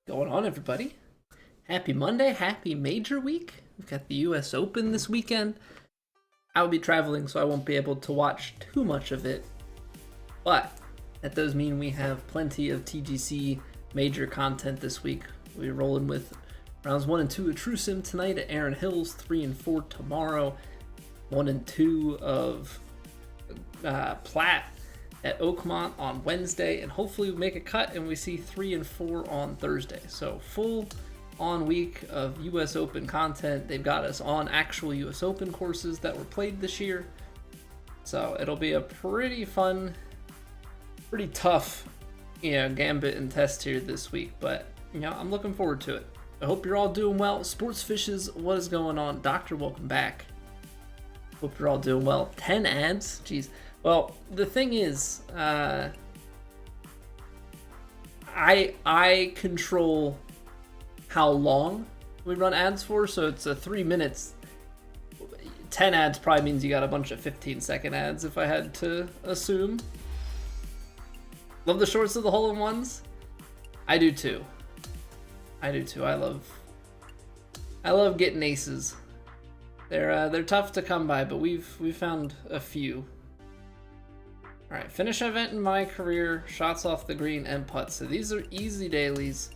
Going on, everybody? Happy Monday, happy major week. We've got the US Open this weekend. I will be traveling, so I won't be able to watch too much of it. But that does mean we have plenty of TGC major content this week. We're rolling with rounds 1 and 2 of True Sim tonight at Erin Hills, 3 and 4 tomorrow, 1 and 2 of Platt at Oakmont on Wednesday, and hopefully we make a cut and we see 3 and 4 on Thursday. So full on week of US Open content. They've got us on actual US Open courses that were played this year. So it'll be a pretty fun, pretty tough, gambit and test here this week, but I'm looking forward to it. I hope you're all doing well. Sports Fishes, what is going on? Doctor, welcome back. Hope you're all doing well. 10 ads? Jeez. Well, the thing is, I control how long we run ads for, so it's a 3 minutes. 10 ads probably means you got a bunch of 15-second ads, if I had to assume. Love the shorts of the hole-in-ones? I do too. I love getting aces. They're tough to come by, but we've found a few. All right, finish event in my career, shots off the green, and putts. So these are easy dailies.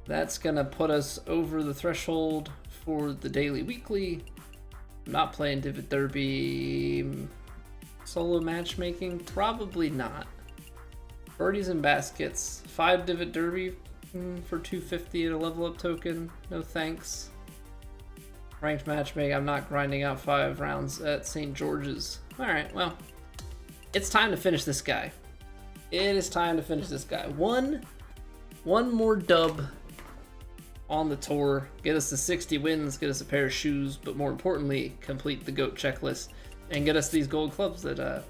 That's gonna put us over the threshold for the daily weekly. I'm not playing Divot Derby. Solo matchmaking, probably not. Birdies and baskets, 5 Divot Derby for 250 at a level up token. No thanks. Ranked matchmaking, I'm not grinding out 5 rounds at St. George's. All right, well. It's time to finish this guy. It is time to finish this guy. One more dub on the tour. Get us to 60 wins, get us a pair of shoes, but more importantly, complete the GOAT checklist and get us these gold clubs that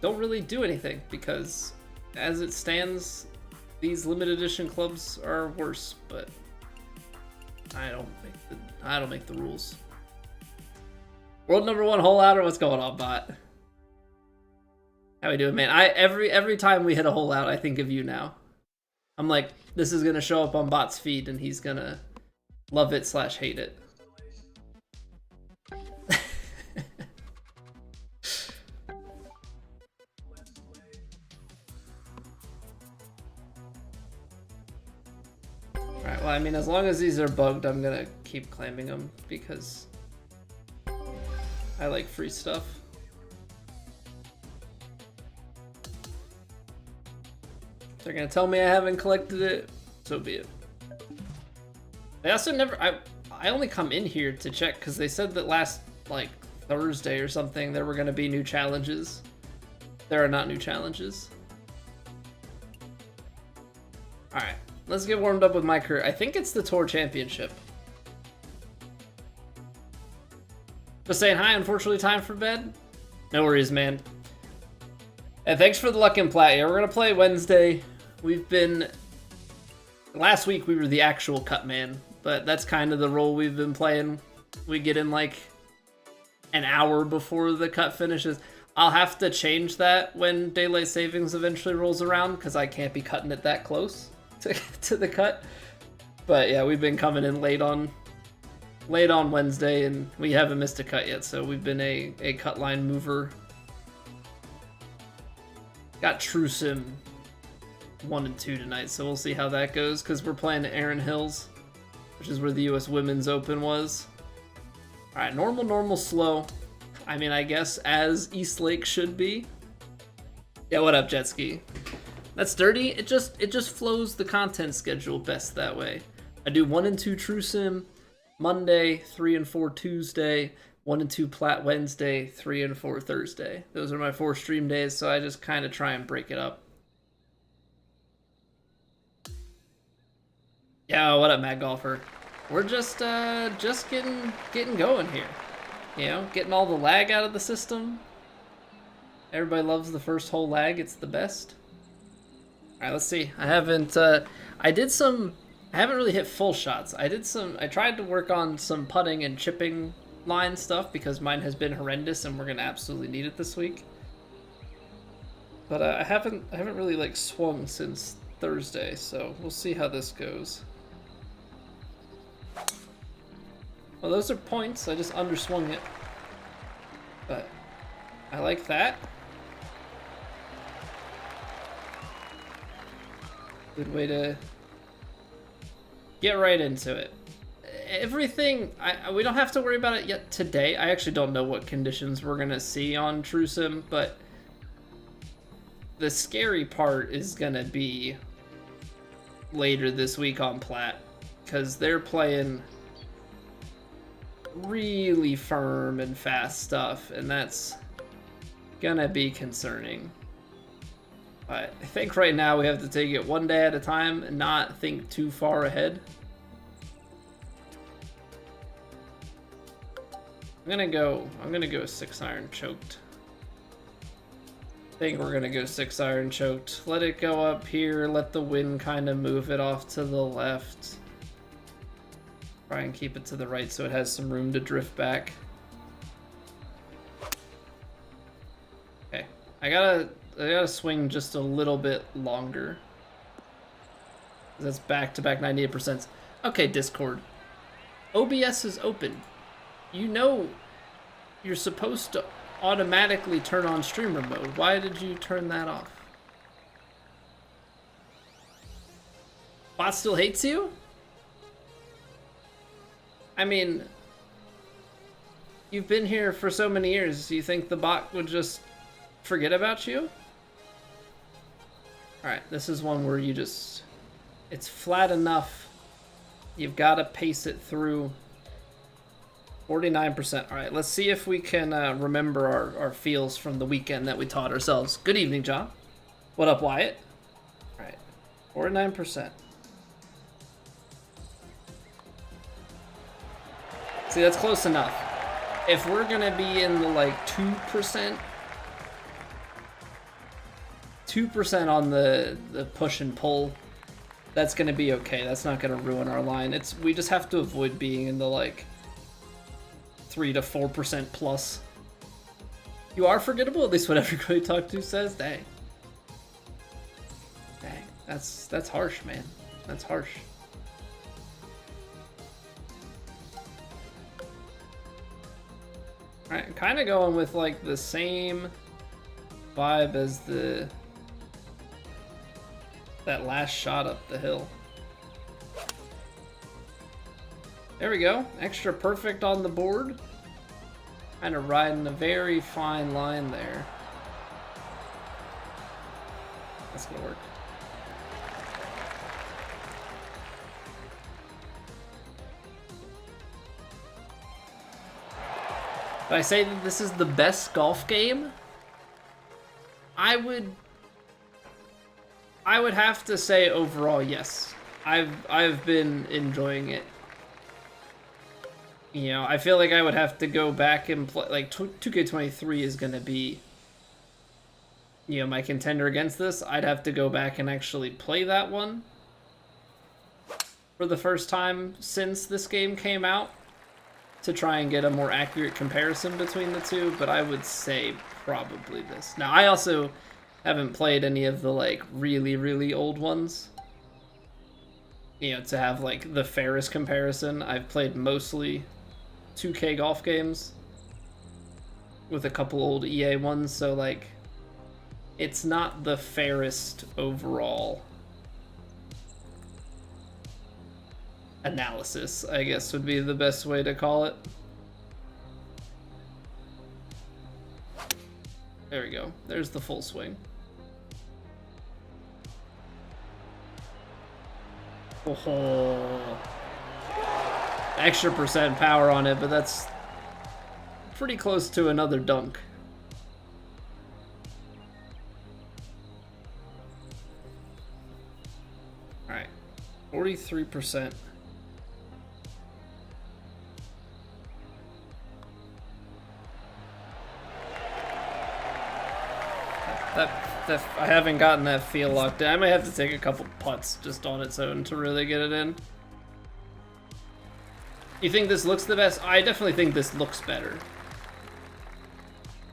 don't really do anything, because as it stands, these limited edition clubs are worse, but I don't make the rules. World number 1 hole out, or what's going on, bot? How we doing, man? Every time we hit a hole out, I think of you now. I'm like, this is gonna show up on Bot's feed, and he's gonna love it / hate it. Alright, well, I mean, as long as these are bugged, I'm gonna keep claiming them, because I like free stuff. They're gonna tell me I haven't collected it, so be it. They also never, I only come in here to check because they said that last, like, Thursday or something, there were gonna be new challenges. There are not new challenges. Alright, let's get warmed up with my career. I think it's the Tour Championship. Just saying hi, unfortunately time for bed. No worries, man. And thanks for the luck in Platt. Yeah, we're gonna play Wednesday. Last week we were the actual cut man, but that's kind of the role we've been playing. We get in like an hour before the cut finishes. I'll have to change that when daylight savings eventually rolls around, because I can't be cutting it that close to the cut. But yeah, we've been coming in late on Wednesday, and we haven't missed a cut yet, so we've been a cut line mover. Got True Sim 1 and 2 tonight, so we'll see how that goes, because we're playing at Erin Hills, which is where the US Women's Open was. Alright, normal, slow. I mean, I guess as East Lake should be. Yeah, what up, Jetski? That's dirty. It just flows the content schedule best that way. I do 1 and 2 True Sim Monday, 3 and 4 Tuesday, 1 and 2 Platt Wednesday, 3 and 4 Thursday. Those are my 4 stream days, so I just kind of try and break it up. Yeah, what up, Mad Golfer? We're just getting going here. Getting all the lag out of the system. Everybody loves the first hole lag. It's the best. All right, let's see. I haven't really hit full shots. I tried to work on some putting and chipping line stuff, because mine has been horrendous and we're gonna absolutely need it this week. But I haven't really like swung since Thursday, so we'll see how this goes. Well, those are points. I just underswung it. But I like that. Good way to get right into it. Everything, we don't have to worry about it yet today. I actually don't know what conditions we're gonna see on TrueSim, but the scary part is gonna be later this week on Platt, because they're playing really firm and fast stuff, and that's gonna be concerning. But I think right now we have to take it one day at a time and not think too far ahead. I'm gonna go 6-iron choked. I think we're gonna go 6-iron choked. Let it go up here, let the wind kind of move it off to the left. Try and keep it to the right so it has some room to drift back. Okay, I gotta swing just a little bit longer. That's back-to-back 98%. Okay, Discord. OBS is open. You know you're supposed to automatically turn on streamer mode. Why did you turn that off? Bot still hates you? I mean, you've been here for so many years. You think the bot would just forget about you? Alright, this is one where you just... It's flat enough. You've got to pace it through. 49%. Alright, let's see if we can remember our feels from the weekend that we taught ourselves. Good evening, John. What up, Wyatt? Alright, 49%. See, that's close enough. If we're gonna be in the like 2% on the push and pull, that's gonna be okay. That's not gonna ruin our line. We just have to avoid being in the like 3 to 4% plus. You are forgettable, at least what everybody you talk to says. Dang. Dang. That's harsh, man. That's harsh. Alright, I'm kind of going with like the same vibe as that last shot up the hill. There we go. Extra perfect on the board. Kind of riding a very fine line there. That's gonna work. Did I say that this is the best golf game? I would have to say overall, yes. I've been enjoying it. You know, I feel like I would have to go back and play, like 2K23 is gonna be, you know, my contender against this. I'd have to go back and actually play that one for the first time since this game came out to try and get a more accurate comparison between the two, but I would say probably this. Now, I also haven't played any of the like really, really old ones, you know, to have like the fairest comparison. I've played mostly 2K golf games with a couple old EA ones, so like it's not the fairest overall analysis, I guess would be the best way to call it. There we go. There's the full swing. Oh, extra percent power on it, but that's pretty close to another dunk. All right, 43%. I haven't gotten that feel locked in. I might have to take a couple putts just on its own to really get it in. You think this looks the best? I definitely think this looks better.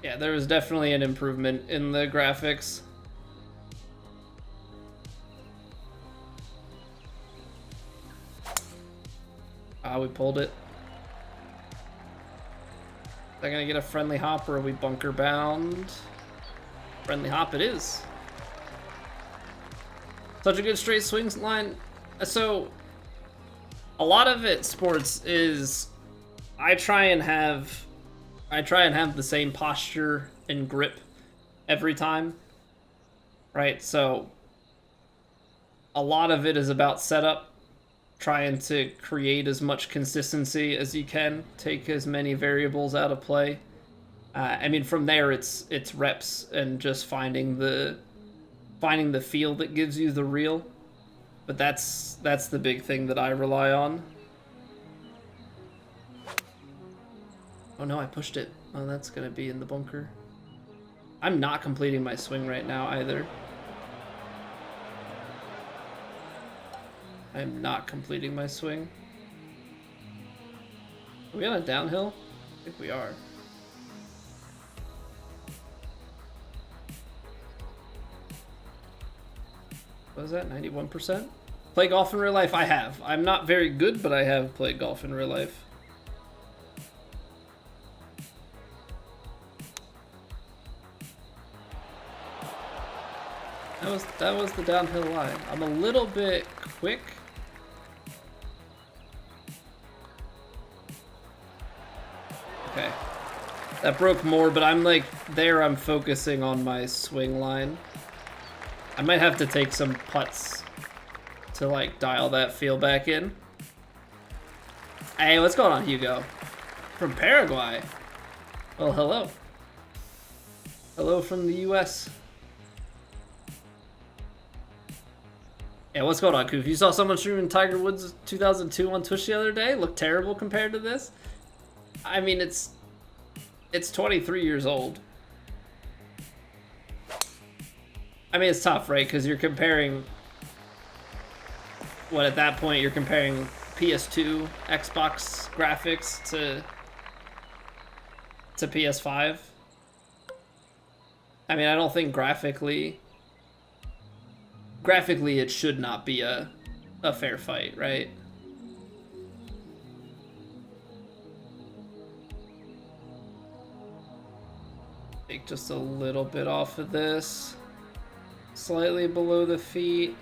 Yeah, there was definitely an improvement in the graphics. Ah, we pulled it. Is that gonna get a friendly hop or are we bunker bound? Friendly hop it is. Such a good straight swings line. So a lot of it, sports, is I try and have the same posture and grip every time. Right? So a lot of it is about setup, trying to create as much consistency as you can, take as many variables out of play. I mean, from there it's reps and just finding the feel that gives you the reel. But that's the big thing that I rely on. Oh no, I pushed it. Oh, that's gonna be in the bunker. I'm not completing my swing right now either. I'm not completing my swing. Are we on a downhill? I think we are. What is that, 91%? Play golf in real life? I have. I'm not very good, but I have played golf in real life. That was the downhill line. I'm a little bit quick. Okay. That broke more, but I'm like, there I'm focusing on my swing line. I might have to take some putts to like dial that feel back in. Hey, what's going on, Hugo? From Paraguay. Well, hello. Hello from the US. Yeah, what's going on, Koof? You saw someone streaming Tiger Woods 2002 on Twitch the other day? Looked terrible compared to this? I mean, it's 23 years old. I mean, it's tough, right? Because you're comparing... What, at that point, you're comparing PS2, Xbox graphics to PS5? I mean, I don't think graphically it should not be a fair fight, right? Take just a little bit off of this. Slightly below the feet.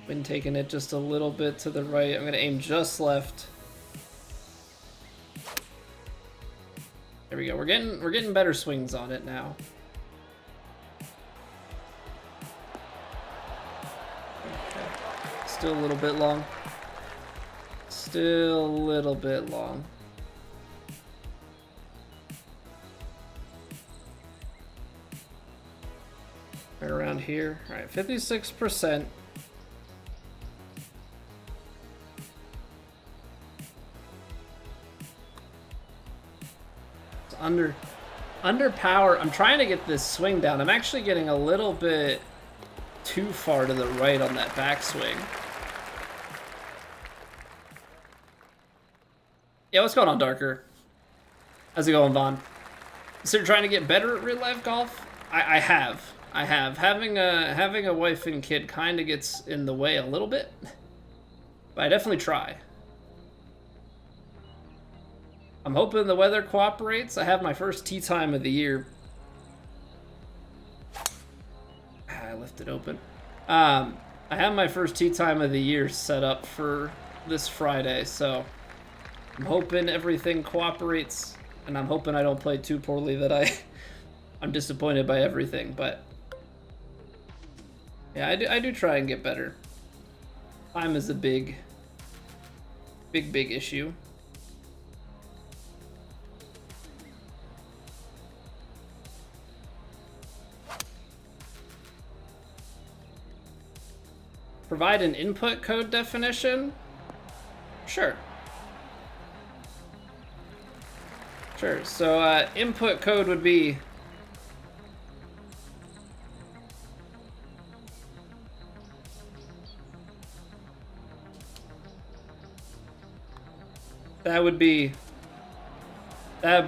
Been taking it just a little bit to the right. I'm gonna aim just left. There we go. We're getting better swings on it now. Okay. Still a little bit long. Still a little bit long. Right around here. All right, 56%. It's under power. I'm trying to get this swing down. I'm actually getting a little bit too far to the right on that backswing. Yeah, what's going on, Darker? How's it going, Vaughn? So you're trying to get better at real life golf? I have. Having a wife and kid kind of gets in the way a little bit, but I definitely try. I'm hoping the weather cooperates. I have my first tee time of the year. I left it open. I have my first tee time of the year set up for this Friday, so I'm hoping everything cooperates, and I'm hoping I don't play too poorly that I'm disappointed by everything, but yeah, I do try and get better. Time is a big issue. Provide an input code definition? Sure. Sure, so input code would be that would be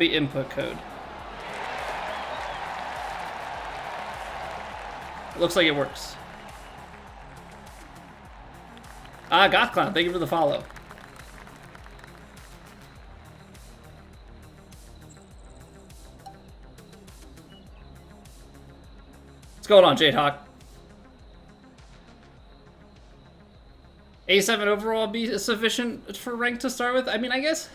input code. Looks like it works. Goth Clown, thank you for the follow. What's going on, Jade Hawk? A7 overall be sufficient for rank to start with? I mean, I guess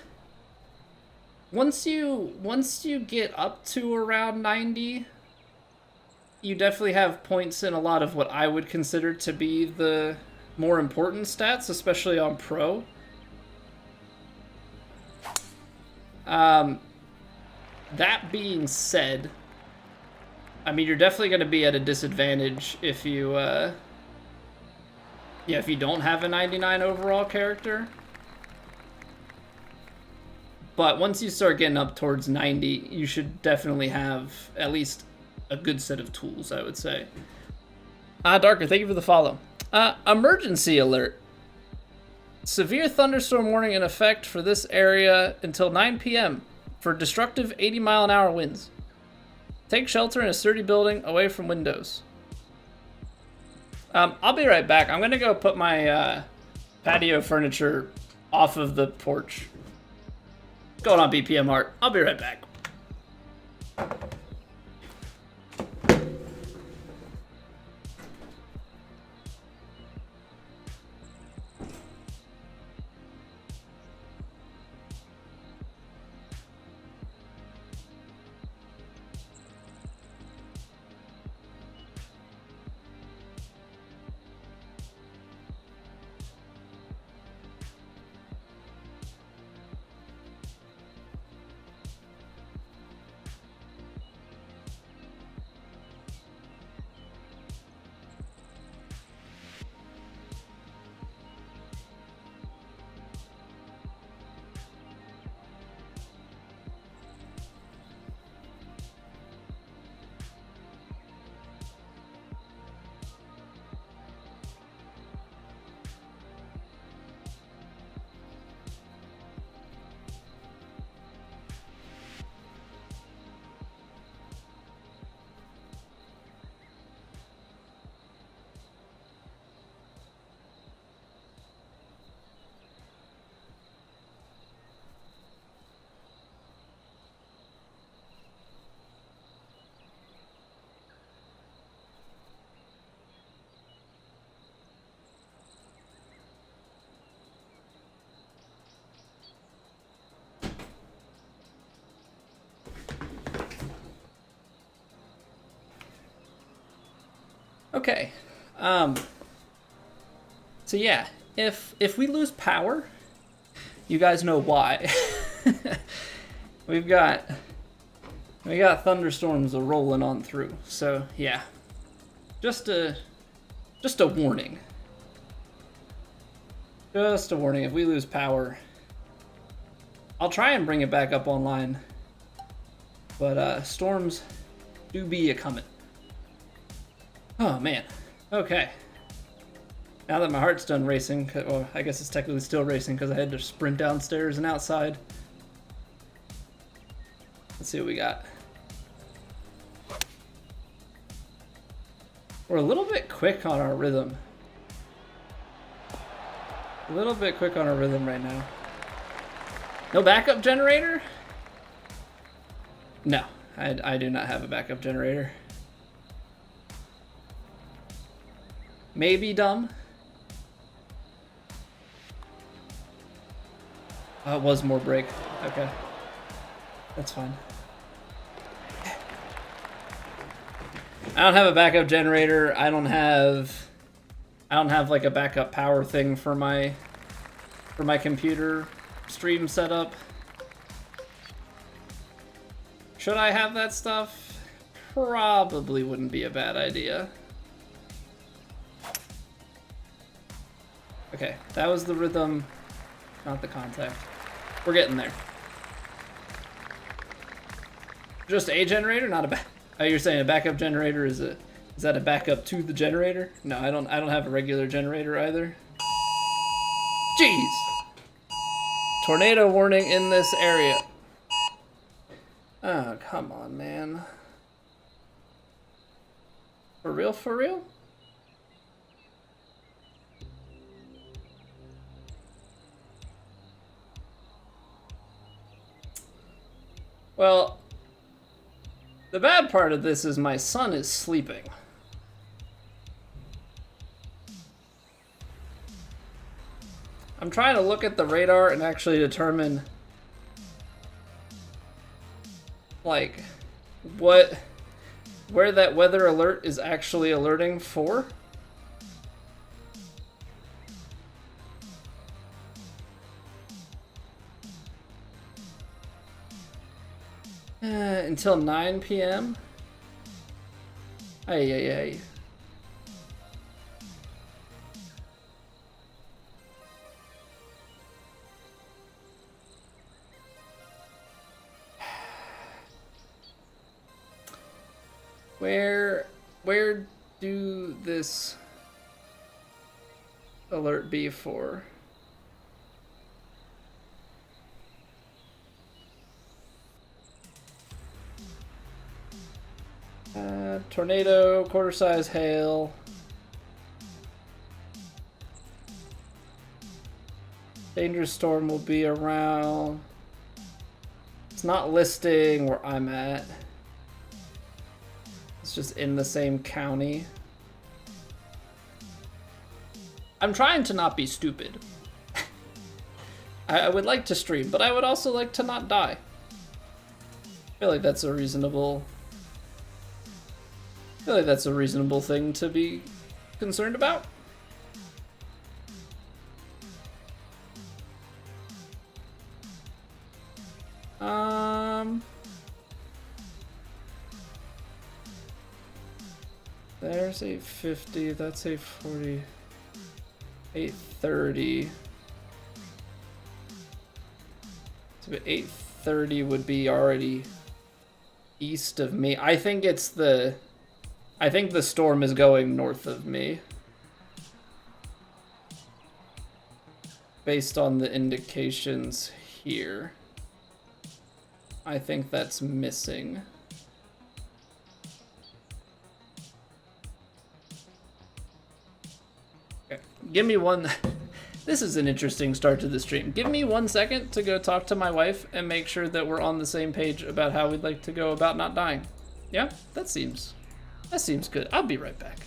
once you get up to around 90, you definitely have points in a lot of what I would consider to be the more important stats, especially on pro. That being said, I mean, you're definitely going to be at a disadvantage if you, if you don't have a 99 overall character. But once you start getting up towards 90, you should definitely have at least a good set of tools, I would say. Darker, thank you for the follow. Emergency alert. Severe thunderstorm warning in effect for this area until 9 p.m. for destructive 80-mile-an-hour winds. Take shelter in a sturdy building away from windows. I'll be right back. I'm going to go put my patio furniture off of the porch. What's going on, BPM Art? I'll be right back. Okay. So yeah, if we lose power, you guys know why. we got thunderstorms rolling on through. So yeah, just a warning. Just a warning. If we lose power, I'll try and bring it back up online. But storms do be a coming. Oh man. Okay. Now that my heart's done racing, well, I guess it's technically still racing because I had to sprint downstairs and outside. Let's see what we got. We're a little bit quick on our rhythm. A little bit quick on our rhythm right now. No backup generator? No, I do not have a backup generator. Maybe dumb. Oh, it was more break. Okay. That's fine. I don't have a backup generator. I don't have like a backup power thing for my computer stream setup. Should I have that stuff? Probably wouldn't be a bad idea. Okay, that was the rhythm, not the contact. We're getting there. Just a generator, not a back. Oh, you're saying a backup generator is that a backup to the generator? No, I don't have a regular generator either. Jeez. Tornado warning in this area. Oh, come on, man. For real, for real? Well, the bad part of this is my son is sleeping. I'm trying to look at the radar and actually determine, like, where that weather alert is actually alerting for. Until 9 p.m. Ay. Where do this alert be for? Tornado, quarter-size hail. Dangerous storm will be around. It's not listing where I'm at. It's just in the same county. I'm trying to not be stupid. I would like to stream, but I would also like to not die. I feel like that's a reasonable thing to be concerned about. There's 850, that's 840, 830. So 830 would be already east of me. I think the storm is going north of me. Based on the indications here. I think that's missing. Okay, give me one. This is an interesting start to the stream. Give me 1 second to go talk to my wife and make sure that we're on the same page about how we'd like to go about not dying. Yeah, that seems good. I'll be right back.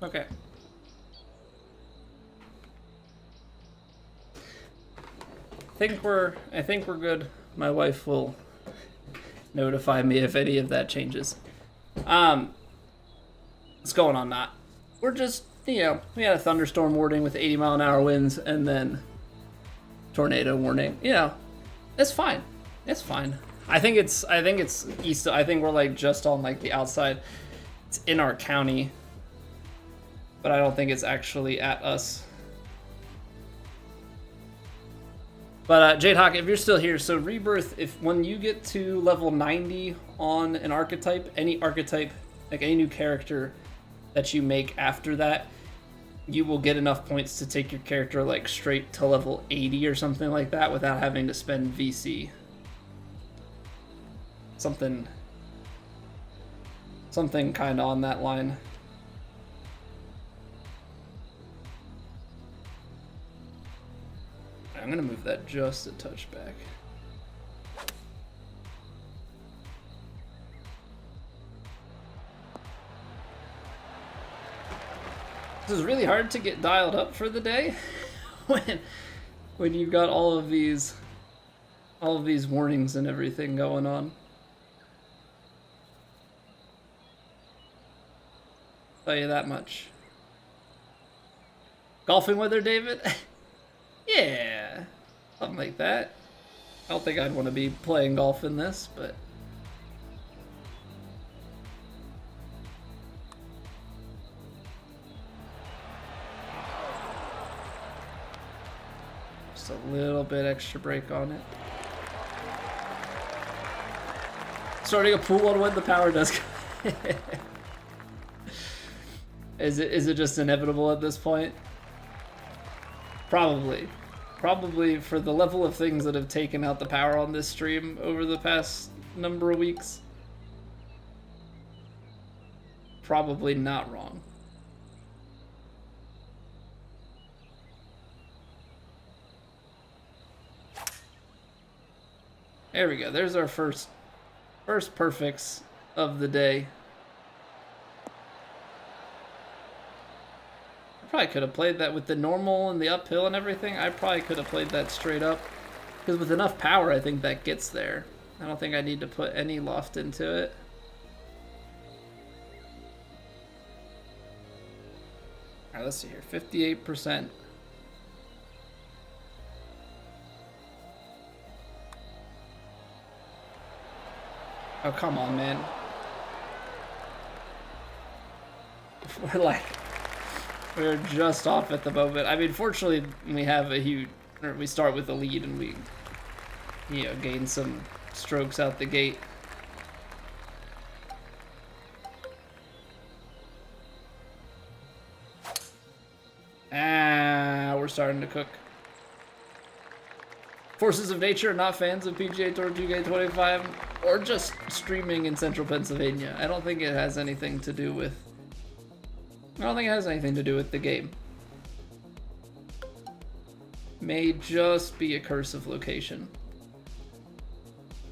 Okay. I think we're good. My wife will notify me if any of that changes. What's going on, Matt? We're just, you know, we had a thunderstorm warning with 80-mile-an-hour winds, and then tornado warning. You know, it's fine. It's fine. I think it's east. I think we're like just on like the outside. It's in our county, but I don't think it's actually at us. But Jade Hawk, if you're still here, so Rebirth, if when you get to level 90 on an archetype, like any new character that you make after that, you will get enough points to take your character like straight to level 80 or something like that without having to spend VC. Something kind of on that line. I'm gonna move that just a touch back. This is really hard to get dialed up for the day when you've got all of these warnings and everything going on. Tell you that much. Golfing weather, David? Yeah, something like that. I don't think I'd want to be playing golf in this, but just a little bit extra brake on it. Starting a pool on when the power does go. Is it just inevitable at this point? Probably for the level of things that have taken out the power on this stream over the past number of weeks. Probably not wrong. There we go. There's our first perfects of the day. Probably could have played that with the normal and the uphill and everything. I probably could have played that straight up. Because with enough power, I think that gets there. I don't think I need to put any loft into it. Alright, let's see here. 58%. Oh, come on, man. We're just off at the moment. I mean, fortunately, we have we start with a lead and we, you know, gain some strokes out the gate. We're starting to cook. Forces of nature are not fans of PGA Tour 2K25 or just streaming in central Pennsylvania. I don't think it has anything to do with the game. May just be a curse of location.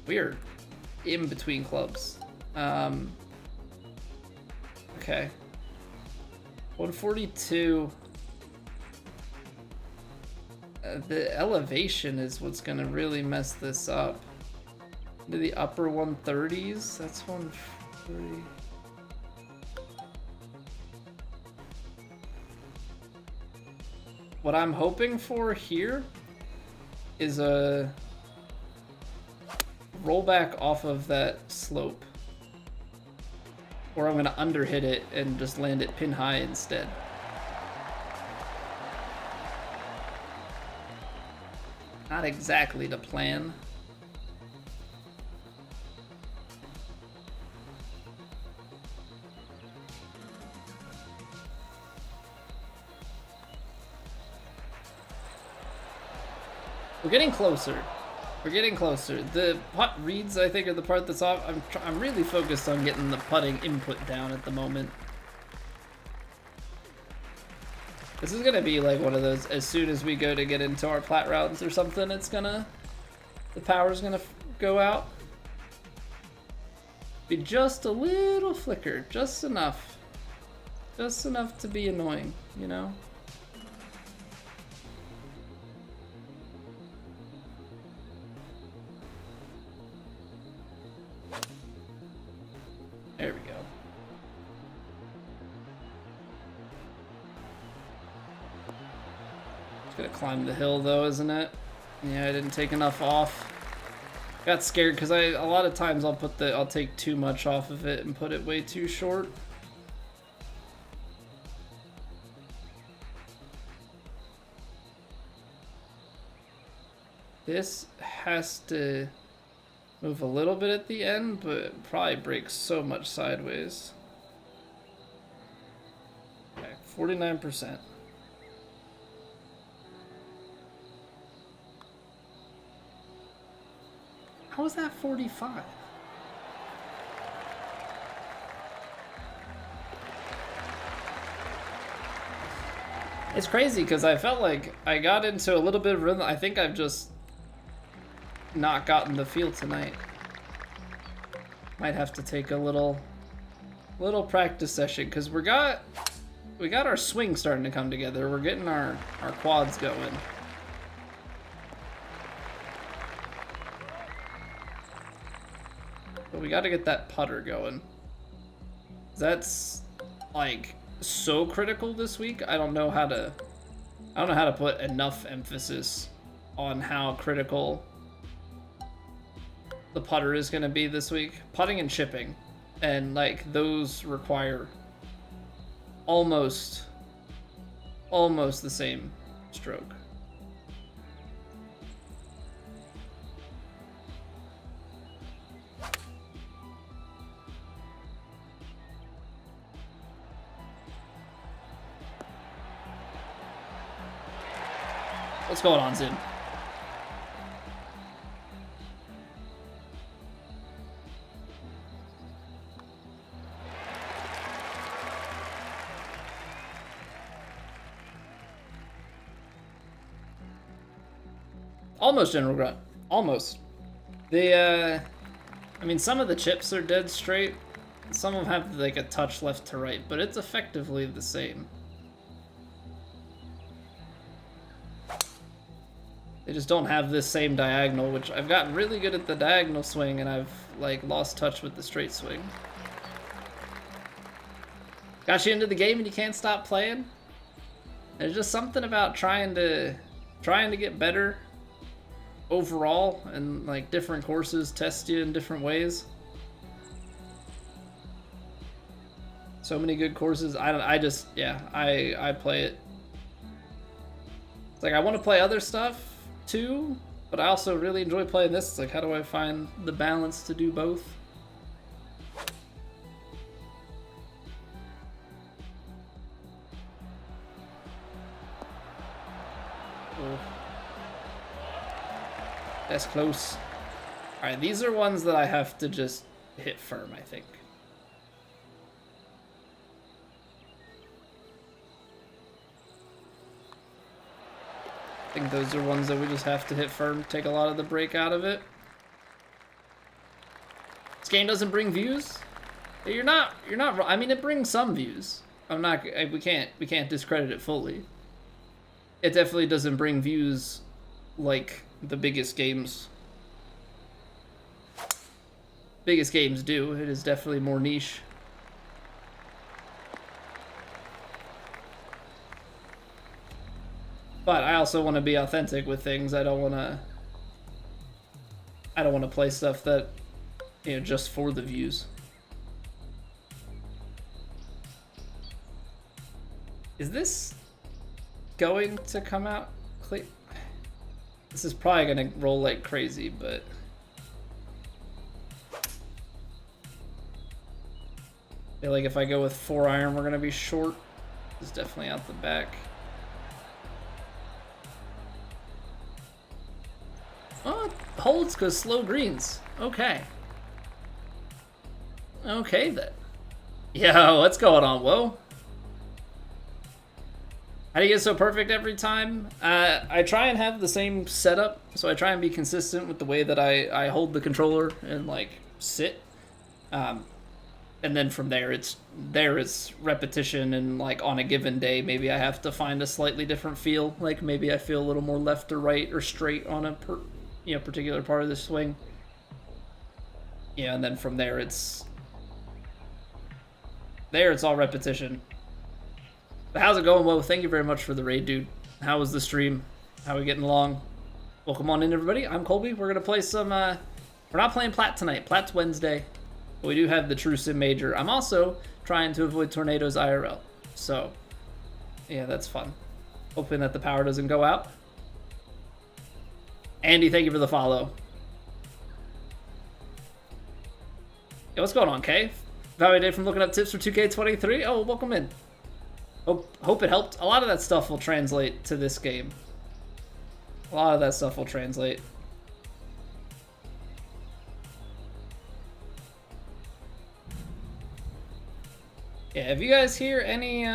We're in between clubs. Okay. 142. The elevation is what's gonna really mess this up. Into the upper 130s. That's 130. What I'm hoping for here is a rollback off of that slope. Or I'm gonna underhit it and just land it pin high instead. Not exactly the plan. We're getting closer. We're getting closer. The putt reads, I think, are the part that's off. I'm really focused on getting the putting input down at the moment. This is gonna be like one of those, as soon as we go to get into our plat rounds or something, the power's gonna go out. Be just a little flicker, just enough. Just enough to be annoying, you know? There we go. Just gonna climb the hill though, isn't it? Yeah, I didn't take enough off. Got scared because a lot of times I'll take too much off of it and put it way too short. This has to move a little bit at the end, but probably breaks so much sideways. Okay, 49%. How is that 45? It's crazy because I felt like I got into a little bit of rhythm. I think I've just not gotten the feel tonight. Might have to take a little practice session because we got our swing starting to come together. We're getting our quads going. But we got to get that putter going. That's like so critical this week. I don't know how to put enough emphasis on how critical the putter is going to be this week. Putting and chipping, and like those require almost the same stroke. What's going on, Zin? Almost General Grunt. Almost. I mean, some of the chips are dead straight. Some of them have like a touch left to right, but it's effectively the same. They just don't have this same diagonal, which I've gotten really good at the diagonal swing, and I've like lost touch with the straight swing. Got you into the game and you can't stop playing? There's just something about trying to get better overall, and like different courses test you in different ways. So many good courses. I play it. It's like I want to play other stuff too, but I also really enjoy playing this. It's like, how do I find the balance to do both? Oh. That's close. Alright, these are ones that I have to just hit firm, I think. I think those are ones that we just have to hit firm, take a lot of the break out of it. This game doesn't bring views. You're not. I mean, it brings some views. We can't discredit it fully. It definitely doesn't bring views like the biggest games do. It is definitely more niche. But I also want to be authentic with things. I don't want to play stuff that, you know, just for the views. Is this going to come out clear? This is probably going to roll like crazy, but I feel like if I go with 4-iron, we're going to be short. It's definitely out the back. Oh, it holds because slow greens. Okay. Okay, then. Yo, what's going on, whoa? How do you get so perfect every time? I try and have the same setup, so I try and be consistent with the way that I hold the controller and, like, sit. It And then from there, there is repetition, and like on a given day, maybe I have to find a slightly different feel. Like maybe I feel a little more left or right or straight on a particular part of the swing. Yeah, and then from there, it's all repetition. But how's it going? Well, thank you very much for the raid, dude. How was the stream? How are we getting along? Welcome on in, everybody. I'm Colby. We're gonna play some. We're not playing Plat tonight. Plat's Wednesday. But we do have the True Sim Major. I'm also trying to avoid tornadoes IRL. So, yeah, that's fun. Hoping that the power doesn't go out. Andy, thank you for the follow. Yo, what's going on, Kay? Value day from looking up tips for 2K23. Oh, welcome in. Hope it helped. A lot of that stuff will translate to this game. A lot of that stuff will translate. Yeah, if you guys hear any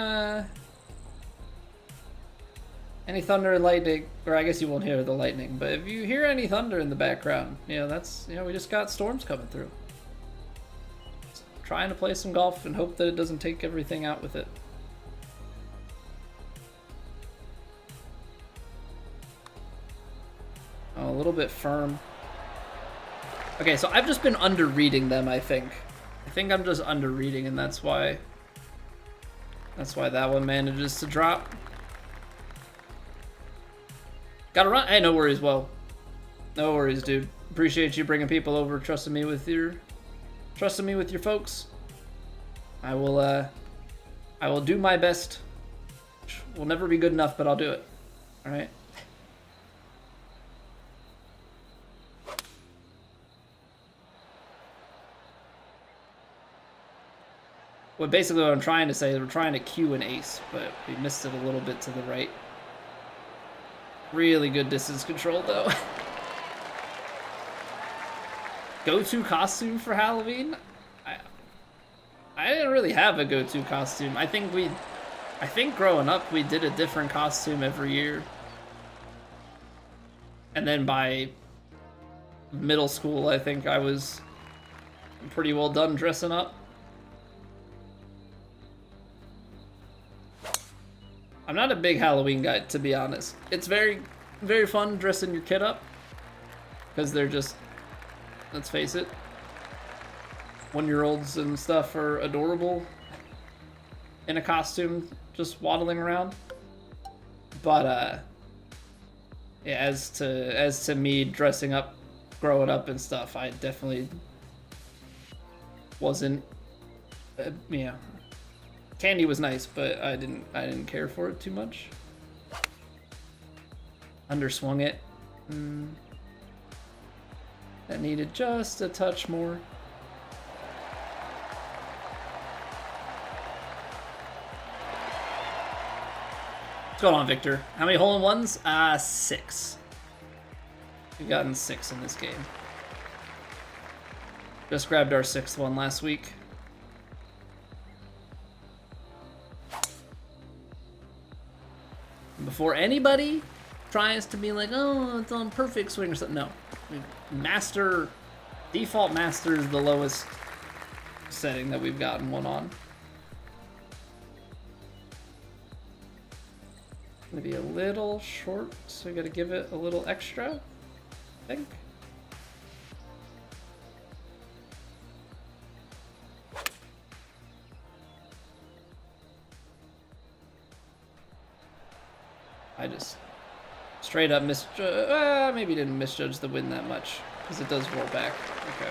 thunder and lightning, or I guess you won't hear the lightning, but if you hear any thunder in the background, that's, we just got storms coming through. Just trying to play some golf and hope that it doesn't take everything out with it. Oh, a little bit firm. Okay, so I've just been under-reading them, I think. I think I'm just under-reading, and that's why that one manages to drop. Gotta run. Hey, no worries, Well. No worries, dude. Appreciate you bringing people over, trusting me with your folks. I will do my best. Will never be good enough, but I'll do it. All right. Well, basically what I'm trying to say is we're trying to cue an ace, but we missed it a little bit to the right. Really good distance control, though. Go-to costume for Halloween? I didn't really have a go-to costume. I think growing up we did a different costume every year. And then by middle school, I think I was pretty well done dressing up. I'm not a big Halloween guy, to be honest. It's very, very fun dressing your kid up. Because they're just, let's face it, 1-year-olds and stuff are adorable in a costume, just waddling around. But, yeah, as to me dressing up, growing up and stuff, I definitely wasn't, Candy was nice, but I didn't care for it too much. Underswung it. That needed just a touch more. What's going on, Victor? How many hole-in-ones? 6. We've gotten 6 in this game. Just grabbed our 6th one last week. Before anybody tries to be like, oh, it's on perfect swing or something. No. Default master is the lowest setting that we've gotten one on. Gonna be a little short, so we gotta give it a little extra, I think. I just straight up maybe didn't misjudge the wind that much, because it does roll back. Okay.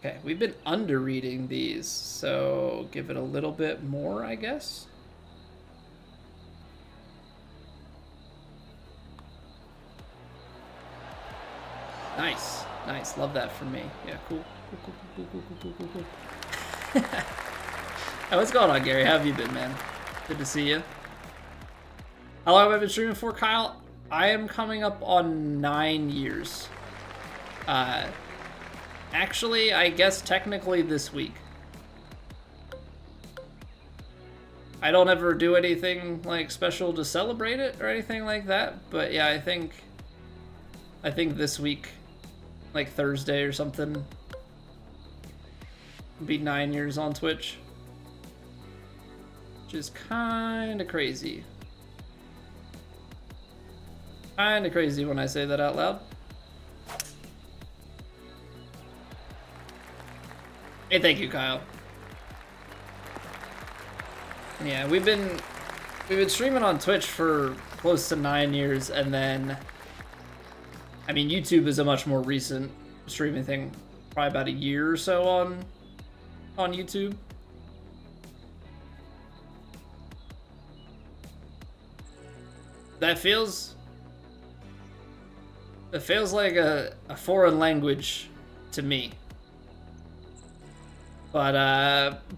Okay, we've been under-reading these, so give it a little bit more, I guess. Nice, nice. Love that for me. Yeah, cool. Cool. Hey, what's going on, Gary? How have you been, man? Good to see you. How long have I been streaming for, Kyle? I am coming up on 9 years. Actually, I guess technically this week. I don't ever do anything like special to celebrate it or anything like that, but yeah, I think this week like Thursday or something. It'll be 9 years on Twitch. Which is kind of crazy. Kind of crazy when I say that out loud. Hey, thank you, Kyle. Yeah, we've been streaming on Twitch for close to 9 years, and then, I mean, YouTube is a much more recent streaming thing, probably about a year or so on YouTube. That feels like a foreign language to me. But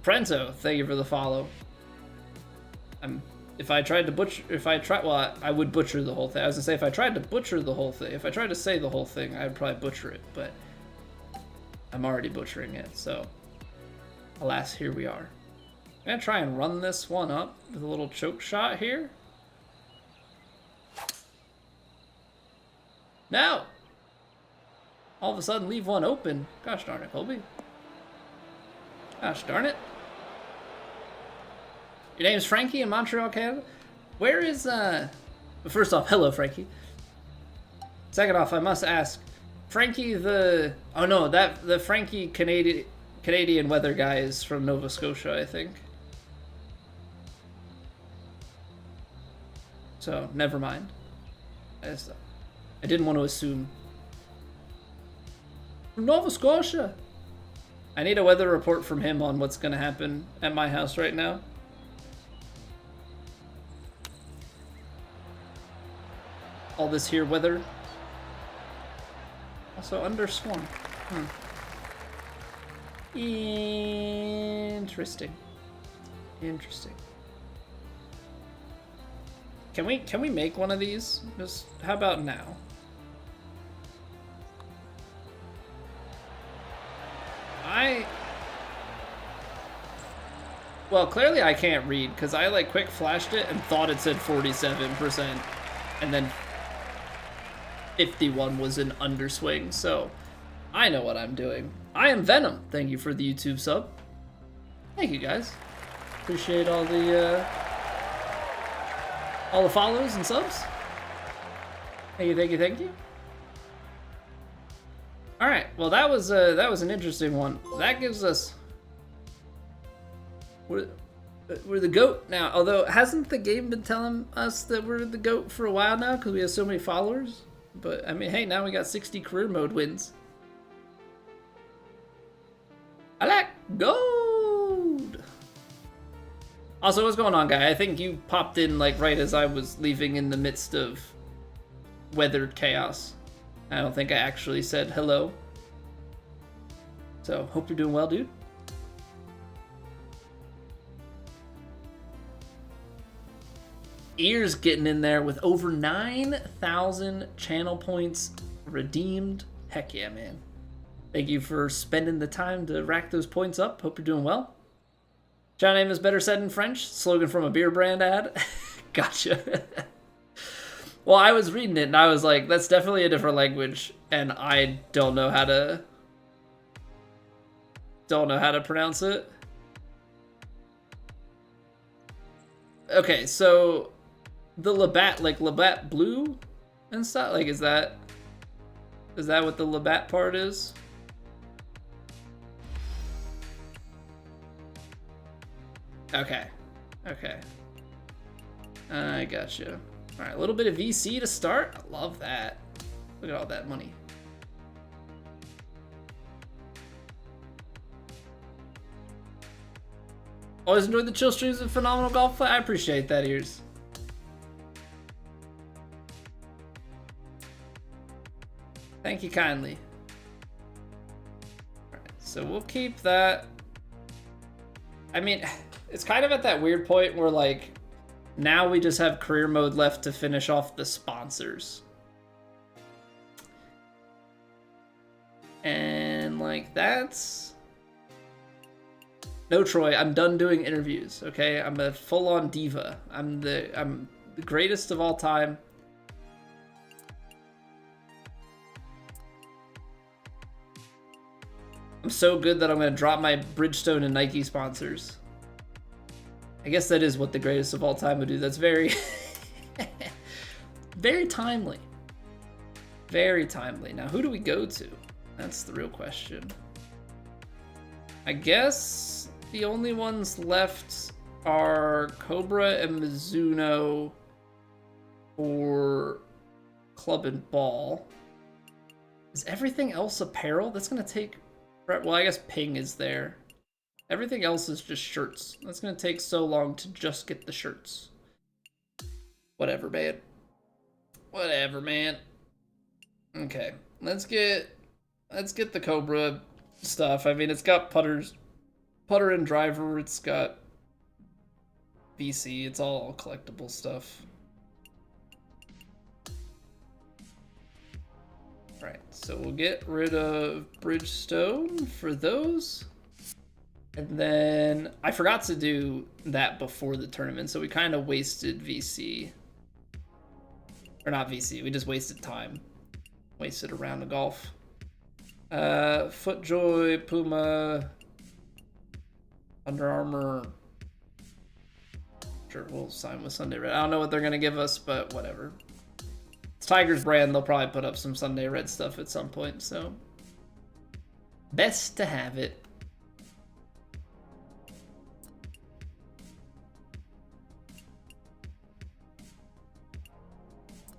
Prento, thank you for the follow. If I tried to butcher, well, I would butcher the whole thing. I was gonna say, if I tried to butcher the whole thing, if I tried to say the whole thing, I'd probably butcher it, but I'm already butchering it, so alas, here we are. I'm gonna try and run this one up with a little choke shot here. No! All of a sudden, leave one open. Gosh darn it, Colby. Gosh darn it. Your name's Frankie in Montreal, Canada? Where is, first off, hello, Frankie. Second off, I must ask, Frankie the Frankie Canadian weather guy is from Nova Scotia, I think. So, never mind. I didn't want to assume. From Nova Scotia! I need a weather report from him on what's going to happen at my house right now. All this here weather. Also undersworn. Interesting. Interesting. Can we make one of these? Just how about now? Well, clearly I can't read because I like quick flashed it and thought it said 47%, and then 51 was an underswing, so I know what I'm doing. I am Venom. Thank you for the YouTube sub. Thank you, guys. Appreciate all the follows and subs. Thank you, thank you, thank you. All right. Well, that was an interesting one. That gives us we're the GOAT now. Although hasn't the game been telling us that we're the GOAT for a while now because we have so many followers? But I mean, hey, now we got 60 career mode wins. I like gold. Also, what's going on, guy? I think you popped in like right as I was leaving in the midst of weathered chaos. I don't think I actually said hello. So, hope you're doing well, dude. Ears getting in there with over 9,000 channel points redeemed. Heck yeah, man. Thank you for spending the time to rack those points up. Hope you're doing well. Channel name is better said in French. Slogan from a beer brand ad. Gotcha. Well, I was reading it and I was like, that's definitely a different language, and I don't know how to pronounce it. Okay, so the Labatt, like Labatt Blue and stuff, like is that what the Labatt part is? Okay. I gotcha. All right, a little bit of VC to start. I love that. Look at all that money. Always enjoyed the chill streams and phenomenal golf play. I appreciate that, Ears. Thank you kindly. All right, so we'll keep that. I mean, it's kind of at that weird point where like, now we just have career mode left to finish off the sponsors. And like that's... No, Troy, I'm done doing interviews, okay? I'm a full-on diva. I'm the greatest of all time. so good that I'm gonna drop my Bridgestone and Nike sponsors. I guess that is what the greatest of all time would do. That's very, very timely. Very timely. Now, who do we go to? That's the real question. I guess the only ones left are Cobra and Mizuno for club and ball. Is everything else apparel? That's gonna take... Well, I guess Ping is there. Everything else is just shirts. That's gonna take so long to just get the shirts. Whatever, man. Whatever, man. Okay, let's get the Cobra stuff. I mean, it's got putter and driver. It's got VC. It's all collectible stuff. Right, so we'll get rid of Bridgestone for those. And then I forgot to do that before the tournament, so we kind of wasted VC. Or not VC, we just wasted time. Wasted a round of golf. FootJoy, Puma, Under Armour. Sure, we'll sign with Sunday Red. I don't know what they're going to give us, but whatever. It's Tiger's brand. They'll probably put up some Sunday Red stuff at some point, so best to have it.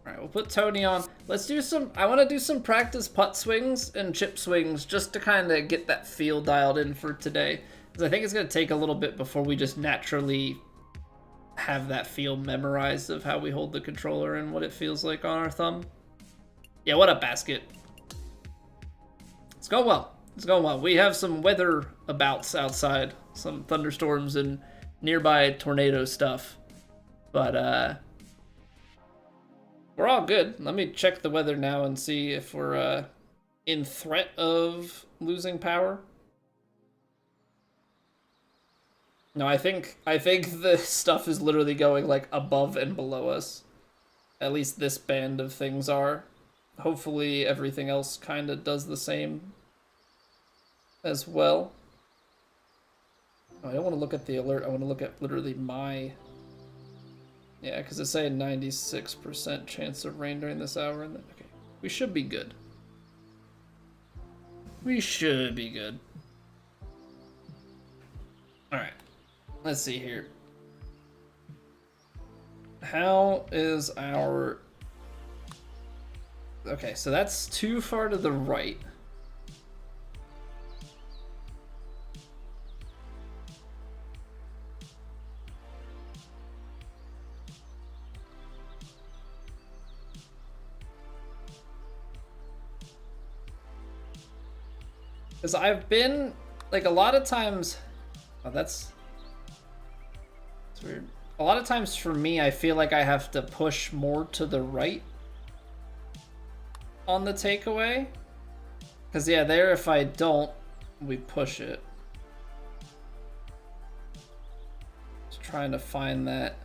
All right, we'll put Tony on. Let's do some, I want to do some practice putt swings and chip swings just to kind of get that feel dialed in for today. Because I think it's going to take a little bit before we just naturally have that feel memorized of how we hold the controller and what it feels like on our thumb. Yeah, what up, Basket? It's going well. It's going well. We have some weather abouts outside, some thunderstorms and nearby tornado stuff. But we're all good. Let me check the weather now and see if we're in threat of losing power. No, I think the stuff is literally going like above and below us. At least this band of things are. Hopefully everything else kind of does the same as well. Oh, I don't want to look at the alert. I want to look at literally my... Yeah, because it's saying 96% chance of rain during this hour. And okay, we should be good. We should be good. All right. Let's see here. How is our... Okay, so that's too far to the right. Because I've been, like, a lot of times... Oh, that's weird. A lot of times for me, I feel like I have to push more to the right on the takeaway. Because, yeah, there, if I don't, we push it. Just trying to find that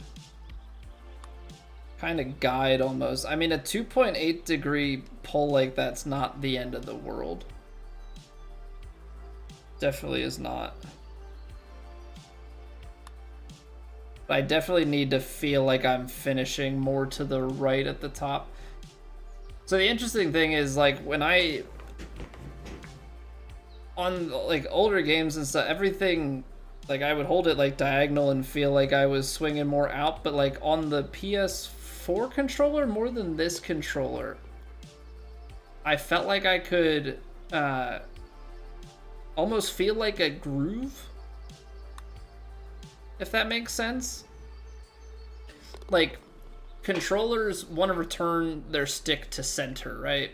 kind of guide almost. I mean, a 2.8 degree pull like that's not the end of the world. Definitely is not. But I definitely need to feel like I'm finishing more to the right at the top. So the interesting thing is, like, when I... On, like, older games and stuff, everything... Like, I would hold it, like, diagonal and feel like I was swinging more out. But, like, on the PS4 controller, more than this controller, I felt like I could... almost feel like a groove, if that makes sense. Like, controllers want to return their stick to center, right?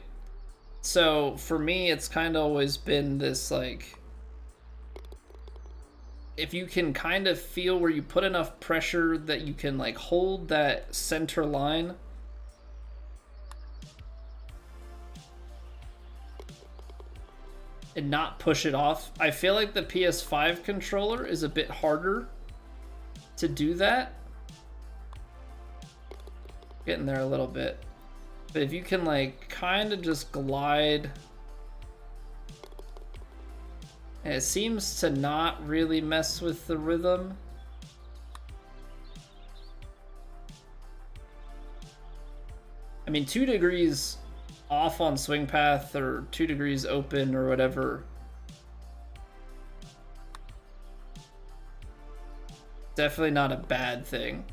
So for me, it's kind of always been this, like, if you can kind of feel where you put enough pressure that you can, like, hold that center line, and not push it off. I feel like the PS5 controller is a bit harder to do that. Getting there a little bit. But if you can, like, kind of just glide And it seems to not really mess with the rhythm. I mean, 2 degrees off on swing path or 2 degrees open or whatever. Definitely not a bad thing.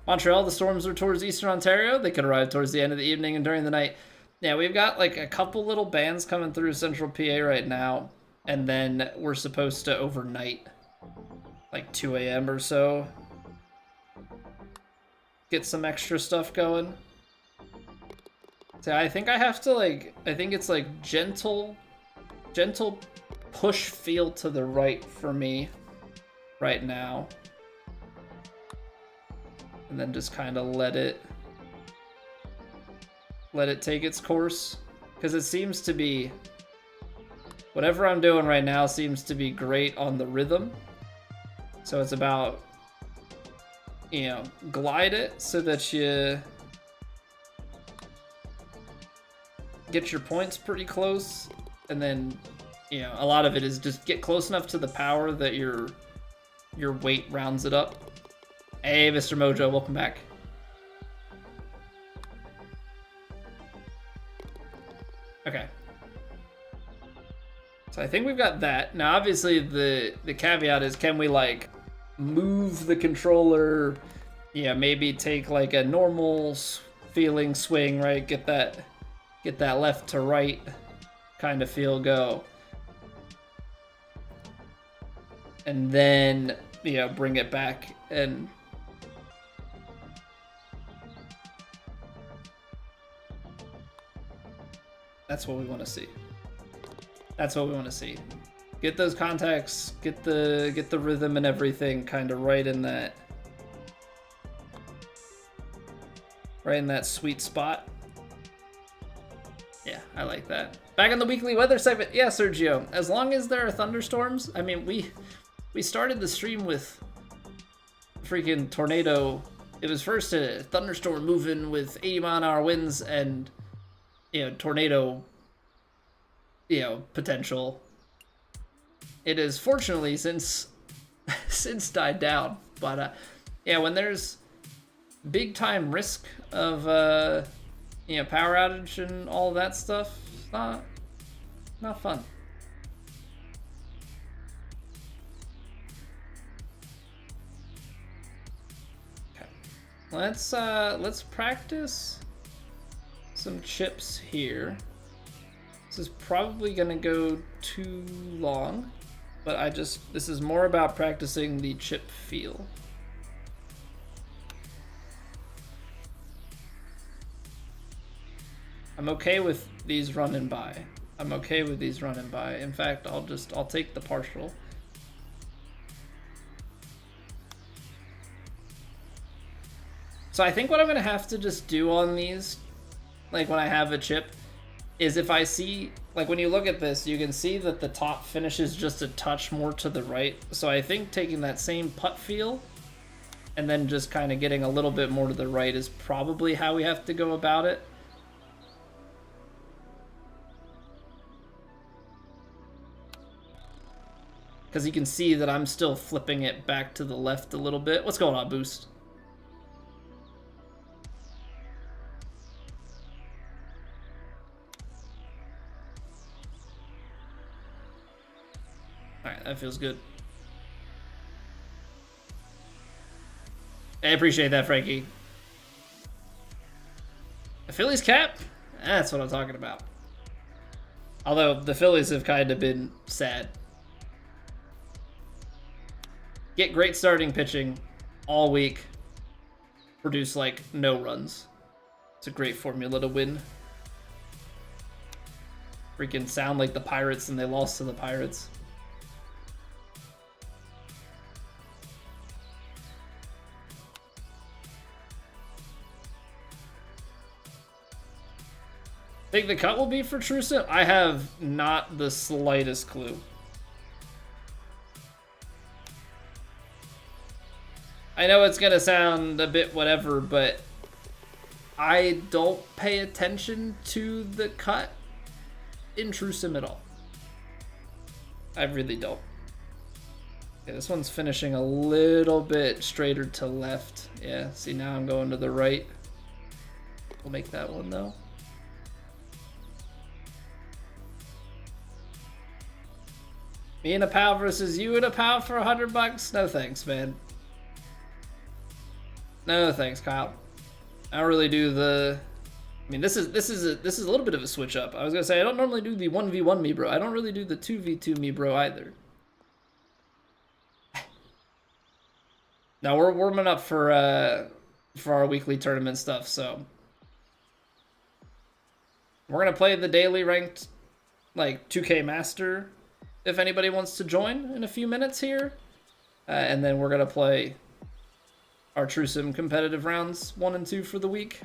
Montreal, the storms are towards eastern Ontario. They could arrive towards the end of the evening and during the night. Yeah, we've got like a couple little bands coming through central PA right now. And then we're supposed to overnight, like 2 a.m. or so, get some extra stuff going. So I think I have to like, I think it's like gentle push feel to the right for me right now. And then just kind of let it take its course. Because it seems to be, whatever I'm doing right now seems to be great on the rhythm. So it's about, you know, glide it so that you get your points pretty close. And then, you know, a lot of it is just get close enough to the power that your weight rounds it up. Hey, Mr. Mojo, welcome back. Okay. So I think we've got that. Now, obviously, the caveat is, can we, like, move the controller, yeah, maybe take, like, a normal feeling swing, right? Get that left to right kind of feel go. And then, you know, bring it back and... That's what we want to see. That's what we want to see. Get those contacts, get the rhythm and everything kind of right in that sweet spot. Yeah, I like that. Back on the weekly weather segment. Yeah, Sergio, as long as there are thunderstorms, I mean, we started the stream with freaking tornado. It was first a thunderstorm moving with 80-mile-an-hour winds and, you know, tornado, you know, potential. It has fortunately since died down, but yeah, when there's big time risk of you know, power outage and all that stuff, it's not fun. Okay, let's practice some chips here. This is probably gonna go too long, but this is more about practicing the chip feel. I'm okay with these running by. In fact, I'll take the partial. So I think what I'm gonna have to just do on these, like when I have a chip, is if I see, like when you look at this, you can see that the top finishes just a touch more to the right. So I think taking that same putt feel and then just kind of getting a little bit more to the right is probably how we have to go about it. Because you can see that I'm still flipping it back to the left a little bit. What's going on, Boost? Alright, that feels good. I appreciate that, Frankie. A Phillies cap? That's what I'm talking about. Although the Phillies have kind of been sad. Get great starting pitching all week. Produce like no runs. It's a great formula to win. Freaking sound like the Pirates and they lost to the Pirates. Think the cut will be for Trusa? I have not the slightest clue. I know it's gonna sound a bit whatever, but I don't pay attention to the cut in Trusim at all. I really don't. Okay, this one's finishing a little bit straighter to left. Yeah, see, now I'm going to the right. We'll make that one though. Me and a pal versus you and a pal for $100? No thanks, man. No thanks, Kyle. I don't really do the. I mean, this is a little bit of a switch up. I was gonna say I don't normally do the 1v1 me bro. I don't really do the 2v2 me bro either. Now we're warming up for our weekly tournament stuff, so we're gonna play the daily ranked like 2K Master if anybody wants to join in a few minutes here, and then we're gonna play our True Sim competitive rounds 1 and 2 for the week.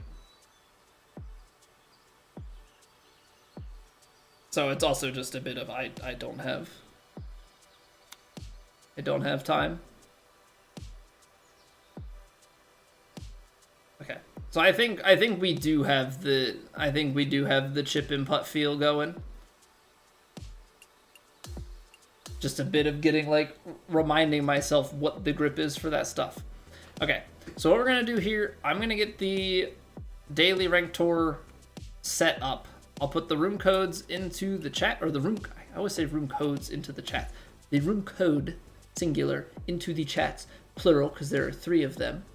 So it's also just a bit of I don't have time. Okay. So I think we do have the chip and putt feel going. Just a bit of getting like reminding myself what the grip is for that stuff. Okay. So what we're going to do here, I'm going to get the daily rank tour set up. I'll put the room codes into the chat, or the room, I always say room codes into the chat. The room code, singular, into the chats, plural, because there are 3 of them.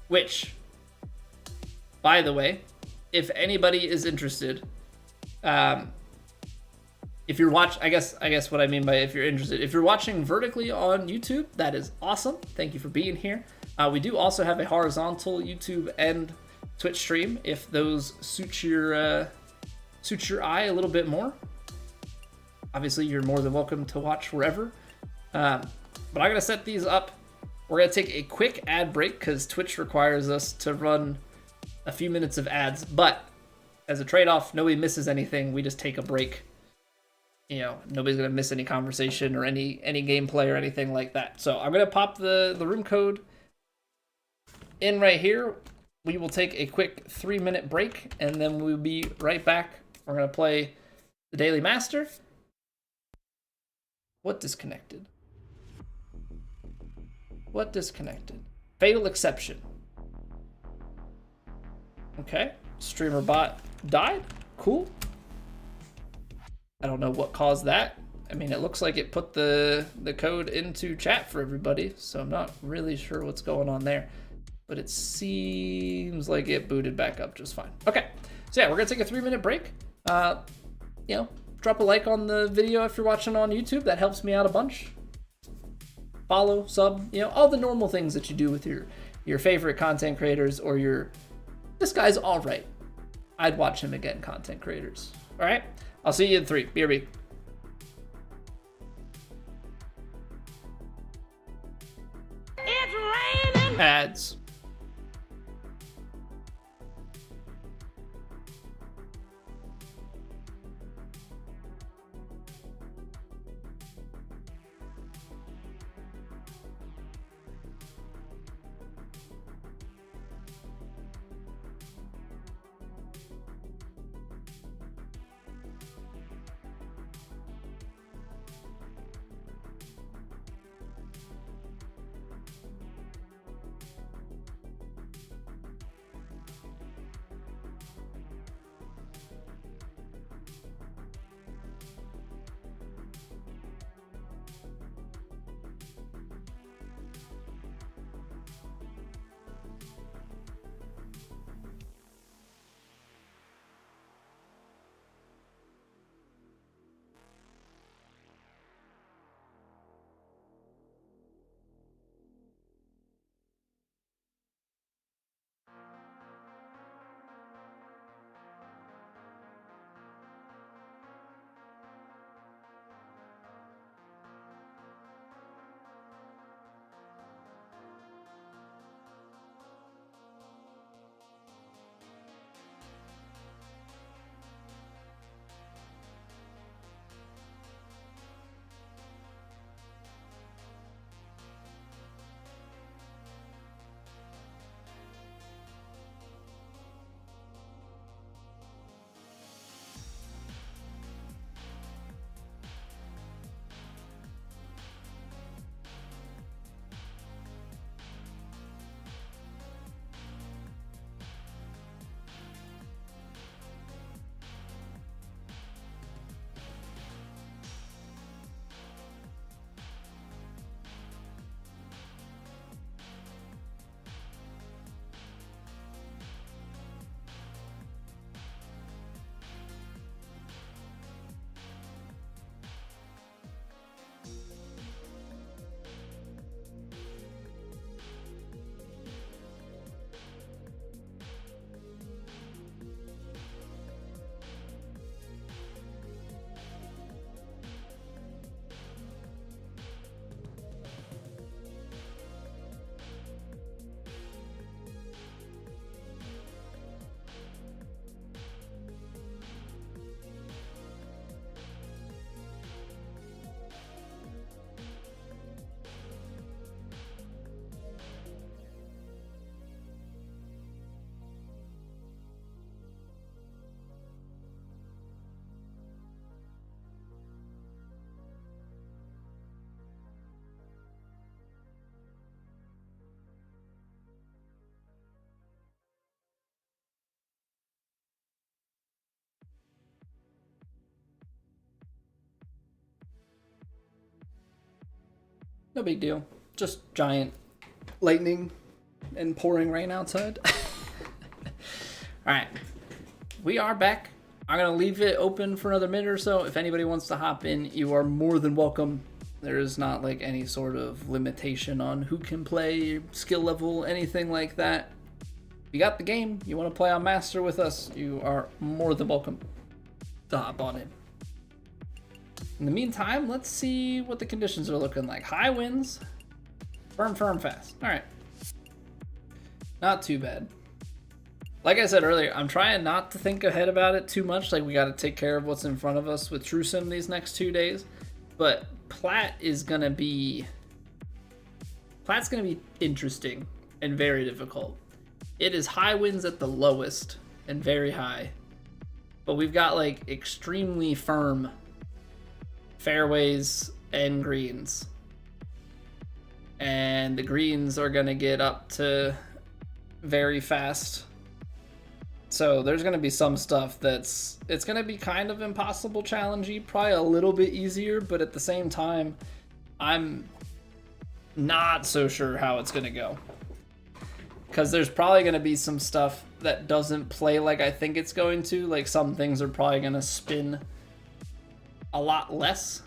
Which, by the way, if anybody is interested, if you're I guess what I mean by if you're interested, if you're watching vertically on YouTube, that is awesome. Thank you for being here. We do also have a horizontal YouTube and Twitch stream if those suit your eye a little bit more. Obviously, you're more than welcome to watch wherever. But I'm gonna set these up. We're gonna take a quick ad break because Twitch requires us to run a few minutes of ads. But as a trade-off, nobody misses anything. We just take a break. You know, nobody's gonna miss any conversation or any gameplay or anything like that. So I'm gonna pop the room code in right here. We will take a quick 3-minute break and then we'll be right back. We're gonna play the Daily Master. What disconnected? What disconnected? Fatal exception. Okay, streamer bot died. Cool. I don't know what caused that. I mean, it looks like it put the code into chat for everybody, so I'm not really sure what's going on there. But it seems like it booted back up just fine. Okay, so yeah, we're gonna take a 3-minute break. You know, drop a like on the video if you're watching on YouTube. That helps me out a bunch. Follow, sub, you know, all the normal things that you do with your favorite content creators or your, this guy's all right, I'd watch him again content creators. All right, I'll see you in 3. BRB. It's raining. Ads. No big deal. Just giant lightning and pouring rain outside. Alright. We are back. I'm going to leave it open for another minute or so. If anybody wants to hop in, you are more than welcome. There is not like any sort of limitation on who can play, skill level, anything like that. You got the game, you want to play on Master with us, you are more than welcome to hop on in. In the meantime, let's see what the conditions are looking like. High winds, firm, fast. All right. Not too bad. Like I said earlier, I'm trying not to think ahead about it too much. Like, we got to take care of what's in front of us with TrueSim these next 2 days. But Platt is going to be... Platt's going to be interesting and very difficult. It is high winds at the lowest and very high. But we've got, like, extremely firm fairways and greens. And the greens are going to get up to very fast. So there's going to be some stuff it's going to be kind of impossible challengey, probably a little bit easier, but at the same time, I'm not so sure how it's going to go. Because there's probably going to be some stuff that doesn't play like I think it's going to. Like, some things are probably going to spin a lot less.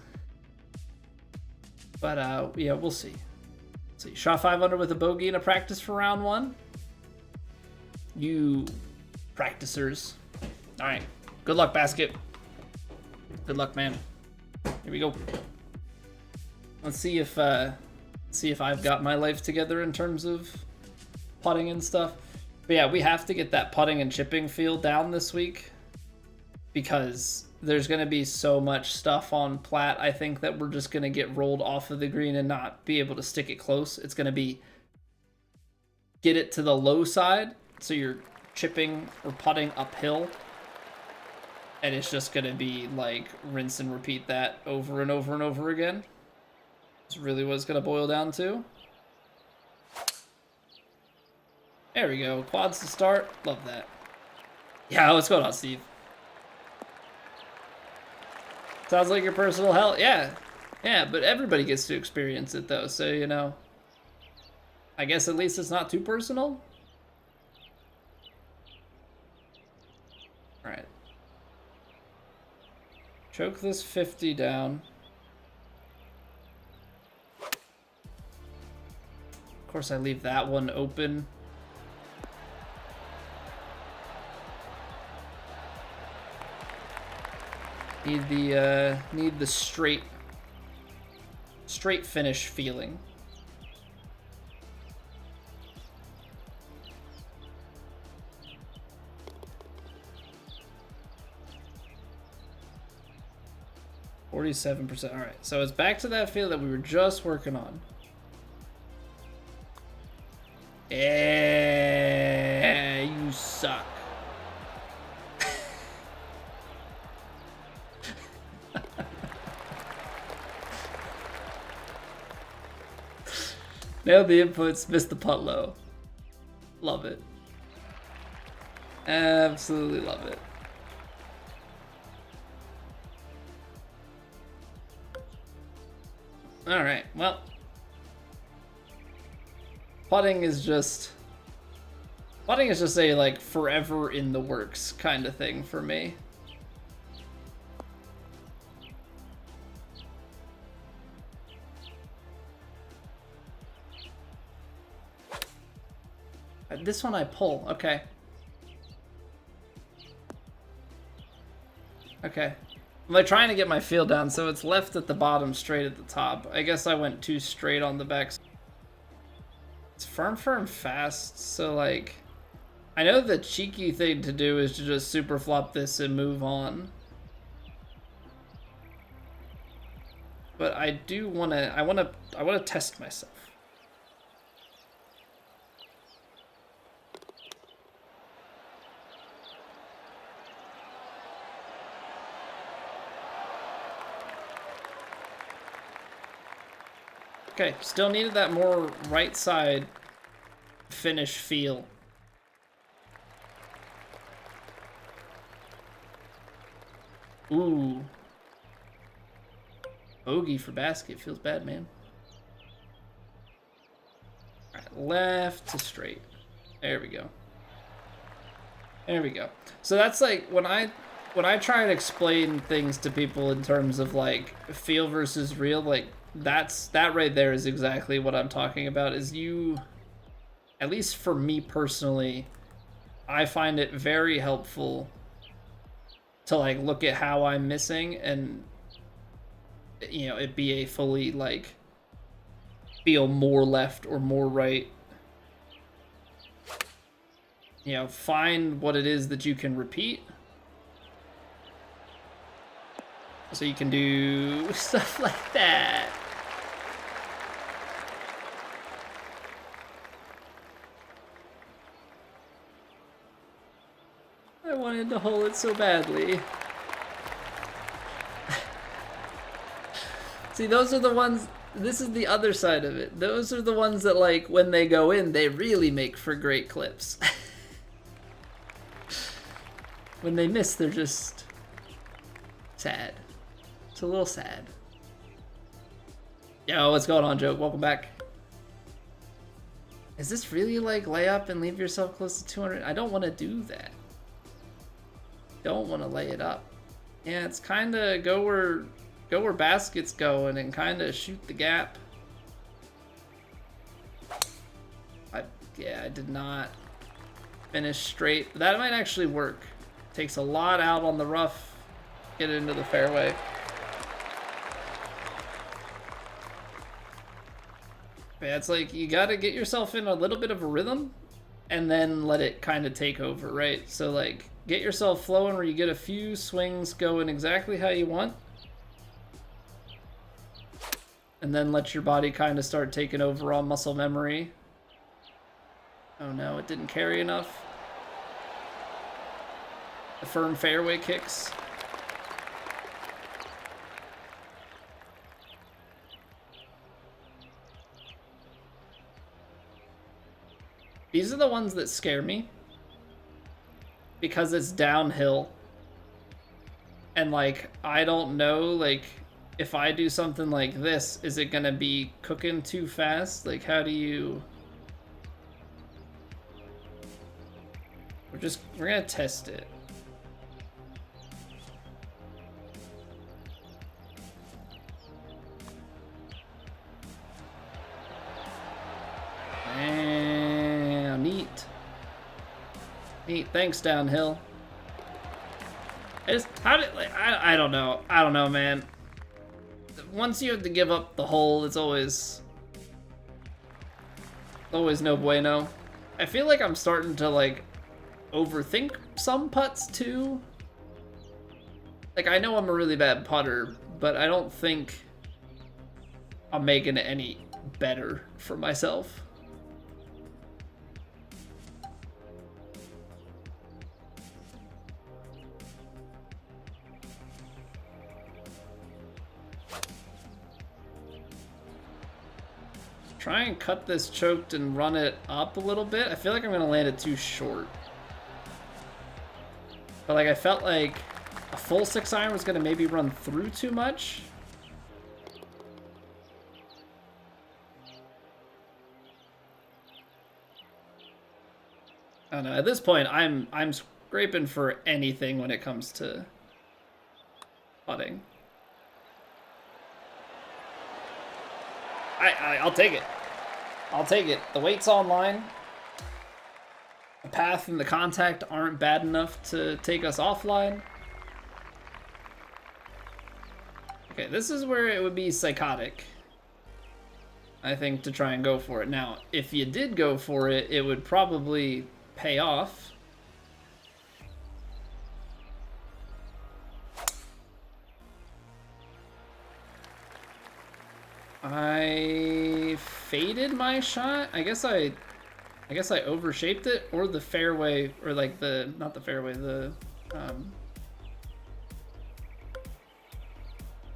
But, yeah, we'll see. Let's see. Shot 5 under with a bogey in a practice for round 1. You practicers. All right. Good luck, basket. Good luck, man. Here we go. Let's see if I've got my life together in terms of putting and stuff. But yeah, we have to get that putting and chipping feel down this week because there's going to be so much stuff on Platt, I think, that we're just going to get rolled off of the green and not be able to stick it close. It's going to be get it to the low side, so you're chipping or putting uphill, and it's just going to be like rinse and repeat that over and over and over again. That's really what it's going to boil down to. There we go. Quads to start. Love that. Yeah, what's going on, Steve? Sounds like your personal hell. Yeah. Yeah, but everybody gets to experience it, though. So, you know, I guess at least it's not too personal. All right. Choke this 50 down. Of course, I leave that one open. Need the straight finish feeling. %. All right, so it's back to that feel that we were just working on. Yeah, you suck. Nailed the inputs, missed the putt low. Love it. Absolutely love it. All right, well, putting is just a like forever in the works kind of thing for me. This one I pull, okay. Okay. I'm like trying to get my feel down, so it's left at the bottom, straight at the top. I guess I went too straight on the back. It's firm, fast, so like, I know the cheeky thing to do is to just super flop this and move on. But I do wanna, I wanna test myself. Okay, still needed that more right side finish feel. Ooh. Bogey for basket. Feels bad, man. left to straight. There we go. There we go. So that's like when I try and explain things to people in terms of like feel versus real, like that right there is exactly what I'm talking about. Is you, at least for me personally, I find it very helpful to like look at how I'm missing and, you know, it be a fully like feel more left or more right. You know, find what it is that you can repeat. So you can do stuff like that. I wanted to hole it so badly. See, those are the ones, this is the other side of it. Those are the ones that, like, when they go in, they really make for great clips. When they miss, they're just sad. It's a little sad. Yo, what's going on, Joke? Welcome back. Is this really like lay up and leave yourself close to 200? I don't want to do that. Don't want to lay it up. Yeah, it's kind of go where basket's going and kind of shoot the gap. Yeah, I did not finish straight. That might actually work. Takes a lot out on the rough. Get it into the fairway. Yeah, it's like you gotta get yourself in a little bit of a rhythm and then let it kind of take over, right? So like get yourself flowing where you get a few swings going exactly how you want. And then let your body kind of start taking over on muscle memory. Oh no, it didn't carry enough. The firm fairway kicks. These are the ones that scare me because it's downhill. And like, I don't know, like, if I do something like this, is it gonna be cooking too fast? Like, how do you... We're gonna test it. Damn, neat. Neat, thanks, downhill. I don't know, man. Once you have to give up the hole, it's always no bueno. I feel like I'm starting to like overthink some putts too. Like, I know I'm a really bad putter, but I don't think I'm making it any better for myself. Try and cut this choked and run it up a little bit. I feel like I'm gonna land it too short. But like, I felt like a full 6-iron was gonna maybe run through too much. I don't know. At this point, I'm scraping for anything when it comes to putting. I'll take it. I'll take it. The weight's online. The path and the contact aren't bad enough to take us offline. Okay, this is where it would be psychotic, I think, to try and go for it. Now, if you did go for it, it would probably pay off. I faded my shot. I guess I overshaped it, or the fairway, or like not the fairway, or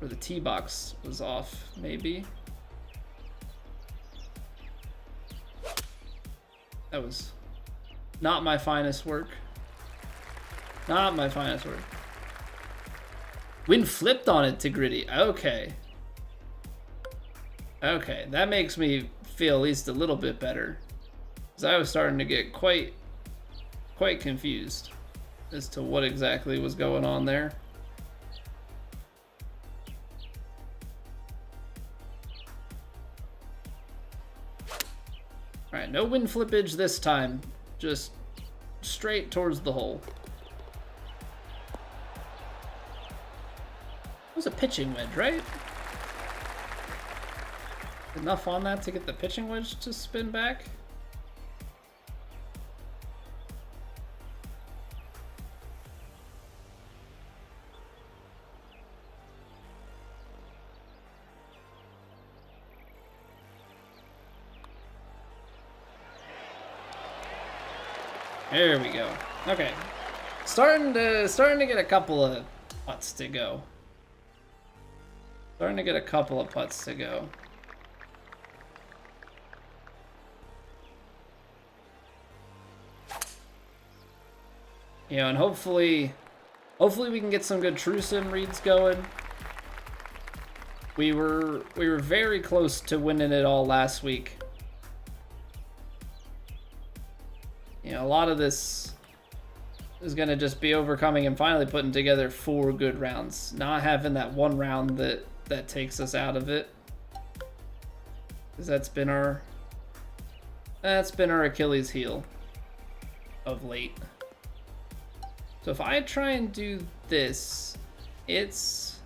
the tee box was off, maybe. That was not my finest work. Not my finest work. Wind flipped on it to gritty. Okay. Okay, that makes me feel at least a little bit better. Because I was starting to get quite confused as to what exactly was going on there. All right, no wind flippage this time. Just straight towards the hole. It was a pitching wedge, right? Enough on that to get the pitching wedge to spin back? There we go. Okay. Starting to get a couple of putts to go. Starting to get a couple of putts to go. You know, and hopefully we can get some good true sim reads going. We were very close to winning it all last week. You know, a lot of this is going to just be overcoming and finally putting together 4 good rounds. Not having that one round that takes us out of it. Because that's been our Achilles heel of late. So if I try and do this, it's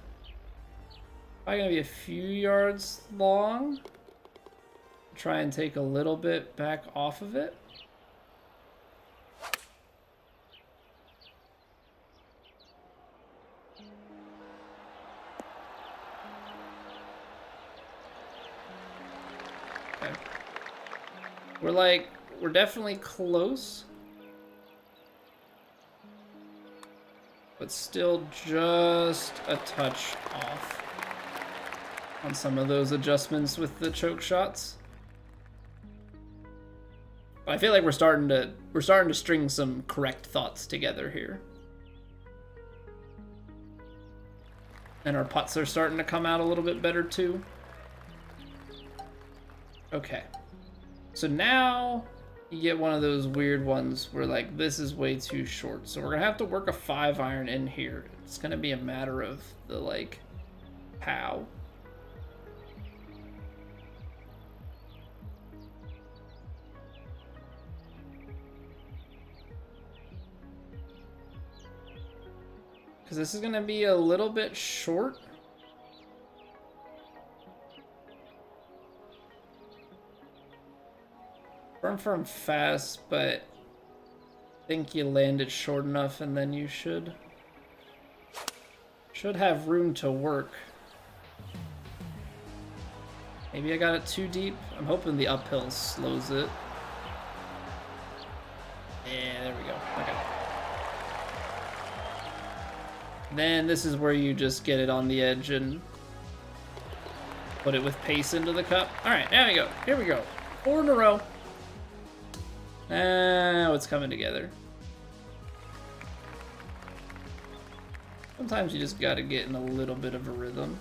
probably going to be a few yards long. Try and take a little bit back off of it. We're definitely close, but still just a touch off on some of those adjustments with the choke shots. But I feel like we're starting to string some correct thoughts together here. And our putts are starting to come out a little bit better too. Okay. So now you get one of those weird ones where like this is way too short. So we're gonna have to work a 5-iron in here. It's gonna be a matter of the like how. Because this is gonna be a little bit short. Firm fast, but I think you land it short enough and then you should have room to work. Maybe I got it too deep. I'm hoping the uphill slows it. Yeah, there we go. Okay. Then this is where you just get it on the edge and put it with pace into the cup. All right, there we go. Here we go. 4 in a row. Now it's coming together. Sometimes you just gotta get in a little bit of a rhythm.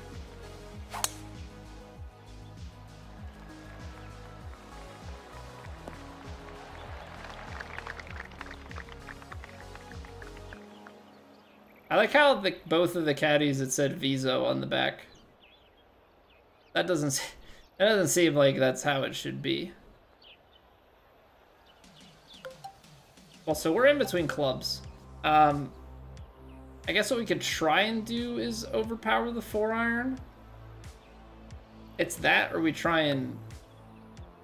I like how both of the caddies it said Viso on the back. That doesn't seem like that's how it should be. Well, so we're in between clubs. I guess what we could try and do is overpower the 4-iron. It's that, or we try and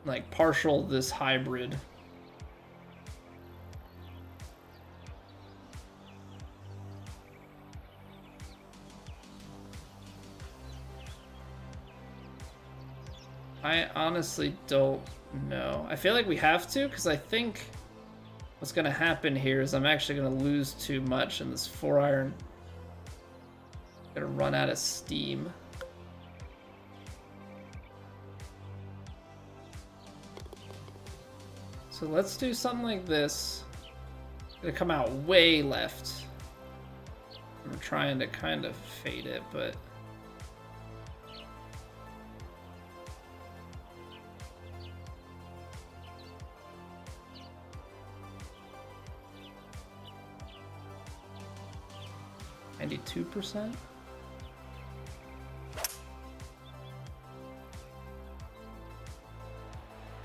like partial this hybrid. I honestly don't know. I feel like we have to, because I think what's going to happen here is I'm actually going to lose too much, and this 4-iron going to run out of steam. So let's do something like this. Going to come out way left. I'm trying to kind of fade it, but 2%.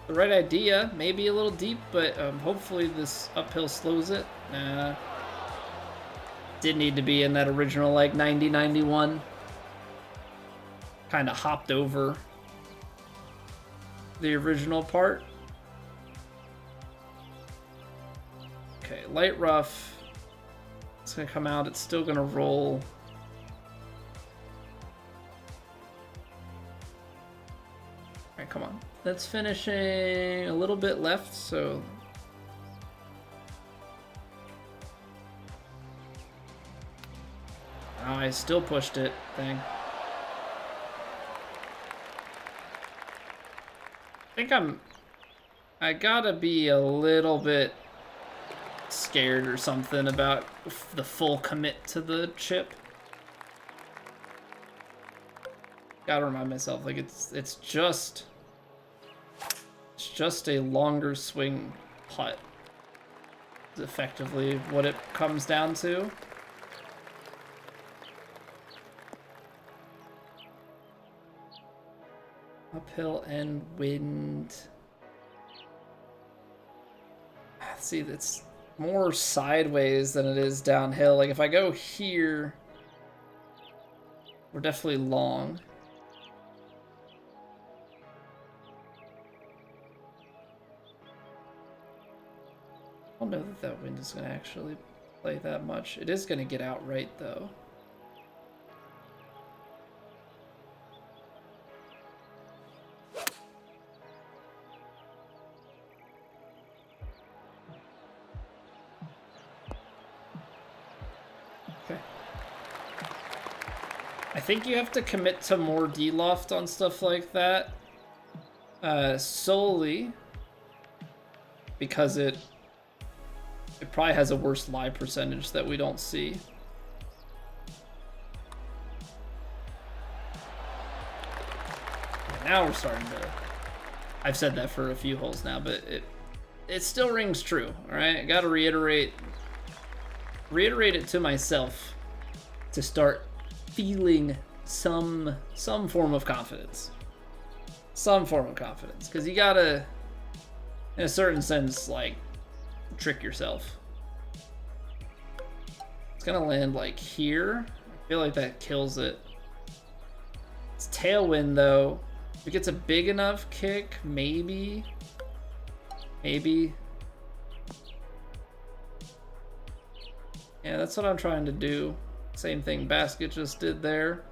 The right idea, maybe a little deep, but hopefully this uphill slows it. Didn't need to be in that original like 90-91. Kind of hopped over the original part. Okay, light rough. It's gonna come out, it's still gonna roll. Alright, come on. That's finishing a little bit left, so oh, I still pushed it. Dang. I gotta be a little bit scared or something about the full commit to the chip. Gotta remind myself, like it's just a longer swing putt. It's effectively what it comes down to. Uphill and wind. See, it's more sideways than it is downhill. Like if I go here, we're definitely long. I don't know that wind is going to actually play that much. It is going to get out right though. I think you have to commit to more D-loft on stuff like that, solely because it probably has a worse lie percentage that we don't see. Now we're starting to. I've said that for a few holes now, but it still rings true. All right, I got to reiterate it to myself to start feeling some form of confidence. Some form of confidence. Because you gotta, in a certain sense, like, trick yourself. It's gonna land, like, here. I feel like that kills it. It's tailwind, though. If it gets a big enough kick, maybe. Maybe. Yeah, that's what I'm trying to do. Same thing Basket just did there.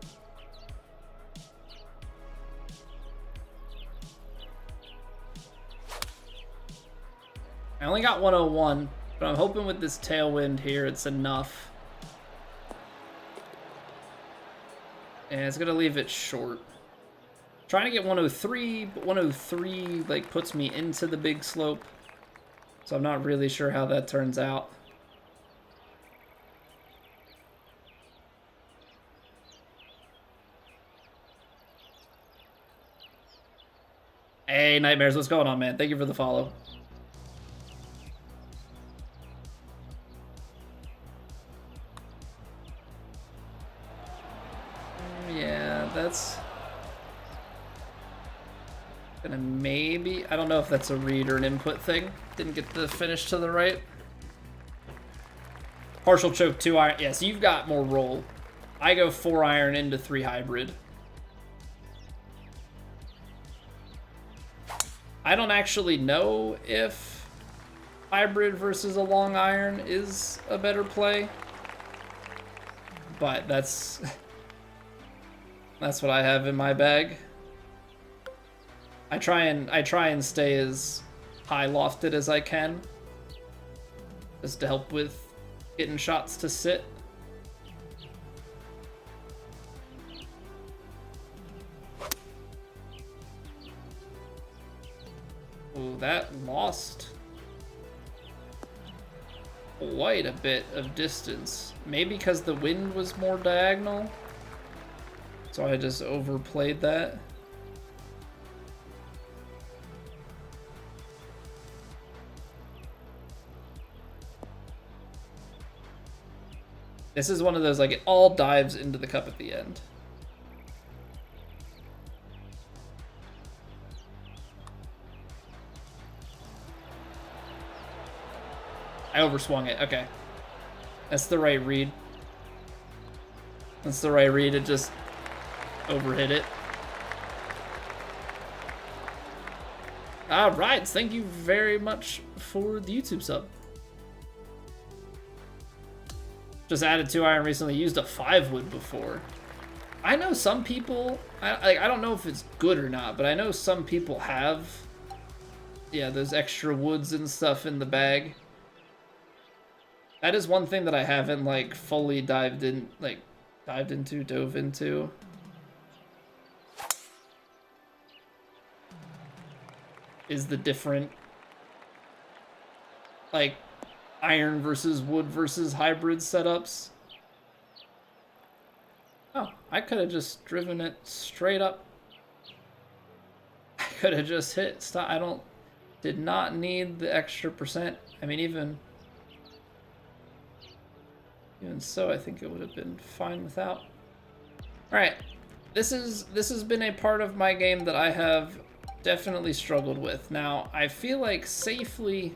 I only got 101, but I'm hoping with this tailwind here it's enough. And it's gonna leave it short. Trying to get 103, but 103 like puts me into the big slope. So I'm not really sure how that turns out. Hey, Nightmares, what's going on, man? Thank you for the follow. Yeah, that's gonna maybe... I don't know if that's a read or an input thing. Didn't get the finish to the right. Partial choke, 2 iron. Yeah, so you've got more roll. I go 4 iron into 3 hybrid. I don't actually know if hybrid versus a long iron is a better play, but that's what I have in my bag. I try and stay as high lofted as I can, just to help with getting shots to sit. Ooh, that lost quite a bit of distance. Maybe because the wind was more diagonal, so I just overplayed that. This is one of those, like, it all dives into the cup at the end. I overswung it. Okay. That's the right read. That's the right read. It just overhit it. All right. Thank you very much for the YouTube sub. Just added 2-iron recently. Used a 5-wood before. I know some people. I don't know if it's good or not, but I know some people have. Yeah, those extra woods and stuff in the bag. That is one thing that I haven't, like, fully dove into. Is the different, like, iron versus wood versus hybrid setups. Oh, I could have just driven it straight up. I could have just hit stop. Did not need the extra percent. I mean, even so, I think it would have been fine without. All right, this has been a part of my game that I have definitely struggled with. Now, I feel like safely,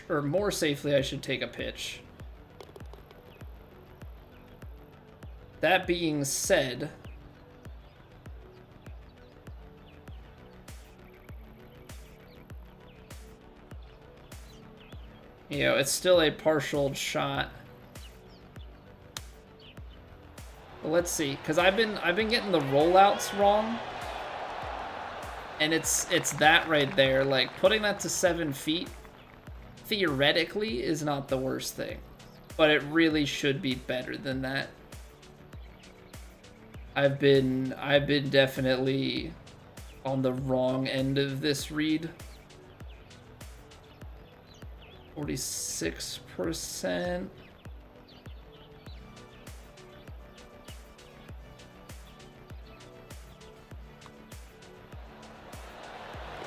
more safely, I should take a pitch. That being said, you know, it's still a partial shot. But let's see, because I've been getting the rollouts wrong, and it's that right there. Like, putting that to 7 feet theoretically is not the worst thing, but it really should be better than that. I've been definitely on the wrong end of this read. 46%.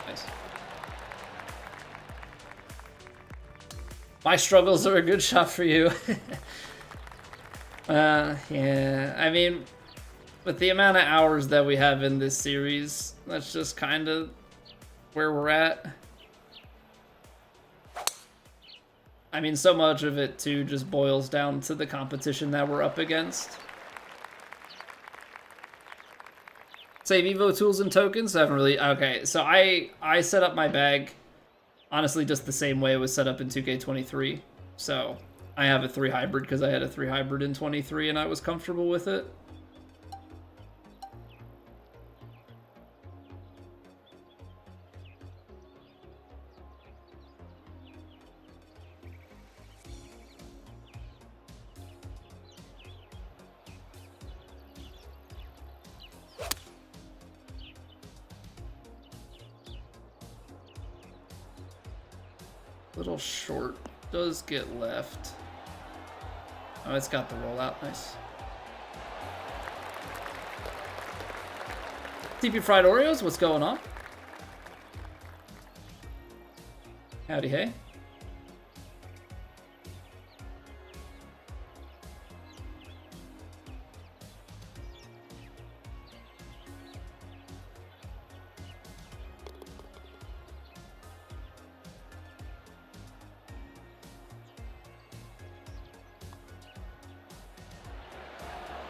Nice. My struggles are a good shot for you. Yeah, I mean, with the amount of hours that we have in this series, that's just kind of where we're at. I mean, so much of it, too, just boils down to the competition that we're up against. Save Evo tools and tokens? I haven't really... Okay, so I set up my bag, honestly, just the same way it was set up in 2K23. So I have a 3 hybrid because I had a 3 hybrid in 23 and I was comfortable with it. Little short, does get left. Oh, it's got the rollout, nice. TP Fried Oreos, what's going on? Howdy, hey.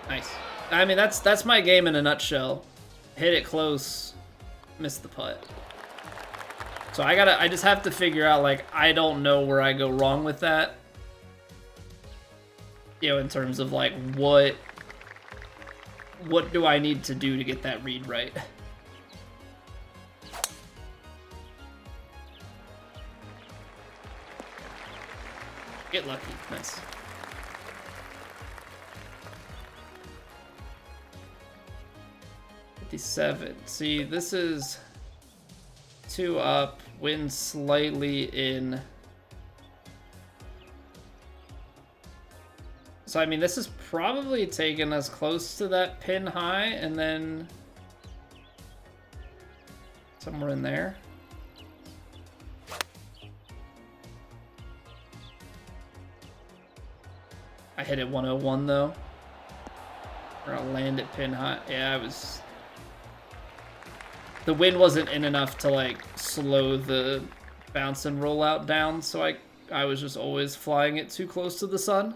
Nice. I mean, that's my game in a nutshell. Hit it close, missed the putt. So I just have to figure out, like, I don't know where I go wrong with that. You know, in terms of, like, what do I need to do to get that read right? Get lucky. Nice. See, this is 2 up, wind slightly in. So, I mean, this is probably taking us close to that pin high, and then somewhere in there. I hit it 101 though. Or I'll land it pin high. Yeah, I was... The wind wasn't in enough to like slow the bounce and roll out down, so I was just always flying it too close to the sun.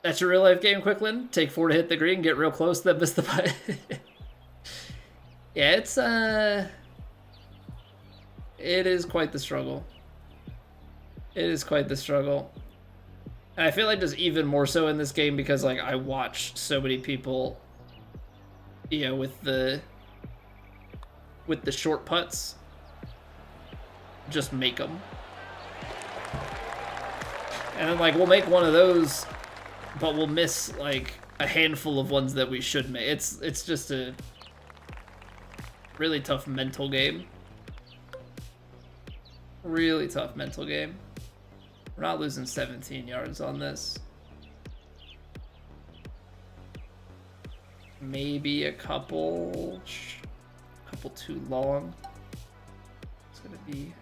That's your real life game, Quicklin. Take 4 to hit the green, get real close, then miss the putt. Yeah, it is quite the struggle. It is quite the struggle. And I feel like just even more so in this game because like I watched so many people, you know, with the short putts, just make them. And then like we'll make one of those, but we'll miss like a handful of ones that we should make. It's just a really tough mental game. Really tough mental game. We're not losing 17 yards on this. Maybe a couple too long. It's gonna be...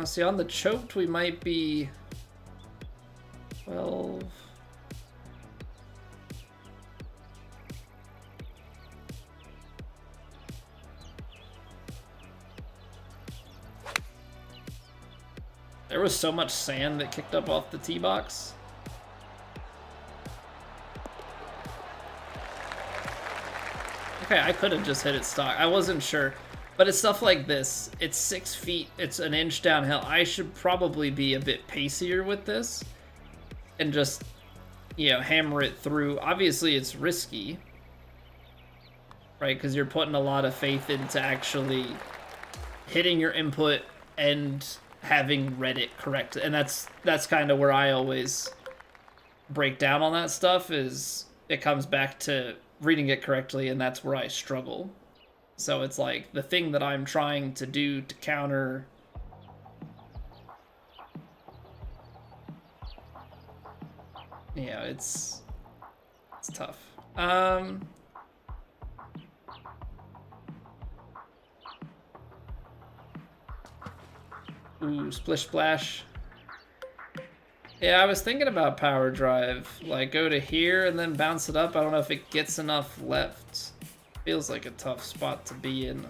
see, on the choked, we might be 12. There was so much sand that kicked up off the tee box. Okay, I could have just hit it stock. I wasn't sure. But it's stuff like this. It's 6 feet. It's an inch downhill. I should probably be a bit pacier with this. And just, you know, hammer it through. Obviously, it's risky. Right? Because you're putting a lot of faith into actually hitting your input and having read it correct. And that's kind of where I always break down on that stuff, is it comes back to reading it correctly, and that's where I struggle. So it's like the thing that I'm trying to do to counter it's tough. Ooh, splish splash. Yeah, I was thinking about power drive. Like, go to here and then bounce it up. I don't know if it gets enough left. Feels like a tough spot to be in.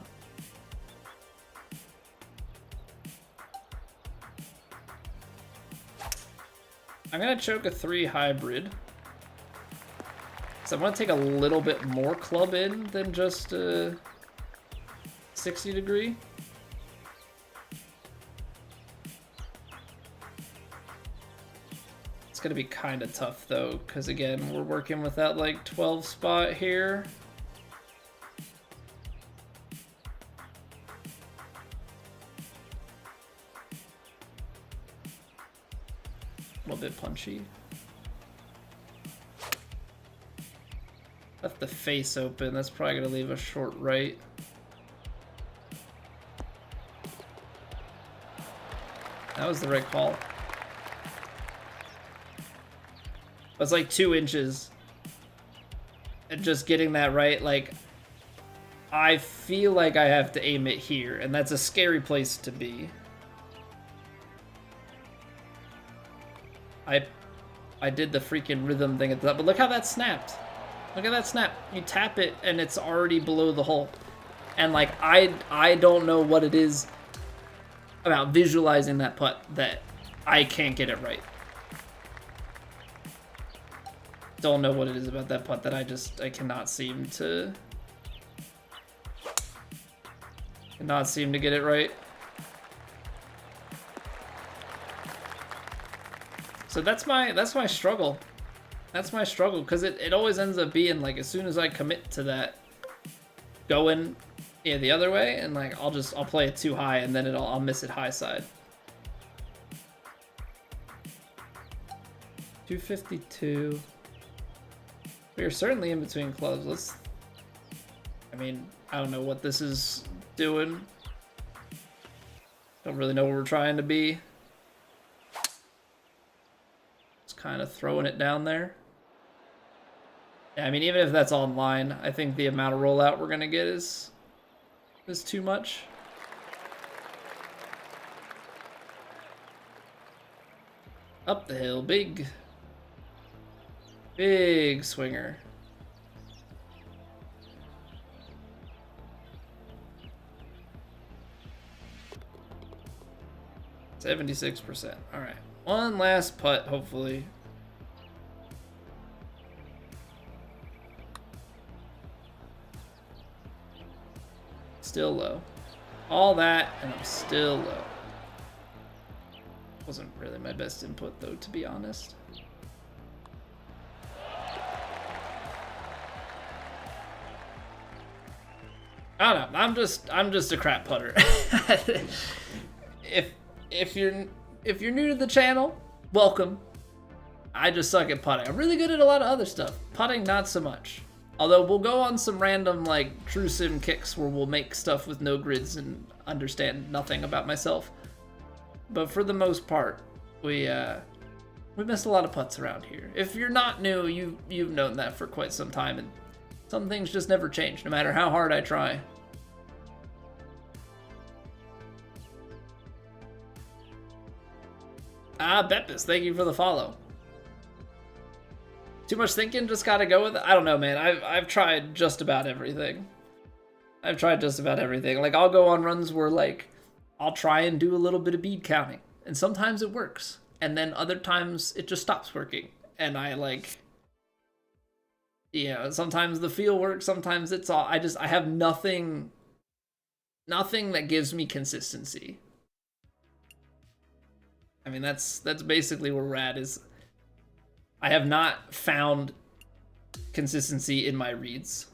I'm gonna choke a 3 hybrid. So I want to take a little bit more club in than just a 60 degree. It's gonna be kind of tough though, because again, we're working with that like 12 spot here. A little bit punchy. Left the face open. That's probably gonna leave a short right. That was the right call. It's like 2 inches. And just getting that right, like, I feel like I have to aim it here, and that's a scary place to be. I did the freaking rhythm thing at the top, but look how that snapped. Look at that snap. You tap it, and it's already below the hole. And, like, I don't know what it is about visualizing that putt that I can't get it right. Don't know what it is about that putt that I cannot seem to get it right. So that's my struggle. That's my struggle, because it always ends up being like, as soon as I commit to that going the other way, and like I'll play it too high, and then I'll miss it high side. 252. We are certainly in between clubs. I mean, I don't know what this is doing. Don't really know where we're trying to be. Just kind of throwing it down there. Yeah, I mean, even if that's online, I think the amount of rollout we're gonna get is too much. Up the hill, big swinger. %76%. All right, one last putt, hopefully. Still low. All that, and I'm still low. Wasn't really my best input, though, to be honest. I don't know. I'm just a crap putter. if you're new to the channel, welcome. I just suck at putting. I'm really good at a lot of other stuff. Putting, not so much. Although we'll go on some random like true sim kicks where we'll make stuff with no grids and understand nothing about myself. But for the most part, we miss a lot of putts around here. If you're not new, you've known that for quite some time, and some things just never change, no matter how hard I try. Beppis, thank you for the follow. Too much thinking, just gotta go with it? I don't know, man. I've tried just about everything. Like, I'll go on runs where, like, I'll try and do a little bit of bead counting, and sometimes it works, and then other times it just stops working, and I, like, sometimes the feel works, sometimes it's all, I have nothing that gives me consistency. I mean, that's basically where we're at, is I have not found consistency in my reads.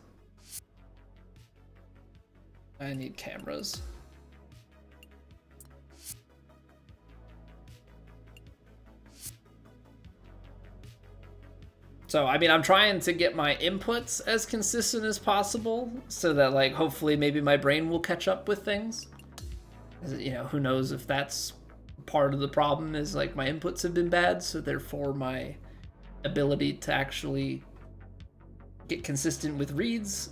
I need cameras. So, I mean, I'm trying to get my inputs as consistent as possible so that, like, hopefully maybe my brain will catch up with things. You know, who knows if that's part of the problem, is, like, my inputs have been bad, so therefore my ability to actually get consistent with reads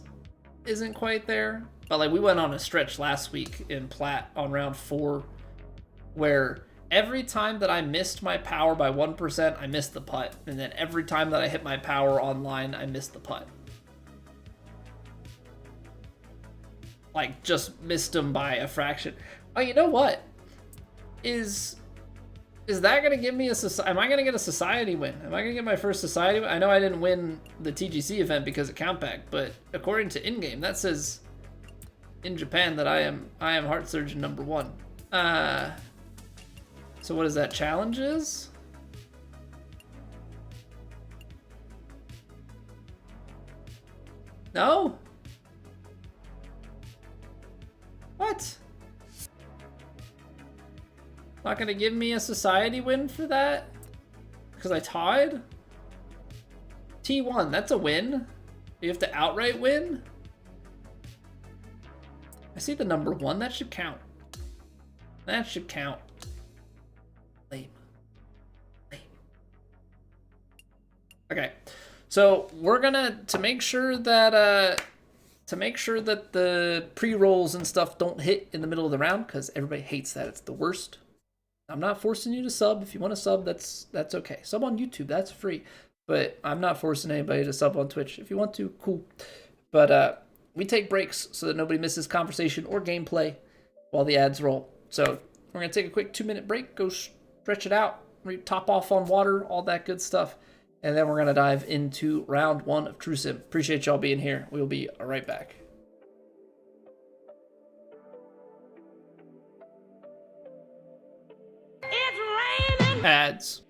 isn't quite there. But, like, we went on a stretch last week in Platt on round 4 where every time that I missed my power by 1%, I missed the putt. And then every time that I hit my power online, I missed the putt. Like, just missed them by a fraction. Oh, you know what? Is that going to give me am I going to get a society win? Am I going to get my first society win? I know I didn't win the TGC event because of Countback, but according to in-game, that says in Japan that I am Heart Surgeon #1. So what is that, challenges? No? What? Not gonna give me a society win for that? Because I tied? T1, that's a win. You have to outright win? I see the #1, that should count. That should count. Lame. Okay, so we're gonna, to make sure that the pre-rolls and stuff don't hit in the middle of the round, because everybody hates that, it's the worst. I'm not forcing you to sub. If you want to sub, that's okay. Sub on YouTube, that's free. But I'm not forcing anybody to sub on Twitch. If you want to, cool. But we take breaks so that nobody misses conversation or gameplay while the ads roll. So we're going to take a quick 2-minute break, go stretch it out, top off on water, all that good stuff. And then we're going to dive into round 1 of True Sim. Appreciate y'all being here. We'll be right back. It's raining! Ads.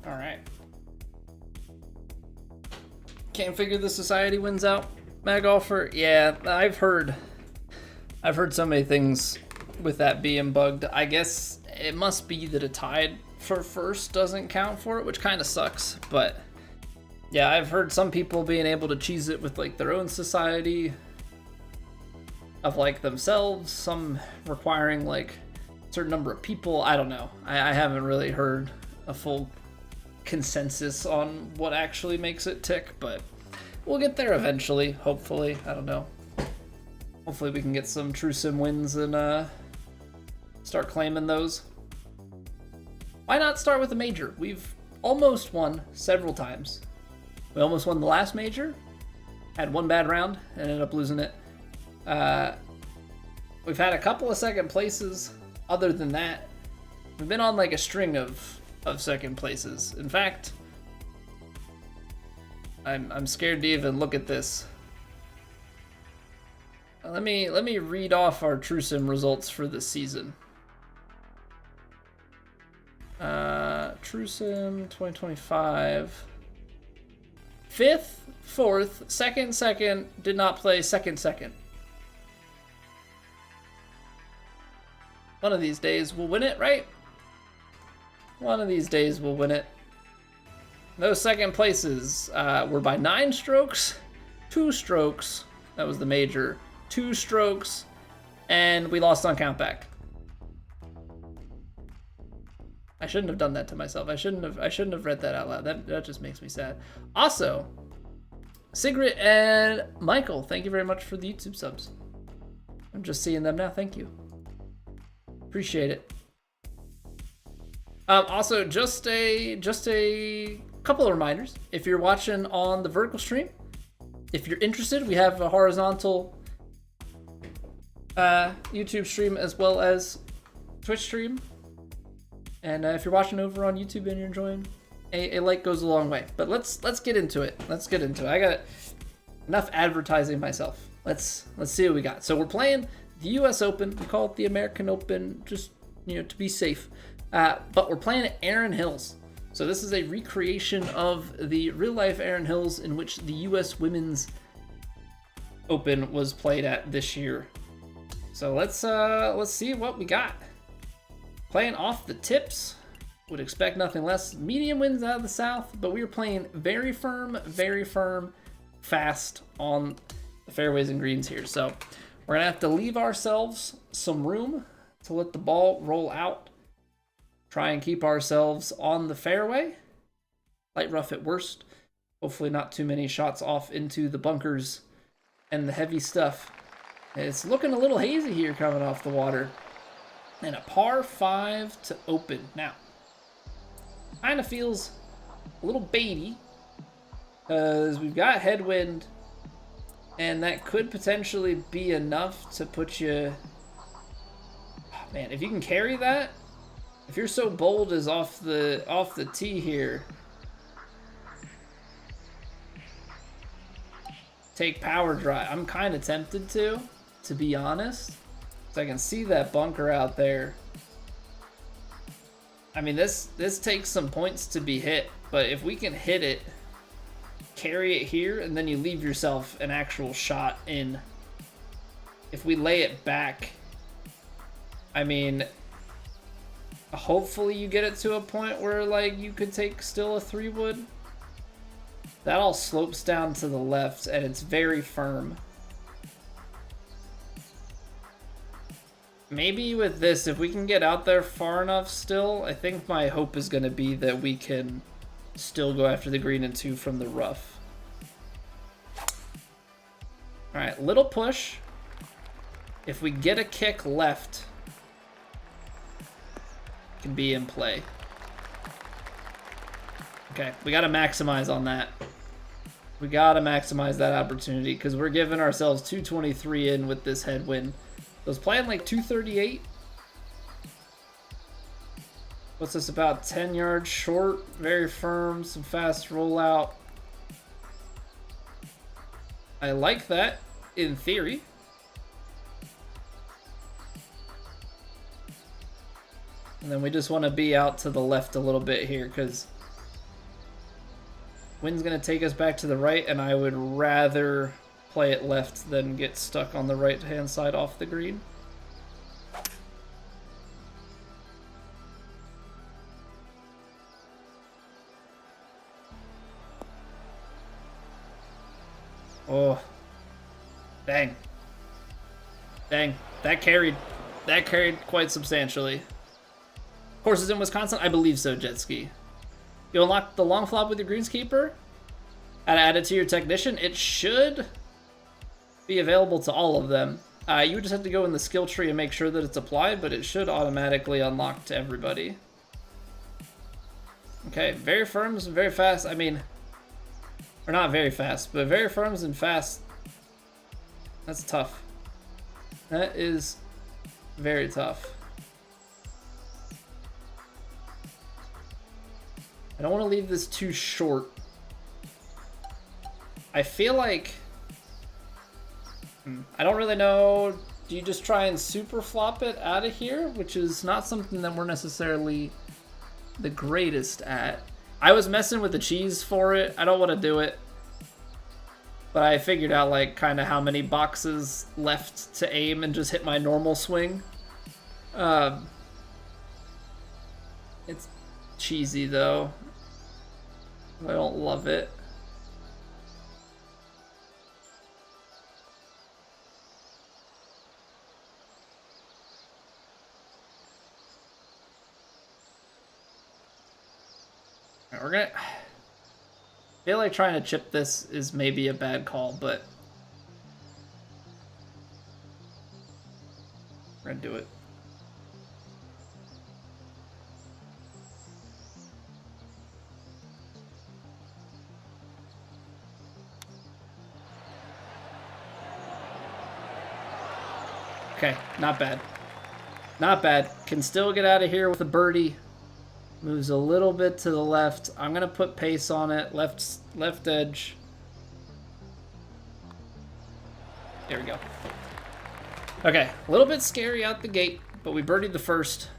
All right. Can't figure the society wins out. Mad Golfer. Yeah, I've heard so many things with that being bugged. I guess it must be that a tied for first doesn't count for it, which kind of sucks. But yeah, I've heard some people being able to cheese it with like their own society of like themselves, some requiring like a certain number of people. I don't know. I haven't really heard a full consensus on what actually makes it tick, but we'll get there eventually, hopefully. I don't know. Hopefully we can get some True Sim wins and start claiming those. Why not start with a major? We've almost won several times. We almost won the last major, had one bad round, and ended up losing it. We've had a couple of second places. Other than that, we've been on like a string of second places. In fact, I'm scared to even look at this. Let me read off our True Sim results for this season. True Sim 2025. 5th, 4th, 2nd, did not play 2nd. One of these days we'll win it, right? One of these days we'll win it. Those second places were by 9 strokes, 2 strokes, that was the major, 2 strokes, and we lost on countback. I shouldn't have done that to myself. I shouldn't have read that out loud. That just makes me sad. Also, Sigrid and Michael, thank you very much for the YouTube subs. I'm just seeing them now. Thank you. Appreciate it. Also, just a couple of reminders. If you're watching on the vertical stream, if you're interested, we have a horizontal YouTube stream as well as Twitch stream. And if you're watching over on YouTube and you're enjoying, a like goes a long way. But let's get into it. I got enough advertising myself. Let's see what we got. So we're playing the U.S. Open. We call it the American Open, just to be safe. But we're playing at Erin Hills. So this is a recreation of the real-life Erin Hills in which the U.S. Women's Open was played at this year. So let's see what we got. Playing off the tips, would expect nothing less. Medium winds out of the south, but we were playing very firm, fast on the fairways and greens here. So we're gonna have to leave ourselves some room to let the ball roll out. Try and keep ourselves on the fairway. Light rough at worst. Hopefully not too many shots off into the bunkers and the heavy stuff. It's looking a little hazy here coming off the water. And a par 5 to open. Now, kind of feels a little baity because we've got headwind, and that could potentially be enough to put you. Oh, man, if you can carry that, if you're so bold as off the tee here, take power drive. I'm kind of tempted to be honest. So I can see that bunker out there. I mean, this takes some points to be hit, but if we can hit it, carry it here, and then you leave yourself an actual shot in. If we lay it back, I mean, hopefully you get it to a point where like you could take still a 3-wood. That all slopes down to the left, and it's very firm. Maybe with this, if we can get out there far enough still, I think my hope is going to be that we can still go after the green and 2 from the rough. Alright, little push. If we get a kick left, it can be in play. Okay, we got to maximize on that. We got to maximize that opportunity because we're giving ourselves 223 in with this headwind. I was playing like 238. What's this, about 10 yards short? Very firm, some fast rollout. I like that in theory. And then we just want to be out to the left a little bit here because Wind's gonna take us back to the right, and I would rather play it left than get stuck on the right-hand side off the green. Oh. Dang. Dang. That carried quite substantially. Courses in Wisconsin? I believe so, Jetski. You unlock the long flop with your greenskeeper? Add it to your technician? It should be available to all of them. You would just have to go in the skill tree and make sure that it's applied, but it should automatically unlock to everybody. Okay, very firms and very fast. I mean, or not very fast, but very firms and fast. That's tough. That is very tough. I don't want to leave this too short. I feel like... I don't really know. Do you just try and super flop it out of here? Which is not something that we're necessarily the greatest at. I was messing with the cheese for it. I don't want to do it. But I figured out like kind of how many boxes left to aim and just hit my normal swing. It's cheesy though. I don't love it. We're gonna... I feel like trying to chip this is maybe a bad call, but we're gonna do it. Okay, not bad. Not bad. Can still get out of here with a birdie. Moves a little bit to the left. I'm gonna put pace on it. Left edge. There we go. Okay, a little bit scary out the gate, but we birdied the first.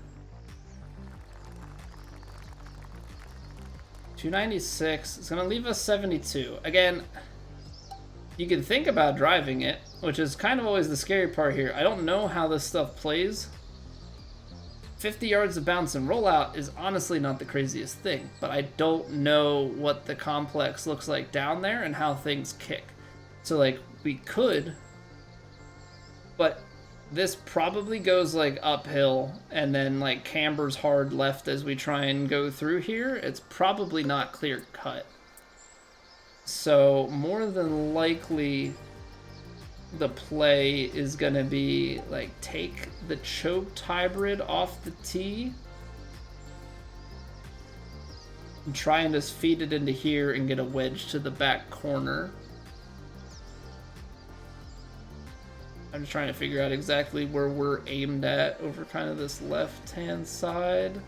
296. It's gonna leave us 72. Again, you can think about driving it, which is kind of always the scary part here. I don't know how this stuff plays. 50 yards of bounce and rollout is honestly not the craziest thing, but I don't know what the complex looks like down there and how things kick. So like we could, but this probably goes like uphill and then like cambers hard left as we try and go through here. It's probably not clear cut. So more than likely the play is gonna be like take the choked hybrid off the tee and try and just feed it into here and get a wedge to the back corner. I'm just trying to figure out exactly where we're aimed at over kind of this left hand side.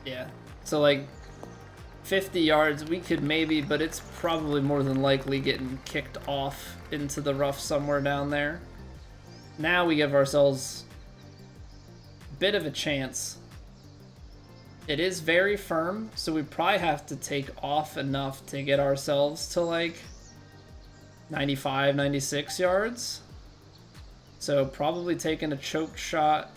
Yeah, so like 50 yards we could maybe, but it's probably more than likely getting kicked off into the rough somewhere down there. Now we give ourselves a bit of a chance. It is very firm, so we probably have to take off enough to get ourselves to like 95, 96 yards. So probably taking a choked shot.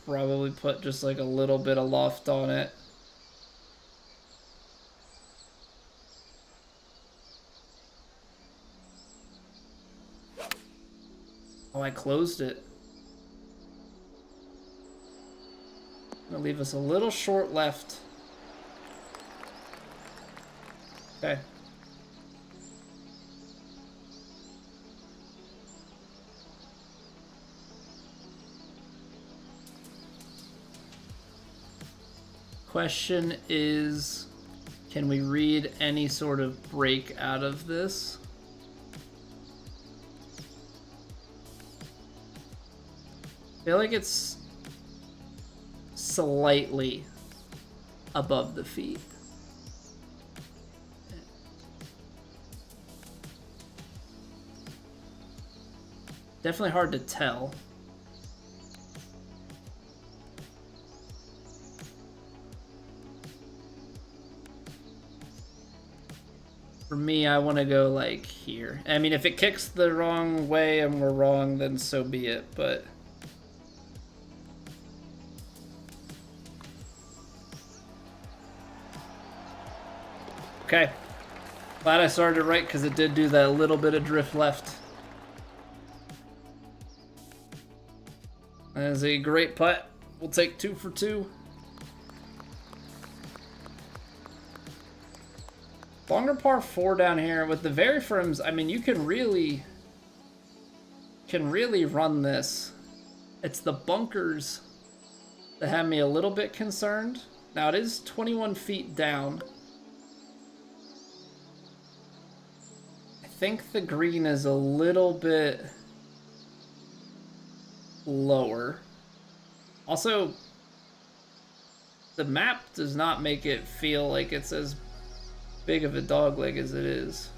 Probably put just like a little bit of loft on it. Oh, I closed it. Gonna leave us a little short left. Okay. Question is, can we read any sort of break out of this? I feel like it's slightly above the feet. Definitely hard to tell. For me, I want to go like here. I mean, if it kicks the wrong way and we're wrong, then so be it, but... Okay. Glad I started it right, because it did do that little bit of drift left. That is a great putt. We'll take 2 for 2. Longer par 4 down here with the very firms. I mean, you can really run this. It's the bunkers that have me a little bit concerned. Now it is 21 feet down. I think the green is a little bit lower. Also, the map does not make it feel like it's as big of a dog leg as it is.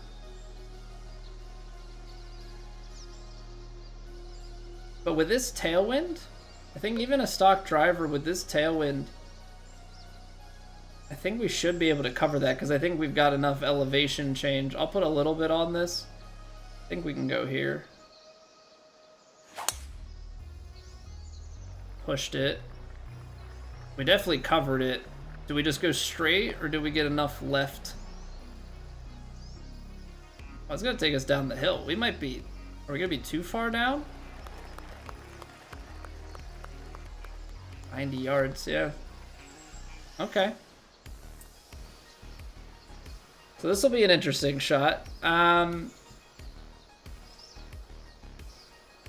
But with this tailwind, I think even a stock driver with this tailwind, I think we should be able to cover that, because I think we've got enough elevation change. I'll put a little bit on this. I think we can go here. Pushed it. We definitely covered it. Do we just go straight, or do we get enough left? Oh, it's gonna take us down the hill. We might be... Are we gonna be too far down? 90 yards, yeah. Okay. So this will be an interesting shot.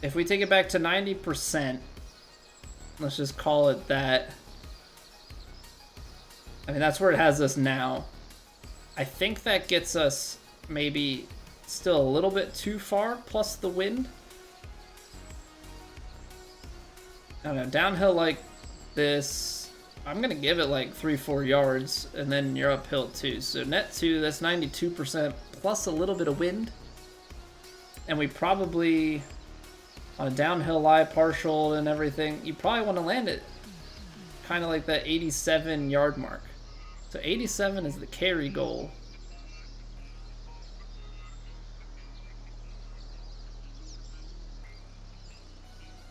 If we take it back to 90%, let's just call it that. I mean, that's where it has us now. I think that gets us maybe still a little bit too far, plus the wind. I don't know, downhill like this, I'm gonna give it like 3-4 yards, and then you're uphill too. So net 2, that's 92%, plus a little bit of wind. And we probably, on a downhill lie partial and everything, you probably want to land it kind of like that 87 yard mark. So 87 is the carry goal.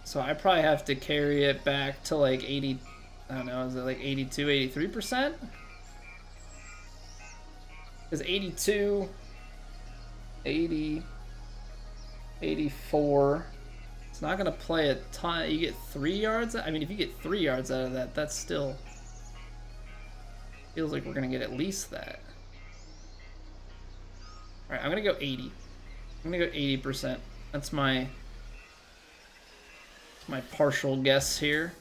So I probably have to carry it back to like 80, I don't know, is it like 82, 83%? Because 82, 80, 84, it's not going to play a ton. You get 3 yards? I mean, if you get 3 yards out of that, that's still, feels like we're going to get at least that. All right, I'm going to go 80. I'm going to go 80%. That's my partial guess here.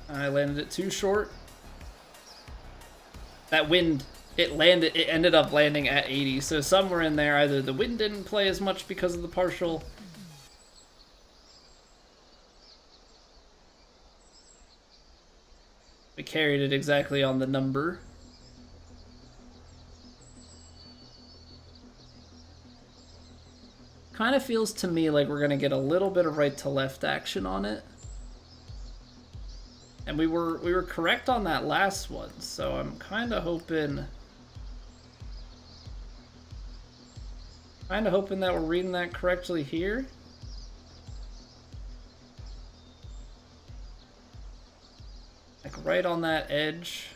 I landed it too short. That wind, it ended up landing at 80. So somewhere in there, either the wind didn't play as much because of the partial, we carried it exactly on the number. Kind of feels to me like we're going to get a little bit of right to left action on it. And we were correct on that last one, so I'm kind of hoping that we're reading that correctly here. Like right on that edge.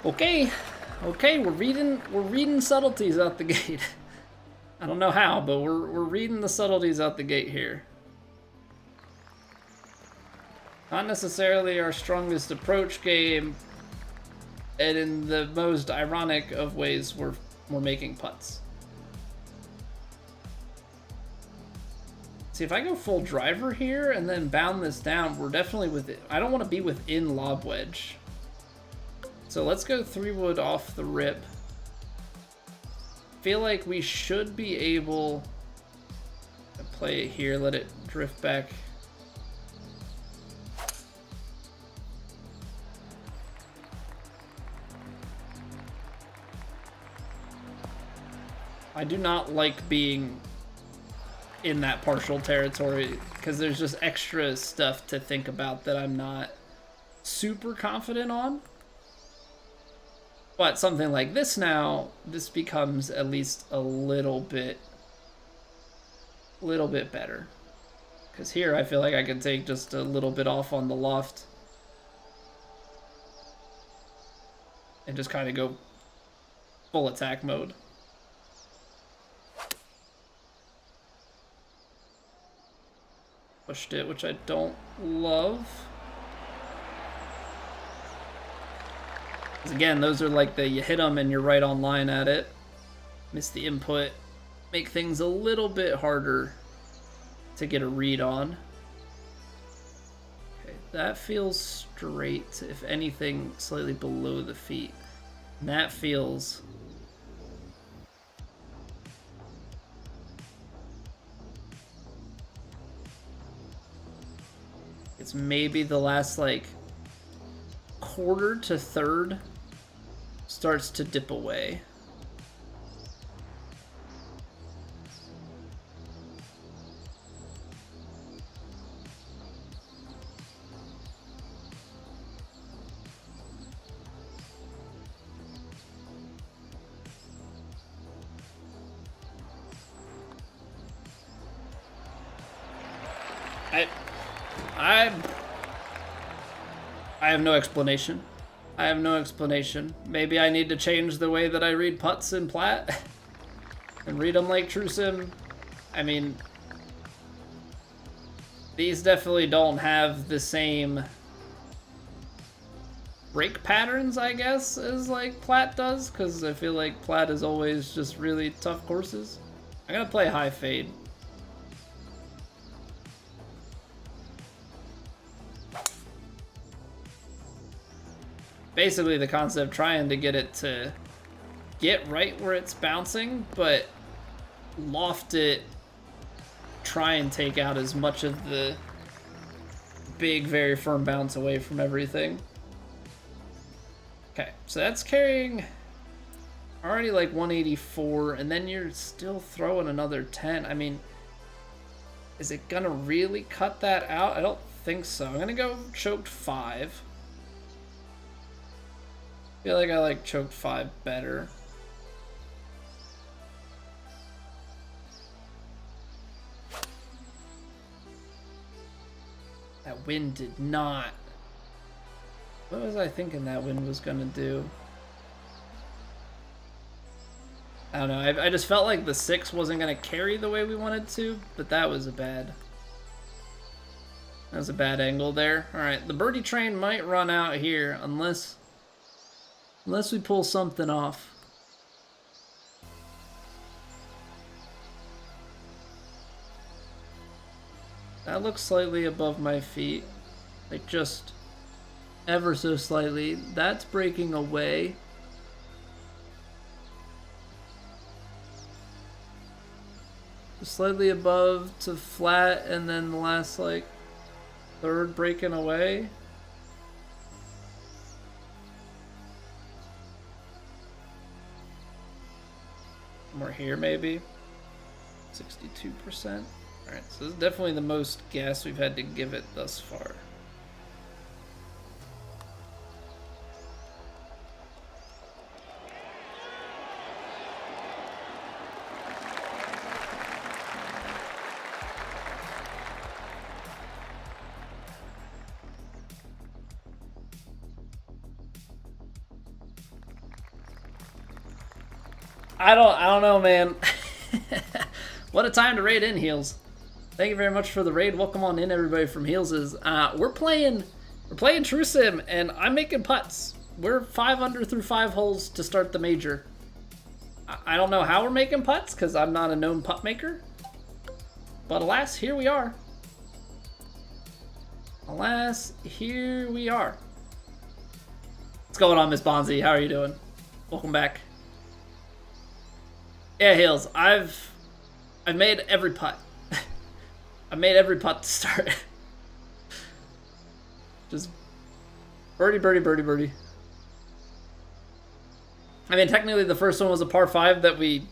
Okay, we're reading subtleties out the gate. I don't know how, but we're reading the subtleties out the gate here. Not necessarily our strongest approach game, and in the most ironic of ways, we're making putts. See, if I go full driver here and then bound this down, we're definitely within. I don't want to be within lob wedge. So let's go 3-wood off the rip. feel like we should be able to play it here, let it drift back. I do not like being in that partial territory because there's just extra stuff to think about that I'm not super confident on. But something like this now, this becomes at least a little bit better. Because here I feel like I can take just a little bit off on the loft and just kind of go full attack mode. Pushed it, which I don't love. Again, those are like you hit them and you're right on line at it. Miss the input. Make things a little bit harder to get a read on. Okay, that feels straight. If anything, slightly below the feet. And that feels... It's maybe the last like quarter to third starts to dip away. I have no explanation. I have no explanation. Maybe I need to change the way that I read putts in Plat and read them like True Sim. I mean, these definitely don't have the same break patterns, I guess, as like Plat does, because I feel like Plat is always just really tough courses. I'm gonna play high fade. Basically the concept, trying to get it to get right where it's bouncing, but loft it, try and take out as much of the big, very firm bounce away from everything. Okay, so that's carrying already like 184, and then you're still throwing another 10. I mean, is it gonna really cut that out? I don't think so. I'm gonna go choked 5. I feel like I like choked 5 better. That wind did not. What was I thinking that wind was gonna do? I don't know. I just felt like the 6 wasn't gonna carry the way we wanted to, but that was a bad angle there. All right, the birdie train might run out here unless we pull something off. That looks slightly above my feet. Like just ever so slightly. That's breaking away. Slightly above to flat, and then the last like third breaking away. More here, maybe 62%. All right, so this is definitely the most gas we've had to give it thus far. I don't know, man. What a time to raid in, Heels. Thank you very much for the raid. Welcome on in, everybody from Heels'. We're playing True Sim, and I'm making putts. We're 5 under through 5 holes to start the major. I don't know how we're making putts because I'm not a known putt maker. But alas, here we are. Alas, here we are. What's going on, Miss Bonzi? How are you doing? Welcome back. Yeah, Hills, I've made every putt. I made every putt to start. Just birdie, birdie, birdie, birdie. I mean, technically the first one was a par 5 that we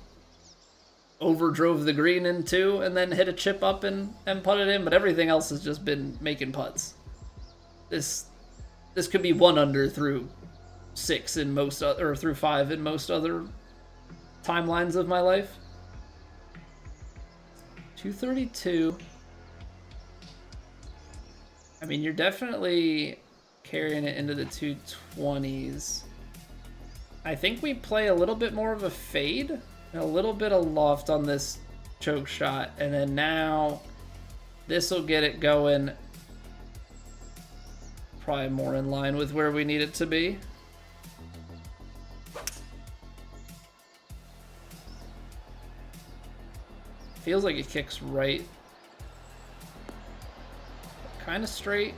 overdrove the green into and then hit a chip up and put it in, but everything else has just been making putts. This could be 1 under through 6 in most or through 5 in most other timelines of my life. 232. I mean, you're definitely carrying it into the 220s. I think we play a little bit more of a fade and a little bit of loft on this choke shot, and then now this will get it going probably more in line with where we need it to be. Feels like it kicks right. Kind of straight.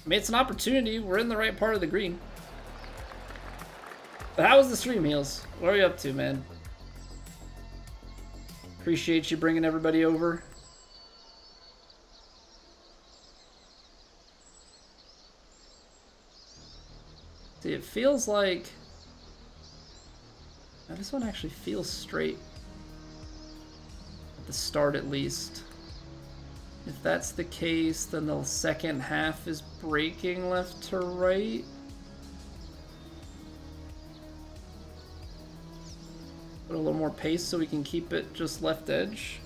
I mean, it's an opportunity. We're in the right part of the green. But how was the stream, Heels? What are you up to, man? Appreciate you bringing everybody over. See, it feels like... Now, this one actually feels straight. At the start, at least. If that's the case, then the second half is breaking left to right. Put a little more pace so we can keep it just left edge.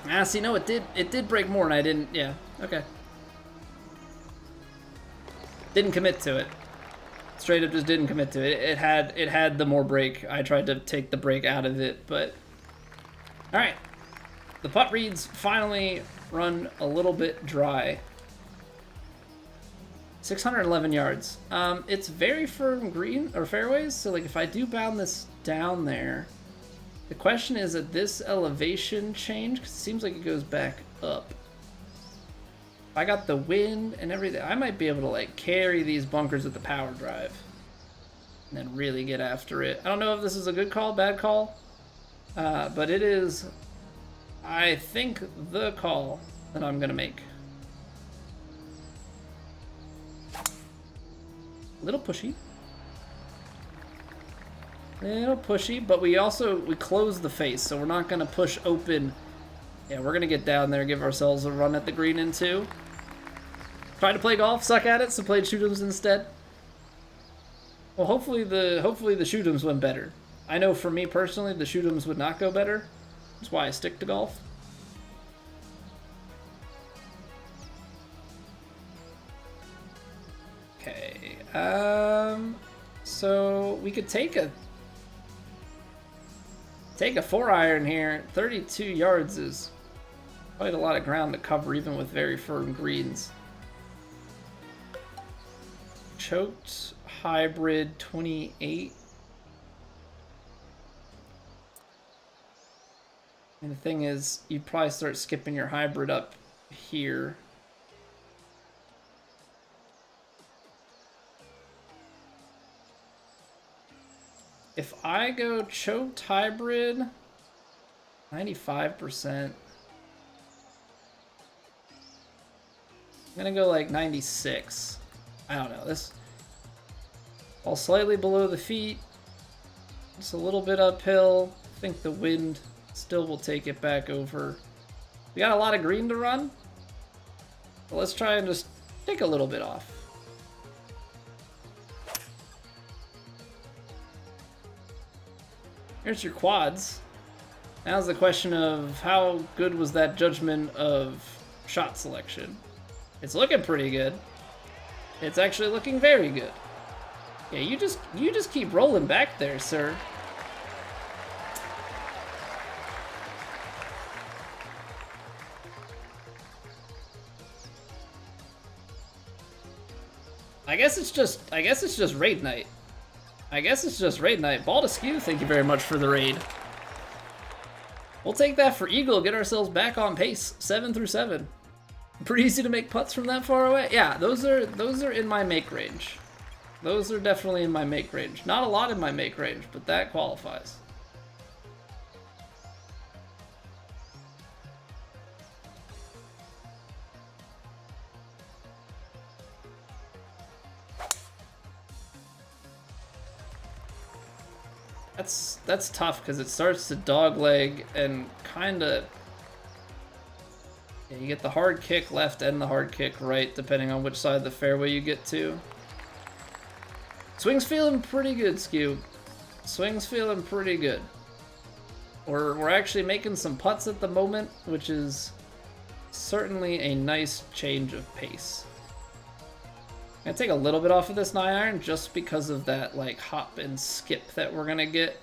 Ah, see, no, it did break more and I didn't, yeah, okay. Didn't commit to it. Straight up just didn't commit to it. It had the more break. I tried to take the break out of it, but... Alright. The putt reads finally run a little bit dry. 611 yards. It's very firm green, or fairways, so like if I do bound this down there, the question is at this elevation change, because it seems like it goes back up. I got the wind and everything. I might be able to like carry these bunkers with the power drive and then really get after it. I don't know if this is a good call, bad call, but it is, I think, the call that I'm gonna make. A little pushy. Little pushy, but we close the face, so we're not gonna push open. Yeah, we're gonna get down there, give ourselves a run at the green in 2. Tried to play golf, suck at it, so played shoot'ems instead. Well, hopefully the shoot'ems went better. I know for me personally, the shoot'ems would not go better. That's why I stick to golf. Okay, so we could take a 4-iron here. 32 yards is quite a lot of ground to cover, even with very firm greens. Choked hybrid 28. And the thing is, you'd probably start skipping your hybrid up here. If I go choked hybrid, 95%. I'm gonna go like 96. I don't know, this all slightly below the feet. Just a little bit uphill. I think the wind still will take it back over. We got a lot of green to run. But let's try and just take a little bit off. Here's your quads. Now's the question of how good was that judgment of shot selection. It's looking pretty good. It's actually looking very good. Yeah, you just keep rolling back there, sir. I guess it's just raid night. Ball to skew, thank you very much for the raid. We'll take that for Eagle, get ourselves back on pace. 7 through 7. Pretty easy to make putts from that far away. Yeah, those are in my make range. Those are definitely in my make range. Not a lot in my make range, but that qualifies. That's tough because it starts to dogleg and kind of. Yeah, you get the hard kick left and the hard kick right, depending on which side of the fairway you get to. Swing's feeling pretty good, Skew. Swing's feeling pretty good. We're actually making some putts at the moment, which is certainly a nice change of pace. I'm gonna take a little bit off of this 9-iron just because of that like hop and skip that we're gonna get.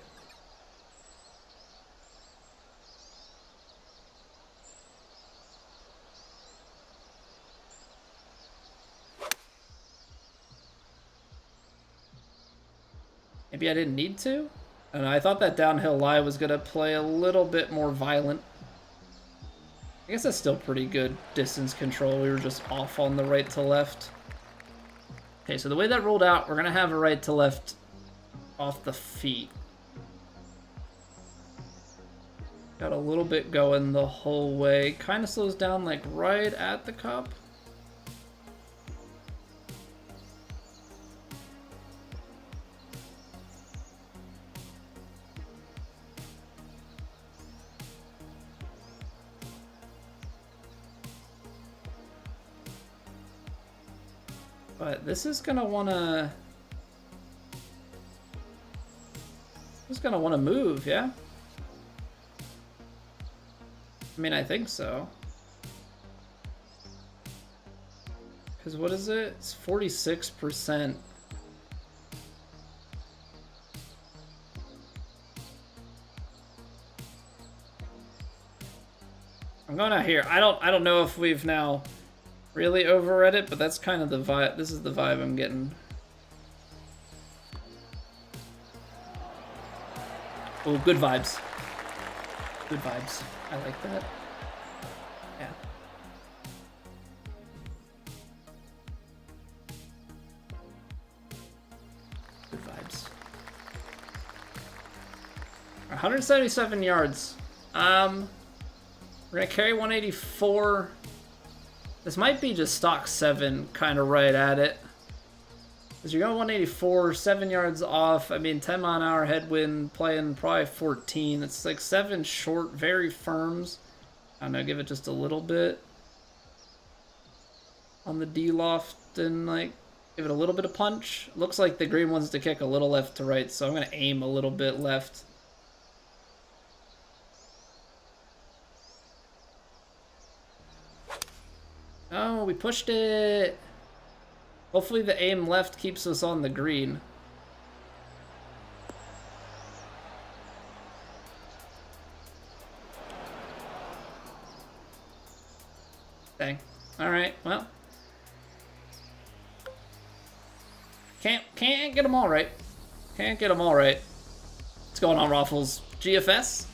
Maybe I didn't need to? I don't know, I thought that downhill lie was gonna play a little bit more violent. I guess that's still pretty good distance control. We were just off on the right to left. Okay, so the way that rolled out, we're gonna have a right to left off the feet. Got a little bit going the whole way. Kind of slows down like right at the cup. But this is gonna wanna move, yeah? I mean, I think so. Because what is it? It's 46%. I'm going out here. I don't know if we've now really overread it, but that's kind of the vibe. This is the vibe I'm getting. Oh, good vibes. Good vibes. I like that. Yeah. Good vibes. 177 yards. We're gonna carry 184. This might be just stock 7, kind of right at it. Because you're going 184, 7 yards off. I mean, 10-mile-an-hour headwind, playing probably 14. It's like 7 short, very firms. I don't know, give it just a little bit on the D-loft and like give it a little bit of punch. Looks like the green wants to kick a little left to right, so I'm going to aim a little bit left. Oh, we pushed it. Hopefully the aim left keeps us on the green. Dang. Alright, well. Can't get them all right. Can't get them all right. What's going on, Raffles? GFS?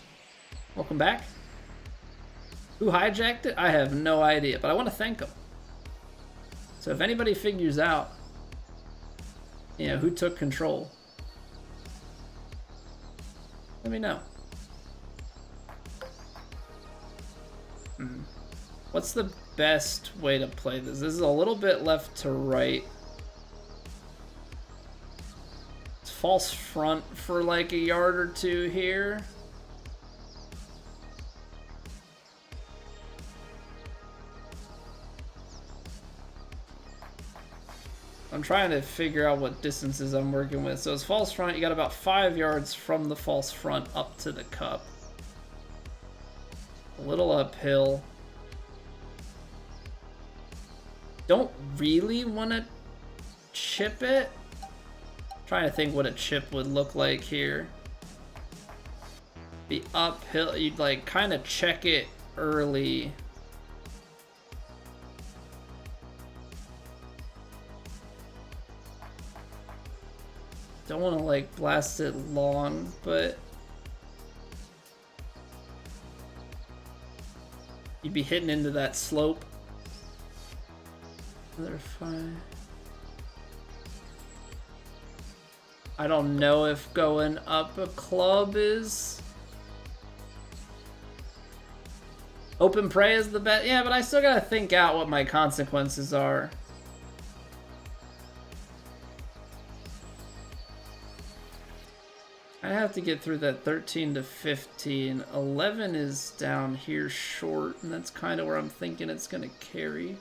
Welcome back. Who hijacked it? I have no idea, but I want to thank them. So if anybody figures out, you know, who took control, let me know. What's the best way to play this? This is a little bit left to right. It's false front for like a yard or two here. I'm trying to figure out what distances I'm working with. So it's false front, you got about 5 yards from the false front up to the cup. A little uphill. Don't really want to chip it. I'm trying to think what a chip would look like here. Be uphill, you'd like kind of check it early. Don't want to like blast it long, but you'd be hitting into that slope. They're fine. I don't know if going up a club is... Open prey is the best. Yeah, but I still gotta think out what my consequences are. I have to get through that 13 to 15. 11 is down here short, and that's kind of where I'm thinking it's gonna carry.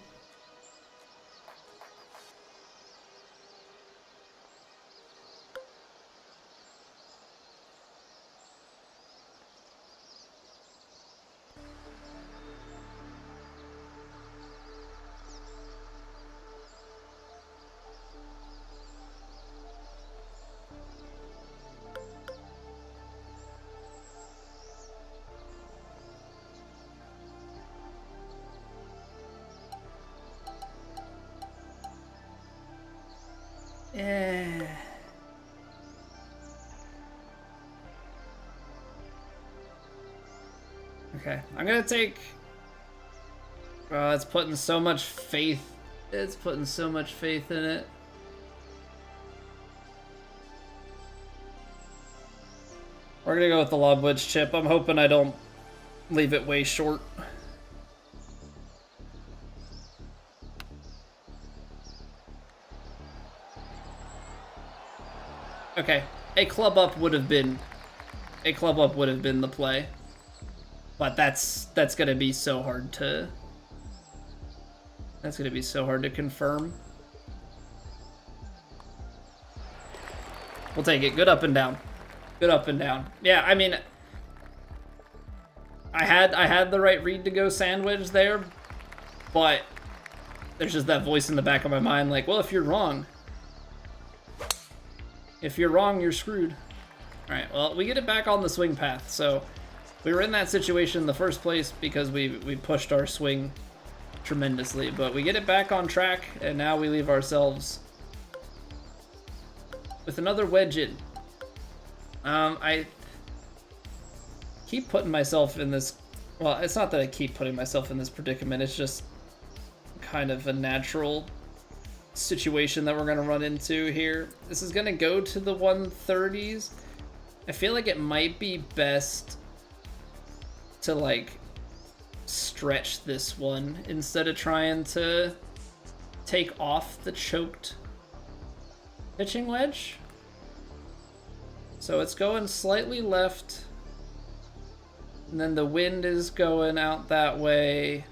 Yeah. Okay, I'm gonna take... it's putting so much faith. It's putting so much faith in it. We're gonna go with the lob wedge chip. I'm hoping I don't leave it way short. Okay, a club up would have been the play, but that's gonna be so hard to confirm. We'll take it. Good up and down. Good up and down. Yeah, I mean, I had the right read to go sandwich there, but there's just that voice in the back of my mind like, well, if you're wrong, you're screwed. All right, well, we get it back on the swing path. So we were in that situation in the first place because we pushed our swing tremendously, but we get it back on track, and now we leave ourselves with another wedge in. I keep putting myself in this, well, it's not that I keep putting myself in this predicament, it's just kind of a natural situation that we're going to run into here. This is going to go to the 130s. I feel like it might be best to like stretch this one instead of trying to take off the choked pitching wedge. So it's going slightly left, and then the wind is going out that way.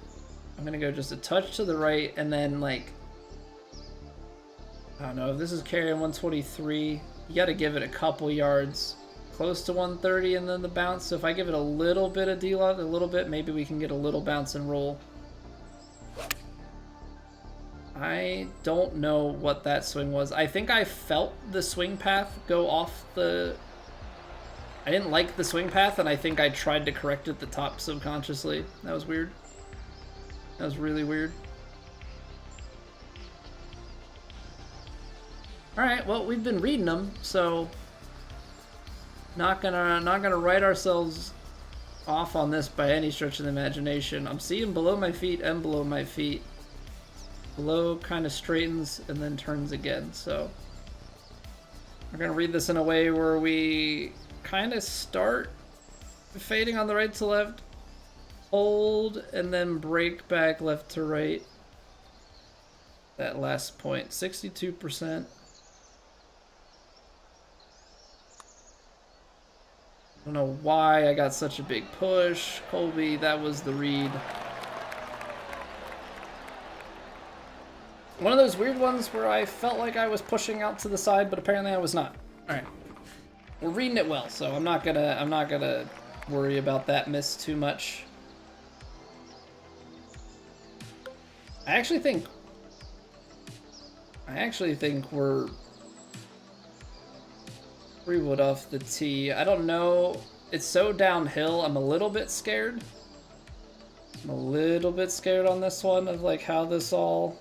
I'm gonna go just a touch to the right, and then like, I don't know, if this is carrying 123, you gotta give it a couple yards close to 130 and then the bounce. So if I give it a little bit of D-lock, a little bit, maybe we can get a little bounce and roll. I don't know what that swing was. I think I felt the swing path go off the... I didn't like the swing path, and I think I tried to correct it at the top subconsciously. That was weird. That was really weird. Alright, well, we've been reading them, so not gonna write ourselves off on this by any stretch of the imagination. I'm seeing below my feet and below my feet. Below kind of straightens and then turns again, so we're gonna read this in a way where we kind of start fading on the right to left, hold, and then break back left to right. That last point, 62%. I don't know why I got such a big push. Colby, that was the read. One of those weird ones where I felt like I was pushing out to the side, but apparently I was not. All right, we're reading it well, so I'm not gonna worry about that miss too much. I actually think we're 3 wood off the tee. I don't know. It's so downhill. I'm a little bit scared. I'm a little bit scared on this one of like how this all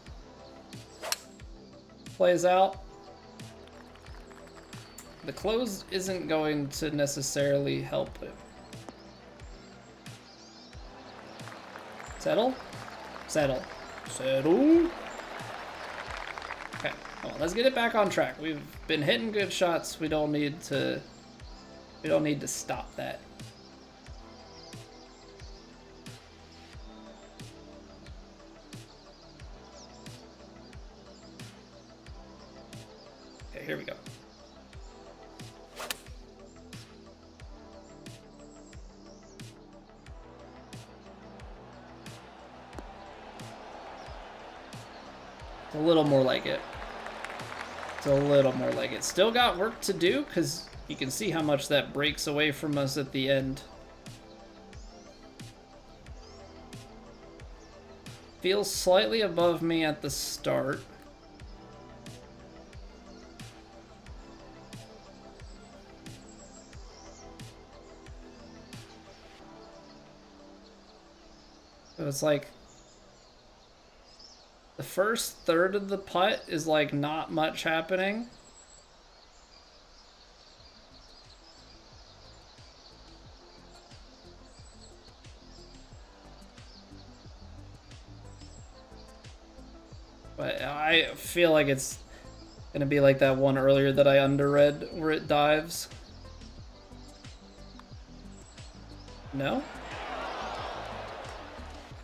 plays out. The close isn't going to necessarily help it. Settle? Settle. Settle. Oh, let's get it back on track. We've been hitting good shots. We don't need to stop that. Okay, here we go. It's a little more like it. It's a little more like it. Still got work to do, because you can see how much that breaks away from us at the end. Feels slightly above me at the start. So it's like the first third of the putt is like not much happening. But I feel like it's gonna be like that one earlier that I underread where it dives. No?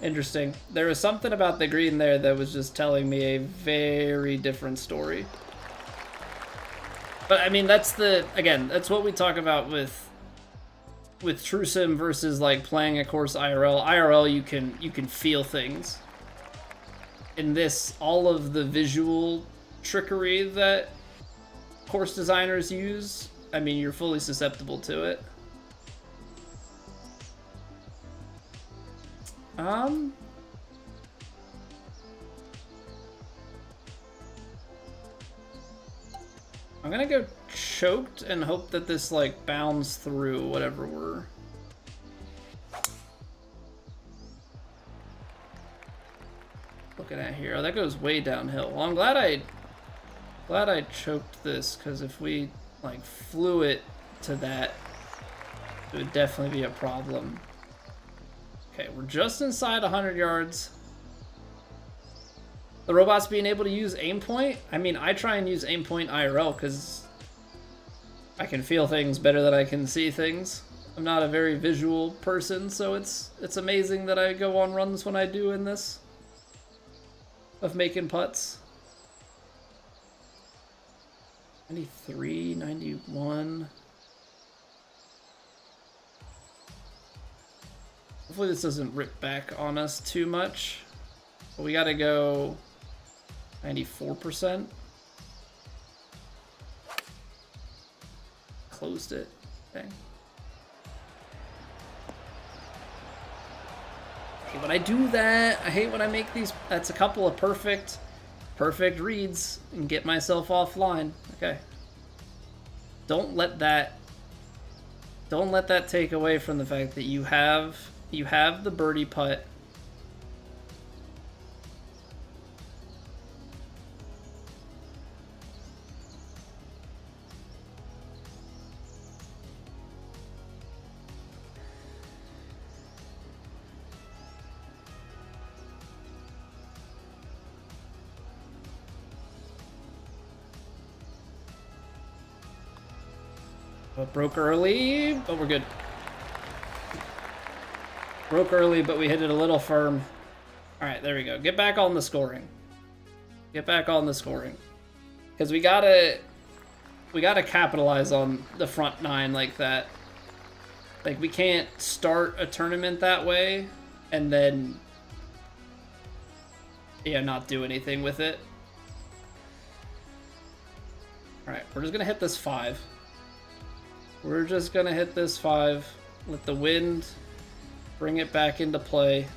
Interesting. There was something about the green there that was just telling me a very different story. But I mean, that's what we talk about with True Sim versus like playing a course IRL. IRL, you can feel things. In this, all of the visual trickery that course designers use, I mean, you're fully susceptible to it. I'm gonna go choked and hope that this like bounds through whatever we're looking at here. Oh, that goes way downhill. Well, I'm glad I choked this, because if we like flew it to that, it would definitely be a problem. Okay, we're just inside 100 yards. The robot's being able to use aim point. I mean, I try and use aim point IRL because I can feel things better than I can see things. I'm not a very visual person, so it's amazing that I go on runs when I do in this of making putts. 93, 91. Hopefully this doesn't rip back on us too much. But we gotta go 94%. Closed it. Okay. I hate when I do that. I hate when I make these. That's a couple of perfect reads and get myself offline. Okay. Don't let that take away from the fact that you have the birdie putt. Broke early, but we're good. Broke early, but we hit it a little firm. All right, there we go. Get back on the scoring. Get back on the scoring. Because we gotta capitalize on the front nine like that. Like, we can't start a tournament that way and then, yeah, not do anything with it. All right, we're just gonna hit this 5. We're just gonna hit this 5. Let the wind bring it back into play.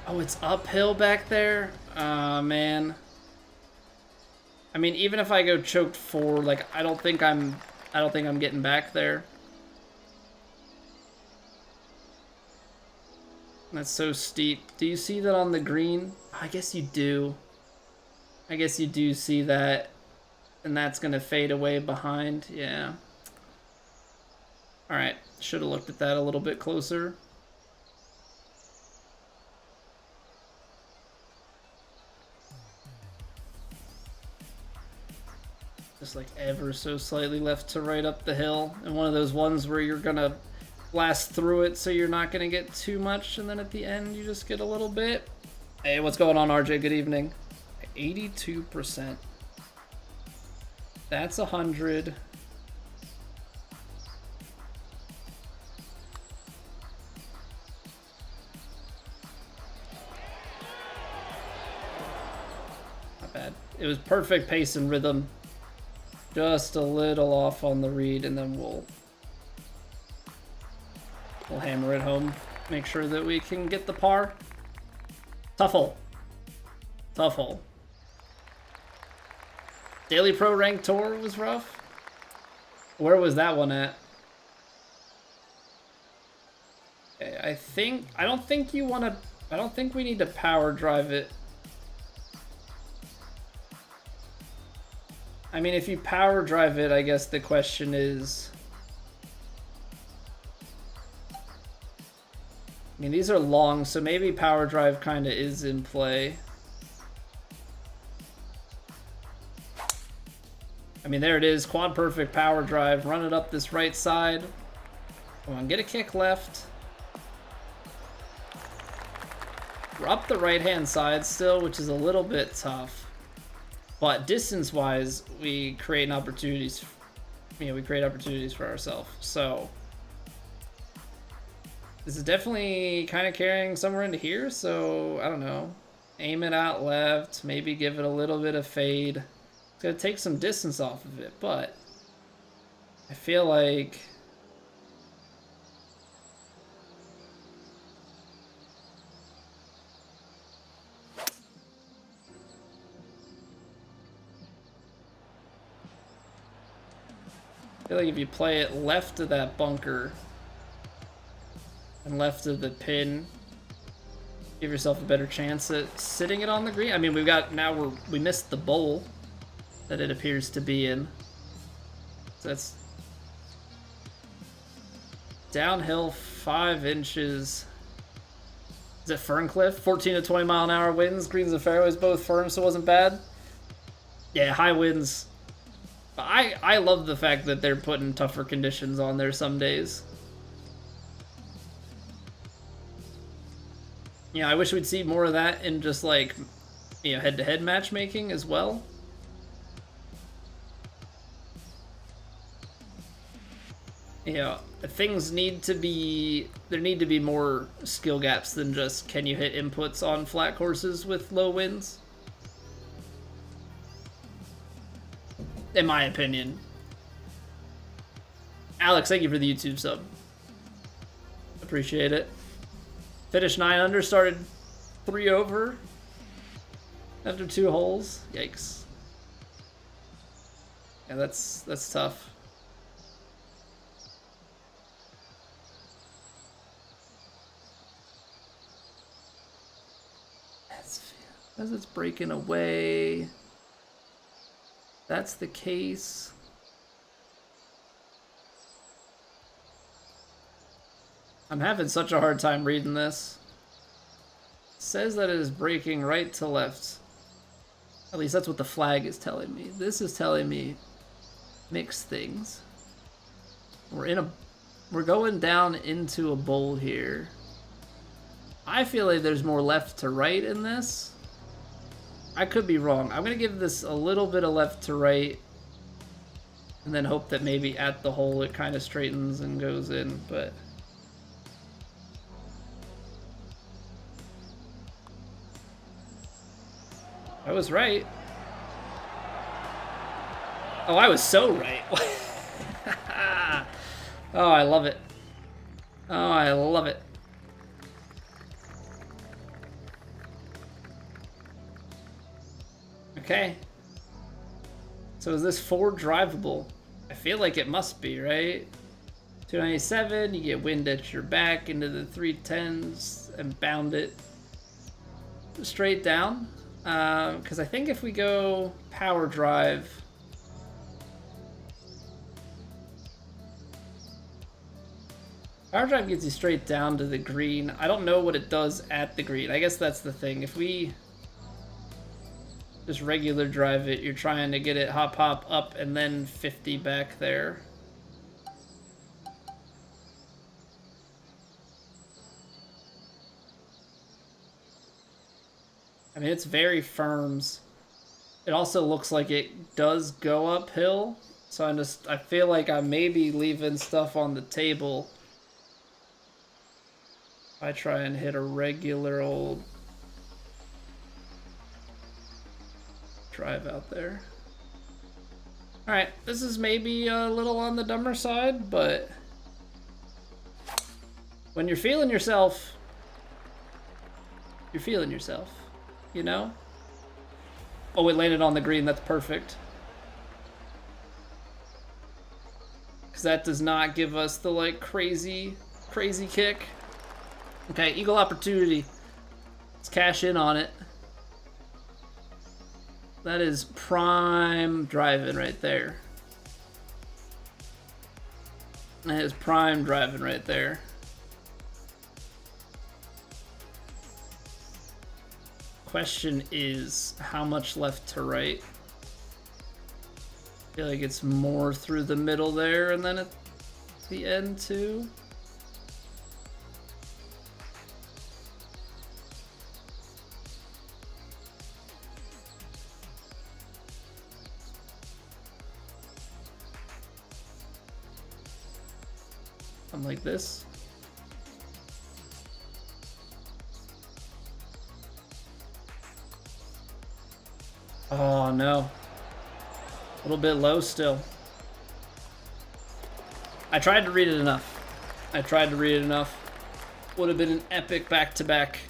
Oh, it's uphill back there? Man. I mean, even if I go choked 4, like, I don't think I'm getting back there. That's so steep. Do you see that on the green? I guess you do. I guess you do see that. And that's gonna fade away behind. Yeah. All right, should have looked at that a little bit closer. Just like ever so slightly left to right up the hill. And one of those ones where you're gonna blast through it so you're not gonna get too much, and then at the end you just get a little bit. Hey, what's going on, RJ? Good evening. 82%. That's 100. Not bad. It was perfect pace and rhythm. Just a little off on the read, and then we'll hammer it home. Make sure that we can get the par. Tough hole. Tough hole. Daily Pro Rank Tour was rough. Where was that one at? Okay, I don't think we need to power drive it. I mean, if you power drive it, I guess the question is... I mean, these are long, so maybe power drive kind of is in play. I mean, there it is. Quad perfect power drive. Run it up this right side. Come on, get a kick left. We're up the right-hand side still, which is a little bit tough. But distance-wise, we create opportunities. We create opportunities for ourselves. So this is definitely kind of carrying somewhere into here. So I don't know. Aim it out left. Maybe give it a little bit of fade. It's gonna take some distance off of it, but I feel like if you play it left of that bunker and left of the pin, give yourself a better chance at sitting it on the green. I mean, we missed the bowl that it appears to be in. So that's downhill 5 inches. Is it Ferncliff? 14 to 20 mile an hour winds, greens and fairways both firm, so it wasn't bad. Yeah, high winds. I love the fact that they're putting tougher conditions on there some days. Yeah, I wish we'd see more of that in just like, head-to-head matchmaking as well. Things need to be, there need to be more skill gaps than just can you hit inputs on flat courses with low winds. In my opinion. Alex, thank you for the YouTube sub. Appreciate it. Finished 9 under, started 3 over after 2 holes. Yikes. Yeah, that's tough. As it's breaking away. That's the case. I'm having such a hard time reading this. It says that it is breaking right to left. At least that's what the flag is telling me. This is telling me mixed things. We're going down into a bowl here. I feel like there's more left to right in this. I could be wrong. I'm going to give this a little bit of left to right and then hope that maybe at the hole it kind of straightens and goes in, but I was right. Oh, I was so right. Oh, I love it. Oh, I love it. Okay. So is this 4 drivable? I feel like it must be, right? 297, you get wind at your back into the 310s and bound it straight down. Because I think if we go power drive, Power drive gets you straight down to the green. I don't know what it does at the green. I guess that's the thing. If we just regular drive it, you're trying to get it hop up and then 50 back there. I mean, it's very firms. It also looks like it does go uphill. So I feel like I may be leaving stuff on the table. I try and hit a regular old drive out there. Alright, this is maybe a little on the dumber side, but when you're feeling yourself, you're feeling yourself, you know? Oh, it landed on the green, that's perfect. Because that does not give us the, like, crazy kick. Okay, eagle opportunity. Let's cash in on it. That is prime driving right there. That is prime driving right there. Question is, how much left to right? I feel like it's more through the middle there and then at the end too. Something like this. Oh no. A little bit low still. I tried to read it enough. Would have been an epic back-to-back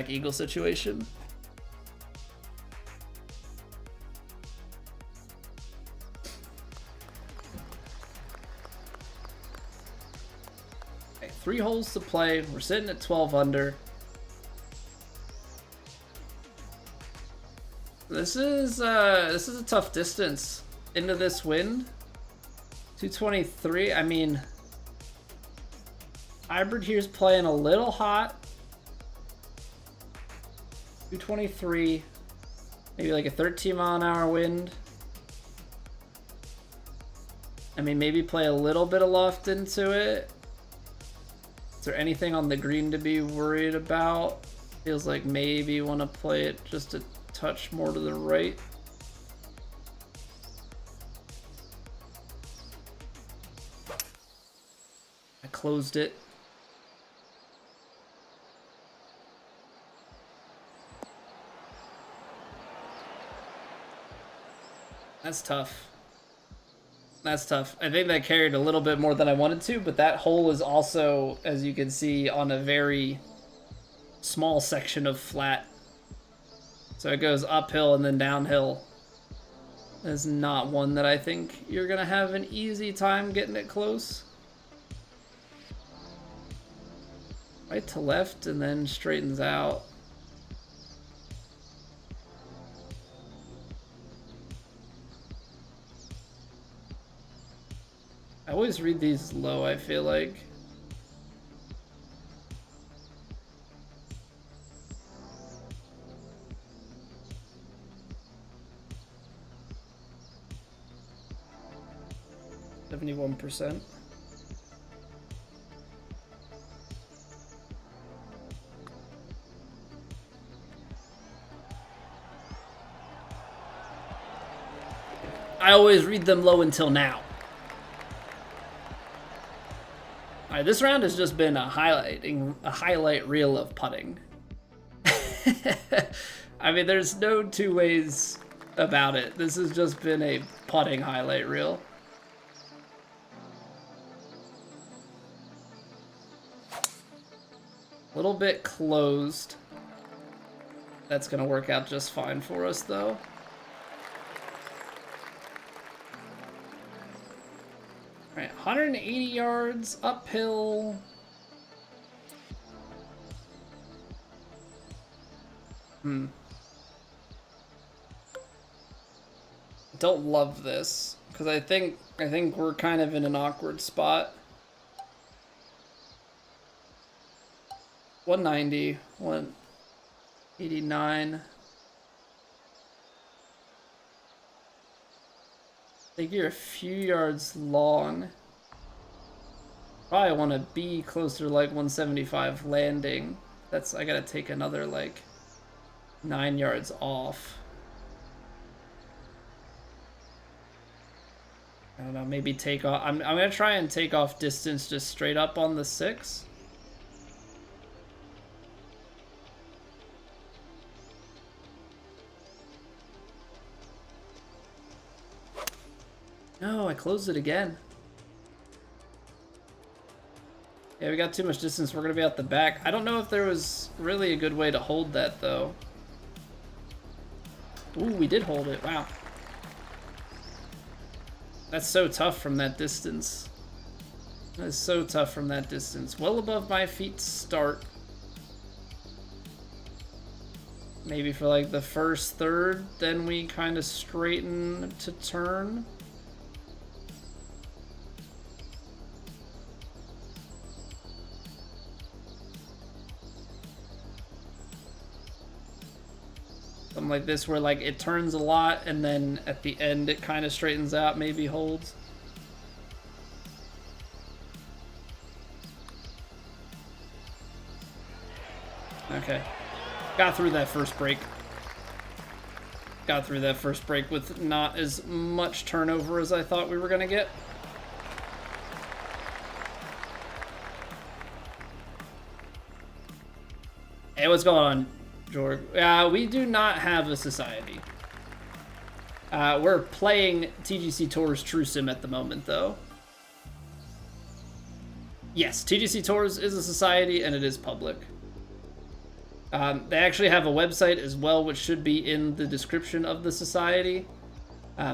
eagle situation. Okay, 3 holes to play. We're sitting at 12 under. This is a tough distance into this wind. 223. I mean, hybrid here's playing a little hot. 223. Maybe like a 13-mile-an-hour wind. I mean, maybe play a little bit of loft into it. Is there anything on the green to be worried about? Feels like maybe you want to play it just a touch more to the right. I closed it. That's tough. That's tough. I think that carried a little bit more than I wanted to, but that hole is also, as you can see, on a very small section of flat. So it goes uphill and then downhill. That's not one that I think you're gonna have an easy time getting it close. Right to left and then straightens out. I always read these low, I feel like. %. I always read them low until now. Alright, this round has just been a highlight reel of putting. I mean, there's no two ways about it. This has just been a putting highlight reel. A little bit closed. That's gonna work out just fine for us though. Alright, 180 yards uphill. don't love this because I think we're kind of in an awkward spot. 190, 189. I think you're a few yards long. Probably want to be closer to like 175 landing. That's, I gotta take another like 9 yards off. I don't know, maybe take off. I'm gonna try and take off distance just straight up on the 6. No, I closed it again. Yeah, we got too much distance. We're gonna be out the back. I don't know if there was really a good way to hold that though. Ooh, we did hold it. Wow. That's so tough from that distance. That is so tough from that distance. Well above my feet start. Maybe for like the first third, then we kind of straighten to turn. Something like this where like it turns a lot and then at the end it kind of straightens out, maybe holds. Okay. Got through that first break. Got through that first break with not as much turnover as I thought we were gonna get. Hey, what's going on, George? We do not have a society. We're playing TGC Tours True Sim at the moment, though. Yes, TGC Tours is a society, and it is public. They actually have a website as well, which should be in the description of the society.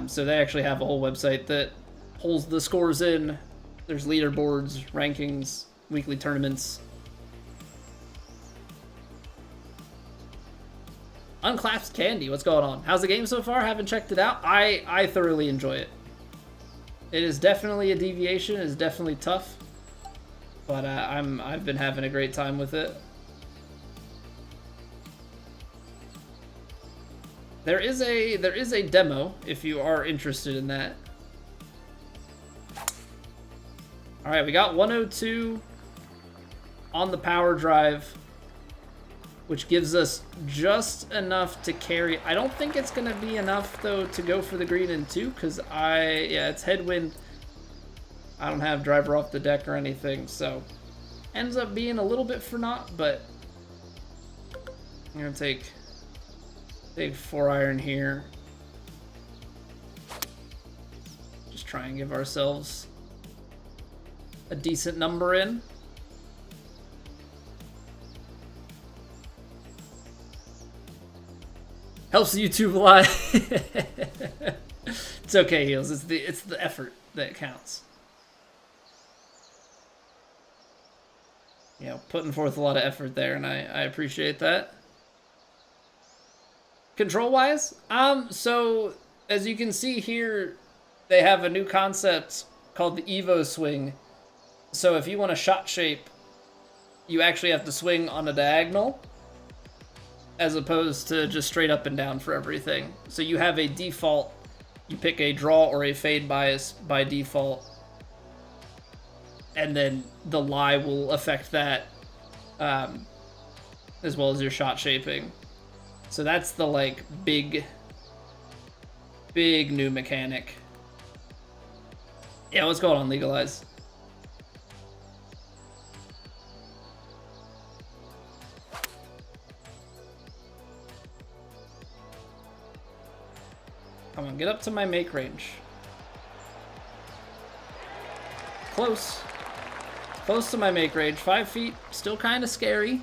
So they actually have a whole website that pulls the scores in. There's leaderboards, rankings, weekly tournaments. Unclasped Candy, what's going on? How's the game so far? Haven't checked it out. I thoroughly enjoy it. It is definitely a deviation. It is definitely tough, but I've been having a great time with it. There is a demo if you are interested in that. All right, we got 102 on the power drive, which gives us just enough to carry. I don't think it's gonna be enough though to go for the green in 2, because it's headwind. I don't have driver off the deck or anything, so ends up being a little bit for naught, but I'm gonna take 4-iron here. Just try and give ourselves a decent number in. Helps YouTube a lot. It's okay, Heels. It's the effort that counts. You know, putting forth a lot of effort there, and I appreciate that. Control-wise, so as you can see here, they have a new concept called the Evo swing. So if you want a shot shape, you actually have to swing on a diagonal, as opposed to just straight up and down for everything. So you have a default, you pick a draw or a fade bias by default, and then the lie will affect that, as well as your shot shaping. So that's the like big new mechanic. Yeah, what's going on, Legalize? Come on, get up to my make range. Close. Close to my make range. 5 feet, still kind of scary.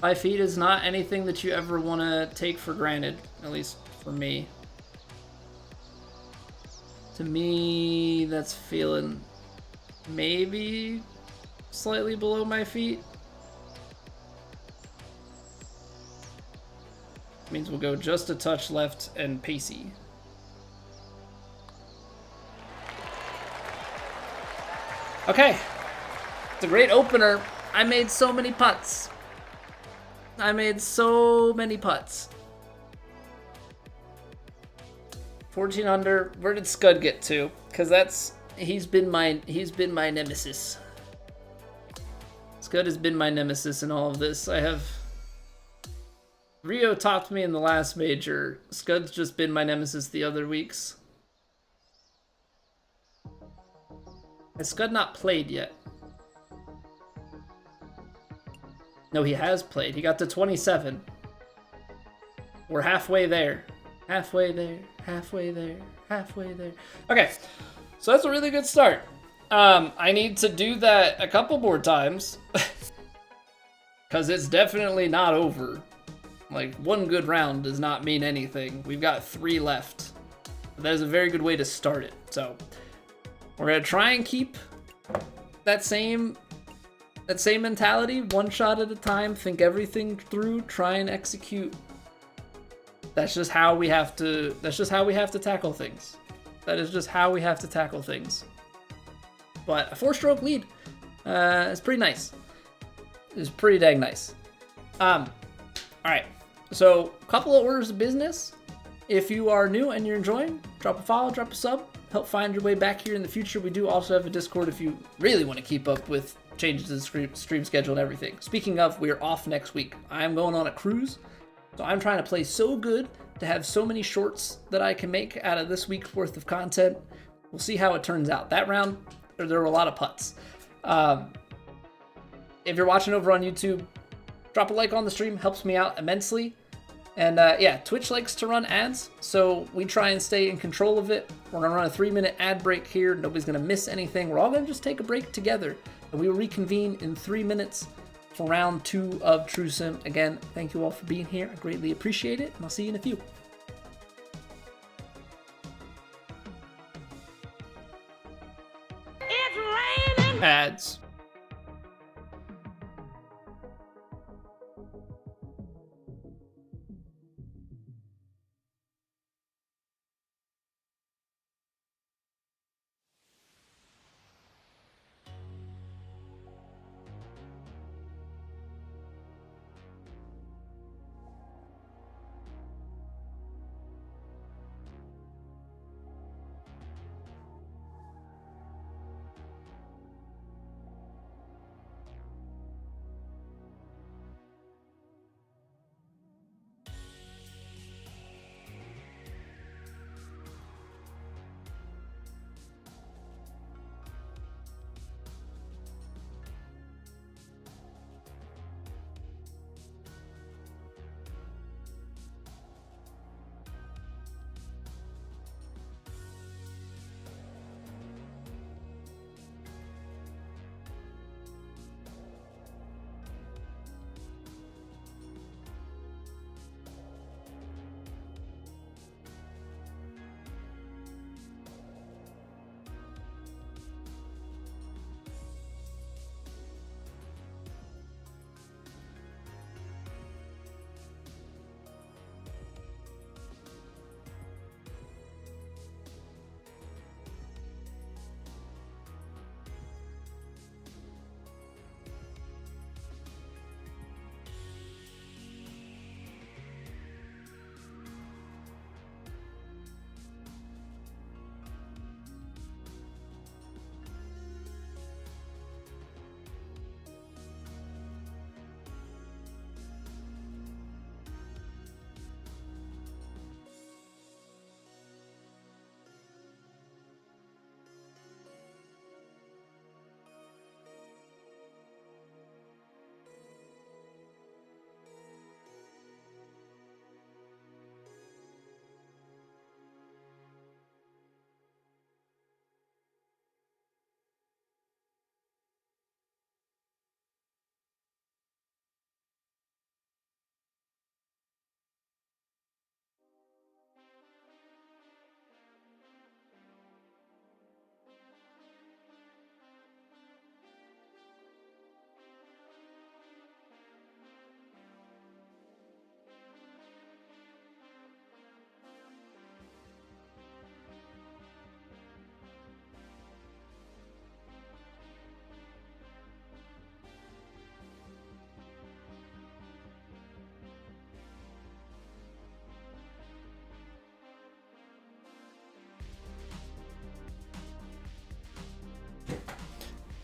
5 feet is not anything that you ever want to take for granted, at least for me. To me, that's feeling maybe slightly below my feet. Means we'll go just a touch left and pacey. Okay. It's a great opener. I made so many putts. I made so many putts. 14 under. Where did Scud get to? Because he's been my nemesis. Scud has been my nemesis in all of this. Rio topped me in the last major. Scud's just been my nemesis the other weeks. Has Scud not played yet? No, he has played. He got to 27. We're halfway there. Halfway there. Halfway there. Halfway there. Okay, so that's a really good start. I need to do that a couple more times. Because it's definitely not over. Like, one good round does not mean anything. We've got 3 left. That is a very good way to start it. So, we're going to try and keep that same mentality, one shot at a time, think everything through, try and execute. That's just how we have to tackle things. That is just how we have to tackle things. But a 4-stroke lead is pretty nice. It's pretty dang nice. All right. So, a couple of orders of business. If you are new and you're enjoying, drop a follow, drop a sub, help find your way back here in the future. We do also have a Discord if you really want to keep up with changes to the stream schedule and everything. Speaking of, we are off next week. I'm going on a cruise, so I'm trying to play so good to have so many shorts that I can make out of this week's worth of content. We'll see how it turns out. That round, there were a lot of putts. If you're watching over on YouTube, drop a like on the stream, helps me out immensely. And yeah, Twitch likes to run ads, so we try and stay in control of it. We're gonna run a 3-minute ad break here. Nobody's gonna miss anything. We're all gonna just take a break together, and we will reconvene in 3 minutes for round 2 of True Sim. Again, thank you all for being here. I greatly appreciate it, and I'll see you in a few. It's raining. Ads.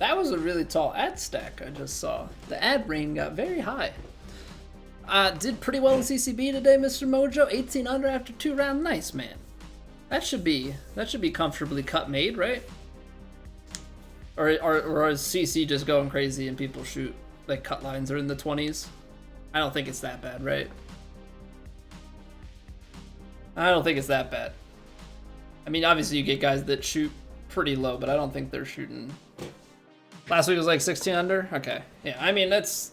That was a really tall ad stack I just saw. The ad rain got very high. Did pretty well in CCB today, Mr. Mojo. 18 under after 2 rounds. Nice, man. That should be comfortably cut made, right? Or is CC just going crazy and people shoot like cut lines are in the 20s? I don't think it's that bad, right? I don't think it's that bad. I mean, obviously you get guys that shoot pretty low, but I don't think they're shooting. Last week was like 16 under. Okay, yeah. I mean that's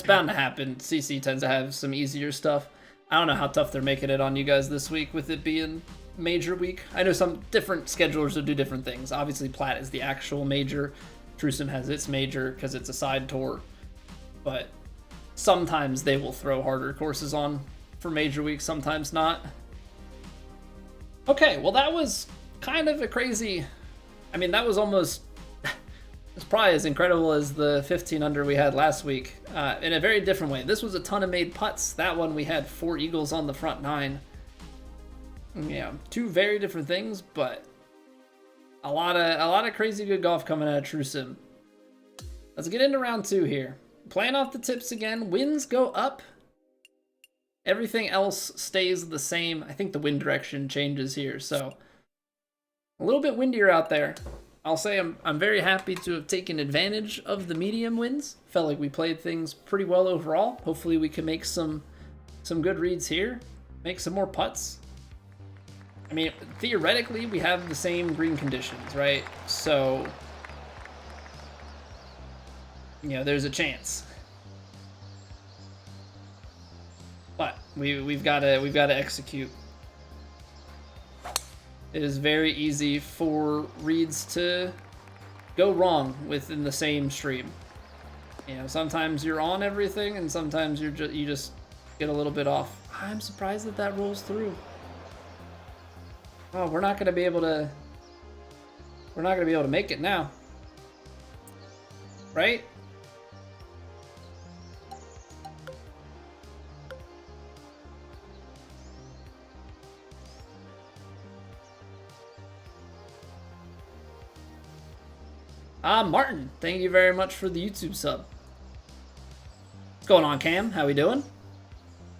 bound to happen. CC tends to have some easier stuff. I don't know how tough they're making it on you guys this week with it being major week. I know some different schedulers will do different things. Obviously, Platt is the actual major. Trusom has its major because it's a side tour. But sometimes they will throw harder courses on for major week, sometimes not. Okay, well that was kind of a crazy... I mean, that was almost... it's probably as incredible as the 15 under we had last week, in a very different way. This was a ton of made putts. That one we had 4 eagles on the front 9. Yeah, 2 very different things, but a lot of crazy good golf coming out of Trusom. Let's get into round 2 here. Playing off the tips again. Winds go up. Everything else stays the same. I think the wind direction changes here, so a little bit windier out there. I'll say I'm very happy to have taken advantage of the medium winds. Felt like we played things pretty well overall. Hopefully we can make some good reads here. Make some more putts. I mean, theoretically, we have the same green conditions, right? So, you know, there's a chance. But we've got to execute. It is very easy for reads to go wrong within the same stream. You know, sometimes you're on everything, and sometimes you just get a little bit off. I'm surprised that rolls through. Oh, we're not gonna be able to make it now, right? Martin, thank you very much for the YouTube sub. What's going on, Cam? How we doing?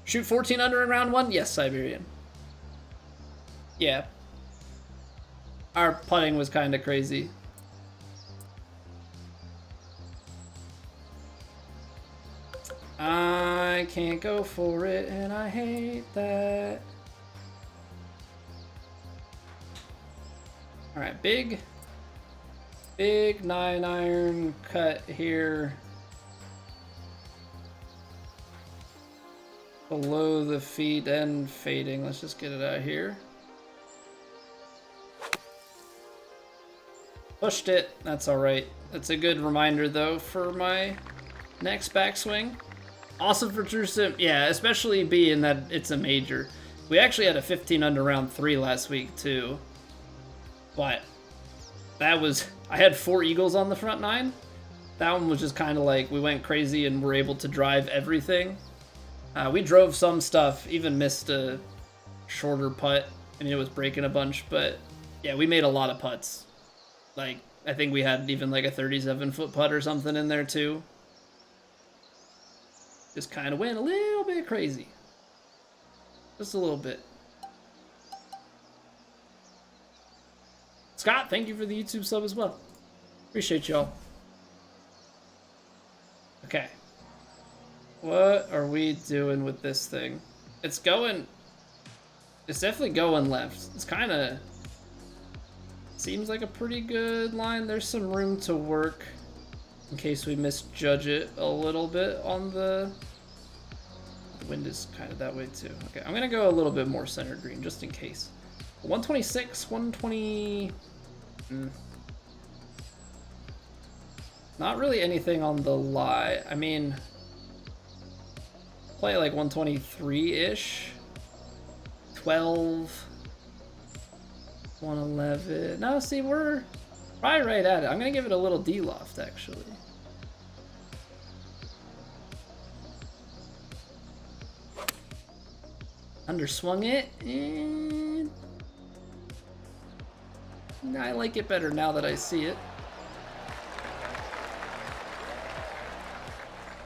Shoot 14 under in round 1? Yes, Siberian. Yeah. Our putting was kind of crazy. I can't go for it, and I hate that. All right, big 9-iron cut here. Below the feet and fading. Let's just get it out here. Pushed it. That's all right. That's a good reminder, though, for my next backswing. Awesome for Trusom. Yeah, especially being that it's a major. We actually had a 15 under round 3 last week, too. But that was... I had 4 eagles on the front 9. That one was just kind of like we went crazy and were able to drive everything. We drove some stuff, even missed a shorter putt. I mean, it was breaking a bunch, but yeah, we made a lot of putts. Like, I think we had even like a 37-foot putt or something in there too. Just kind of went a little bit crazy. Just a little bit. Scott, thank you for the YouTube sub as well. Appreciate y'all. Okay. What are we doing with this thing? It's going... It's definitely going left. It's kind of... Seems like a pretty good line. There's some room to work in case we misjudge it a little bit on the... The wind is kind of that way too. Okay, I'm going to go a little bit more center green just in case. 126, 120... Not really anything on the lie. I mean... Play like 123-ish. 12. 111. No, see, we're probably right at it. I'm going to give it a little D-loft, actually. Underswung it, and... I like it better now that I see it.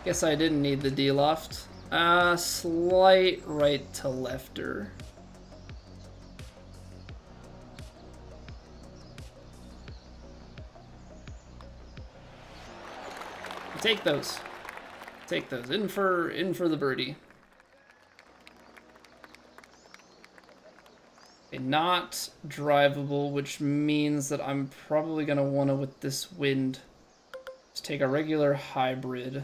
Guess I didn't need the D-loft. Slight right to lefter. Take those. Take those. In for the birdie. Okay, not drivable, which means that I'm probably gonna wanna, with this wind, just take a regular hybrid.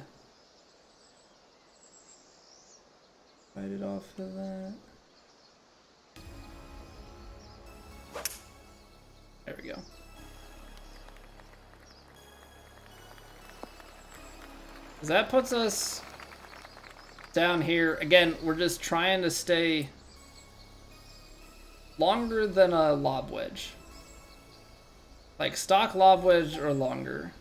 Write it off of that. There we go. That puts us down here. Again, we're just trying to stay longer than a lob wedge. Like stock lob wedge or longer.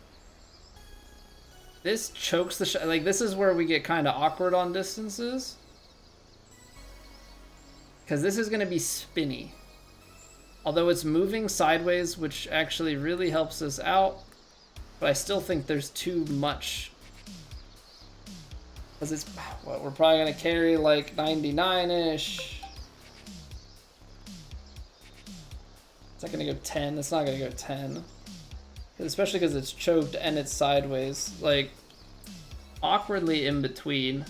This chokes the shot. Like, this is where we get kind of awkward on distances. Because this is going to be spinny. Although it's moving sideways, which actually really helps us out. But I still think there's too much. Because it's, what, we're probably going to carry like 99-ish. It's not going to go 10. It's not going to go 10. Especially because it's choked and it's sideways. Like, awkwardly in between.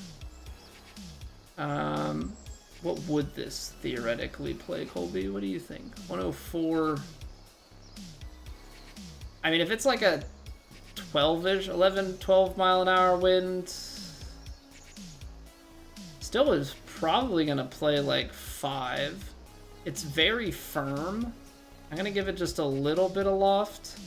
What would this theoretically play, Colby? What do you think? 104. I mean, if it's like a 12-ish, 11, 12 mile an hour wind, still is probably going to play like 5. It's very firm. I'm going to give it just a little bit of loft.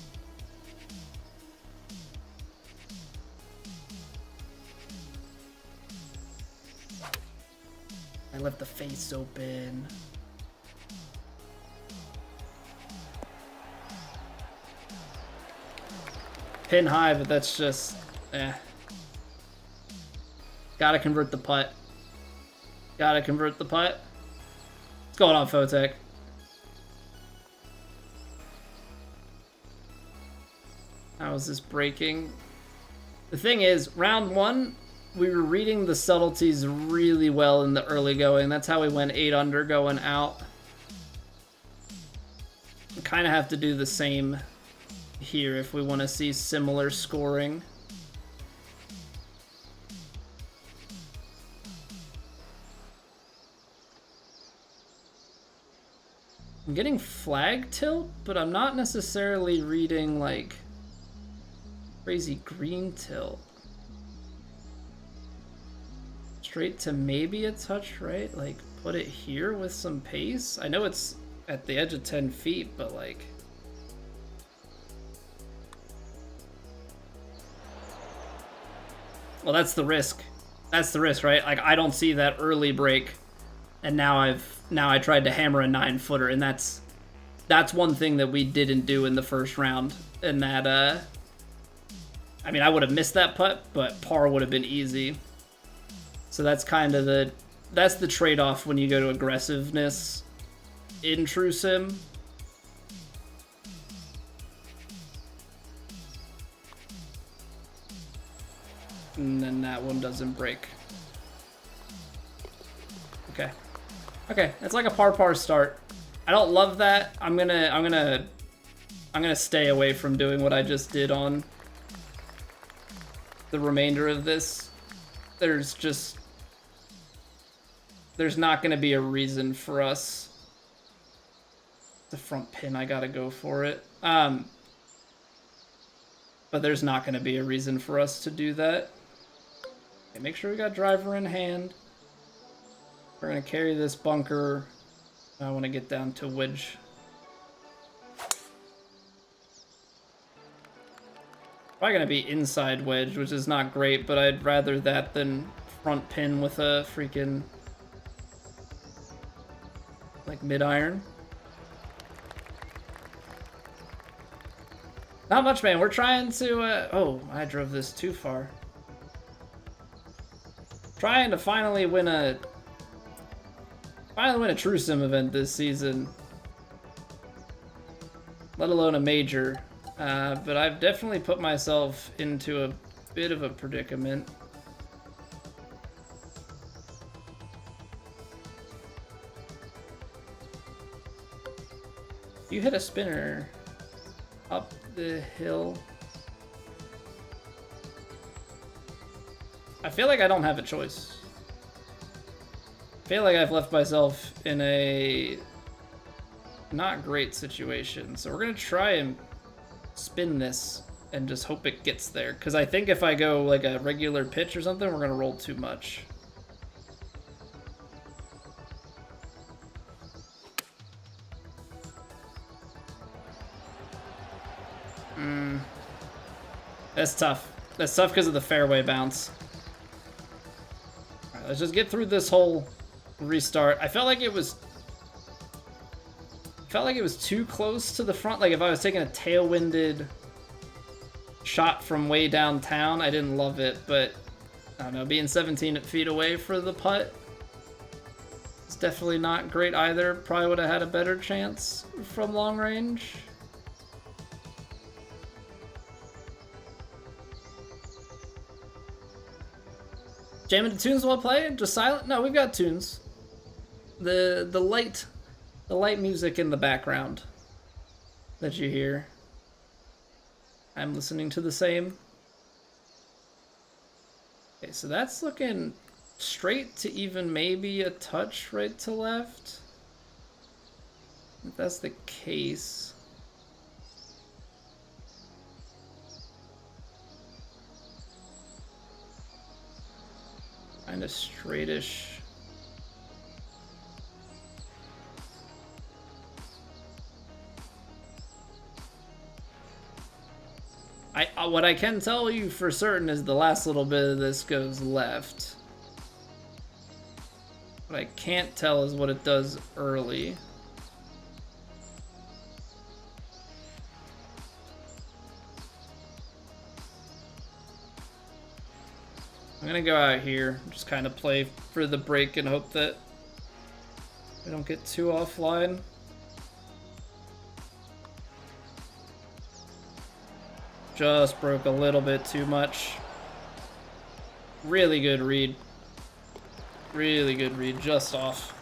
I left the face open. Pin high, but that's just, Gotta convert the putt. Gotta convert the putt. What's going on, Fotech? How is this breaking? The thing is, round 1, we were reading the subtleties really well in the early going. That's how we went 8 under going out. We kind of have to do the same here if we want to see similar scoring. I'm getting flag tilt, but I'm not necessarily reading like crazy green tilt. Straight to maybe a touch right, like put it here with some pace. I know it's at the edge of 10 feet, but like, well, that's the risk. That's the risk, right? Like, I don't see that early break, and now I tried to hammer a 9-footer, and that's one thing that we didn't do in the first round. And that, I mean, I would have missed that putt, but par would have been easy. So that's kind of that's the trade-off when you go to aggressiveness in True Sim. And then that one doesn't break. Okay. Okay, it's like a par start. I don't love that. I'm gonna stay away from doing what I just did on the remainder of this. There's not gonna be a reason for us. The front pin, I gotta go for it. But there's not gonna be a reason for us to do that. Okay, make sure we got driver in hand. We're gonna carry this bunker. I want to get down to wedge. Probably gonna be inside wedge, which is not great, but I'd rather that than front pin with a freaking like mid-iron. Not much, man. We're trying to, oh, I drove this too far. Trying to finally win a True Sim event this season. Let alone a major. But I've definitely put myself into a bit of a predicament. You hit a spinner up the hill. I feel like I don't have a choice. I feel like I've left myself in a not great situation. So we're gonna try and spin this and just hope it gets there. Because I think if I go like a regular pitch or something, we're gonna roll too much. That's tough. That's tough because of the fairway bounce. All right, let's just get through this whole restart. I felt like it was too close to the front. Like if I was taking a tailwinded shot from way downtown, I didn't love it, but I don't know, being 17 feet away for the putt, it's definitely not great either. Probably would have had a better chance from long range. Jamming to tunes while playing? Just silent? No, we've got tunes. The light music in the background that you hear. I'm listening to the same. Okay, so that's looking straight to even maybe a touch right to left. If that's the case. Kind of straightish. What I can tell you for certain is the last little bit of this goes left. What I can't tell is what it does early. I'm gonna go out here, just kind of play for the break and hope that we don't get too offline. Just broke a little bit too much. Really good read. Really good read, just off.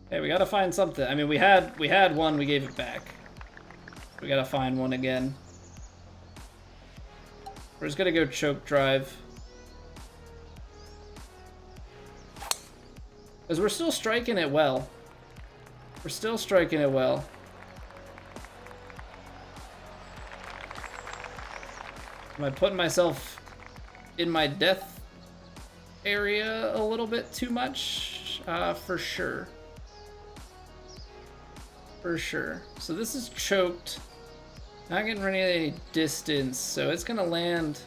Hey, we gotta find something. I mean, we had one, we gave it back. We gotta find one again. We're just gonna go choke drive. Because we're still striking it well. We're still striking it well. Am I putting myself in my death area a little bit too much? For sure. For sure. So this is choked. Not getting rid of any distance, so it's gonna land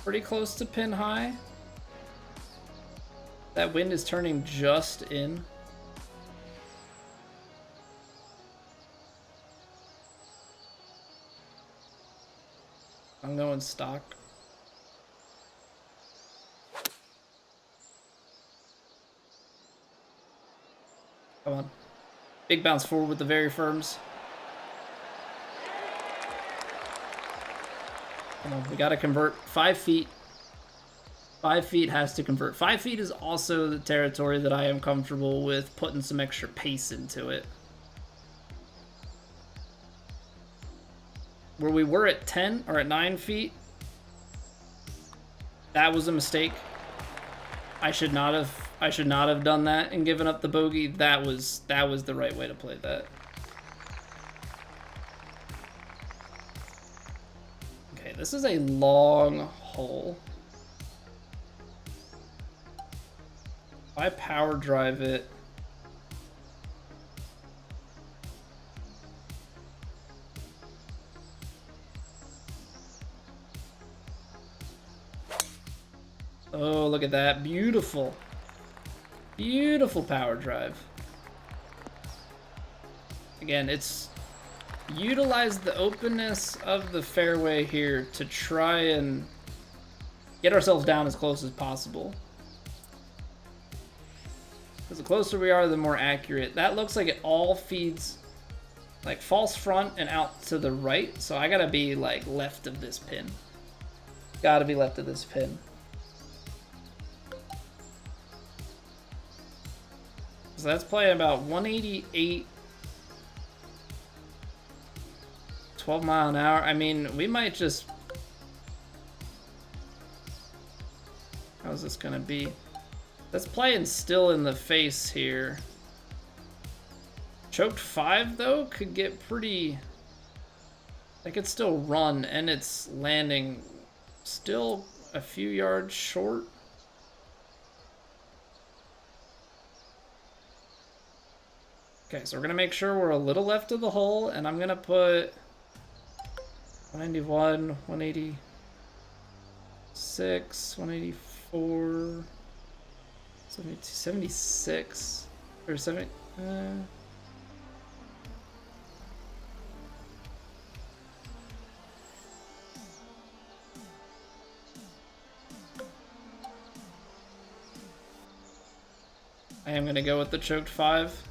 pretty close to pin high. That wind is turning just in. I'm going stock. Come on. Big bounce forward with the very firms. Come on, we gotta convert 5 feet. 5 feet has to convert. 5 feet is also the territory that I am comfortable with putting some extra pace into it. Where we were at 10 or at 9 feet, that was a mistake. I should not have done that and given up the bogey. That was the right way to play that. Okay, this is a long hole. If I power drive it, oh, look at that. Beautiful. Beautiful power drive. Again, it's utilize the openness of the fairway here to try and get ourselves down as close as possible. Because the closer we are, the more accurate. That looks like it all feeds like false front and out to the right. So I gotta be like left of this pin. Gotta be left of this pin. So that's playing about 188, 12 mile an hour. I mean, we might just... How's this gonna be? That's playing still in the face here. Choked 5 though could get pretty... They could still run, and it's landing still a few yards short. Okay, so we're gonna make sure we're a little left of the hole, and I'm gonna put 191, 186, 184, 76, or 70. I am gonna go with the choked 5.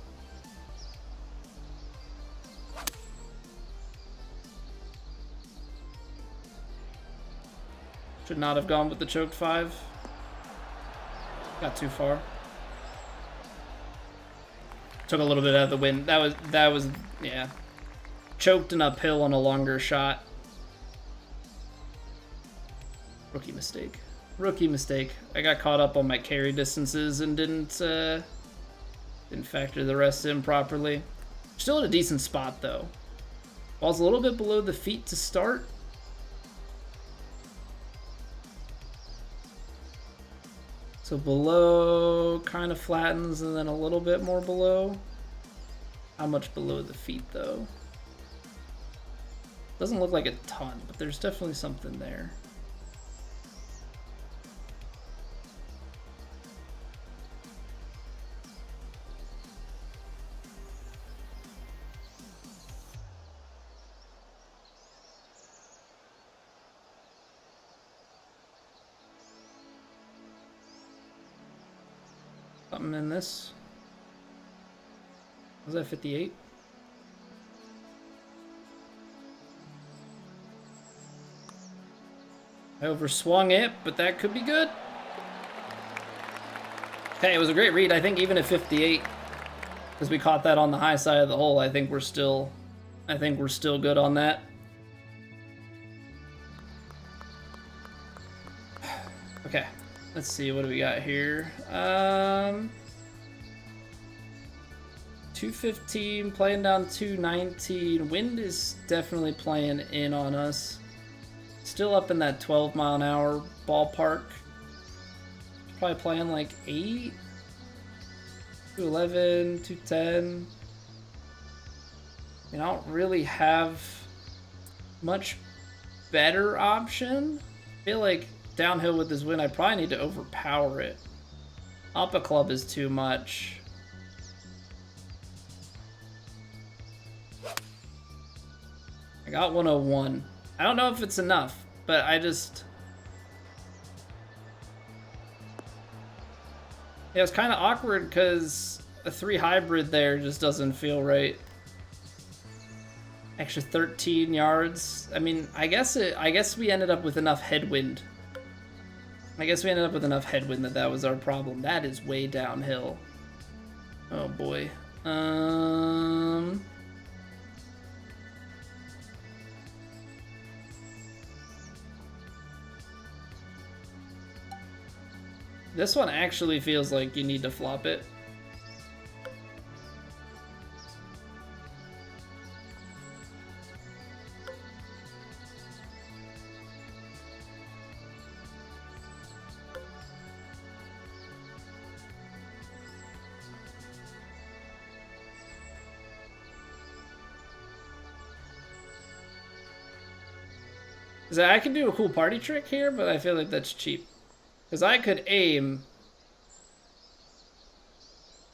Should not have gone with the choked 5. Got too far. Took a little bit out of the wind. That was yeah. Choked and uphill on a longer shot. Rookie mistake. Rookie mistake. I got caught up on my carry distances and didn't factor the rest in properly. Still at a decent spot though. Ball's a little bit below the feet to start. So below kind of flattens and then a little bit more below. How much below the feet though? Doesn't look like a ton, but there's definitely something there. Something in this. Was that 58? I overswung it, but that could be good. Okay, it was a great read. I think even at 58, because we caught that on the high side of the hole, I think we're still good on that. Okay. Let's see, what do we got here? 215, playing down 219. Wind is definitely playing in on us. Still up in that 12 mile an hour ballpark. Probably playing like 8, 211, 210. I don't really have much better option. I feel like downhill with this wind, I probably need to overpower it. Up a club is too much. I got 101. I don't know if it's enough, but I just... Yeah, it's kind of awkward because a 3 hybrid there just doesn't feel right. Extra 13 yards. I mean, I guess we ended up with enough headwind. That was our problem. That is way downhill. Oh boy. This one actually feels like you need to flop it. So I can do a cool party trick here, but I feel like that's cheap. Because I could aim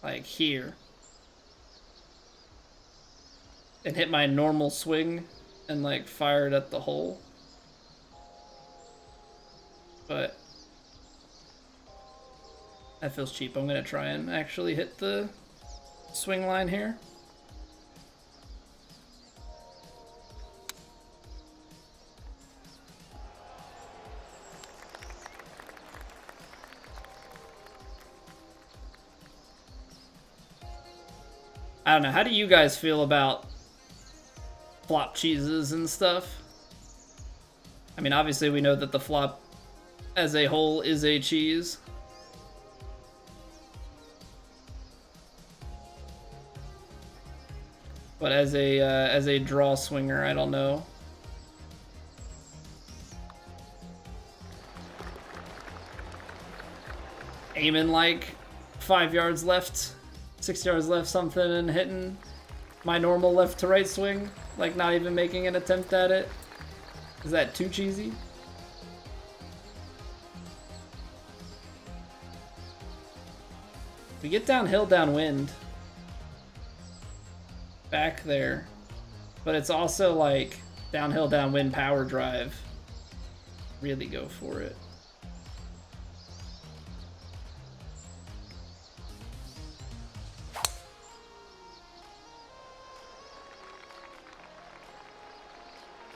like here and hit my normal swing and like fire it at the hole. But that feels cheap. I'm gonna try and actually hit the swing line here. I don't know. How do you guys feel about flop cheeses and stuff? I mean, obviously we know that the flop as a whole is a cheese. But as a draw swinger, I don't know. Aiming like 5 yards left, 6 yards left, something, and hitting my normal left to right swing, like not even making an attempt at it. Is that too cheesy? We get downhill, downwind. Back there. But it's also like downhill, downwind, power drive. Really go for it.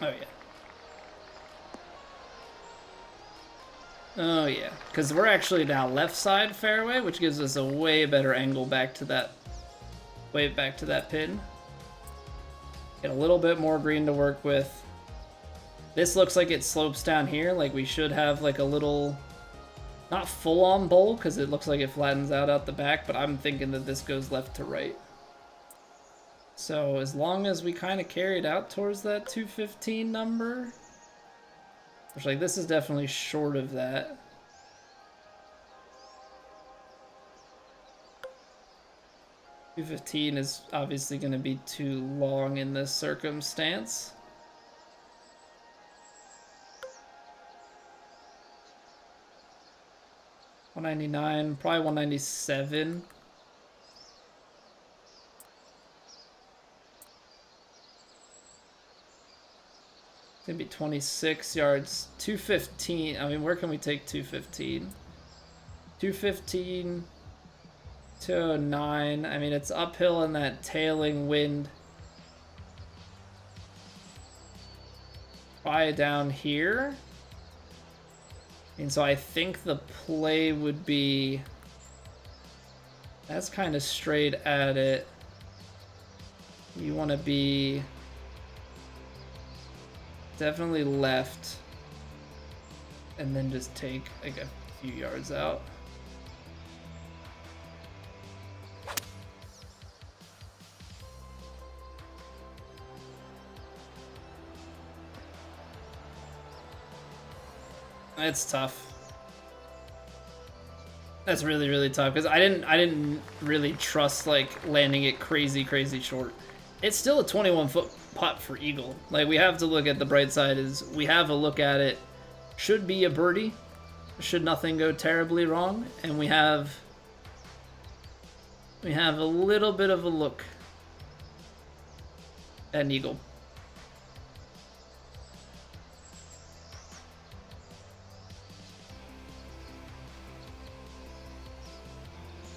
Oh yeah. Oh yeah, because we're actually now left side fairway, which gives us a way better angle back to that, pin. Get a little bit more green to work with. This looks like it slopes down here, like we should have like a little, not full on bowl, because it looks like it flattens out the back, but I'm thinking that this goes left to right. So as long as we kind of carry it out towards that 215 number, which like this is definitely short of that. $215 is obviously going to be too long in this circumstance. $199, probably $197. It's gonna be 26 yards. 215. I mean, where can we take 215? 215, 209. I mean, it's uphill in that tailing wind. Probably down here. And so I think the play would be, that's kind of straight at it. You want to be definitely left, and then just take like a few yards out. It's tough. That's really, really tough because I didn't really trust like landing it crazy short. It's still a 21-foot putt for eagle. Like, we have to look at the bright side. Is we have a look at it. Should be a birdie. Should nothing go terribly wrong, and we have a little bit of a look at an eagle.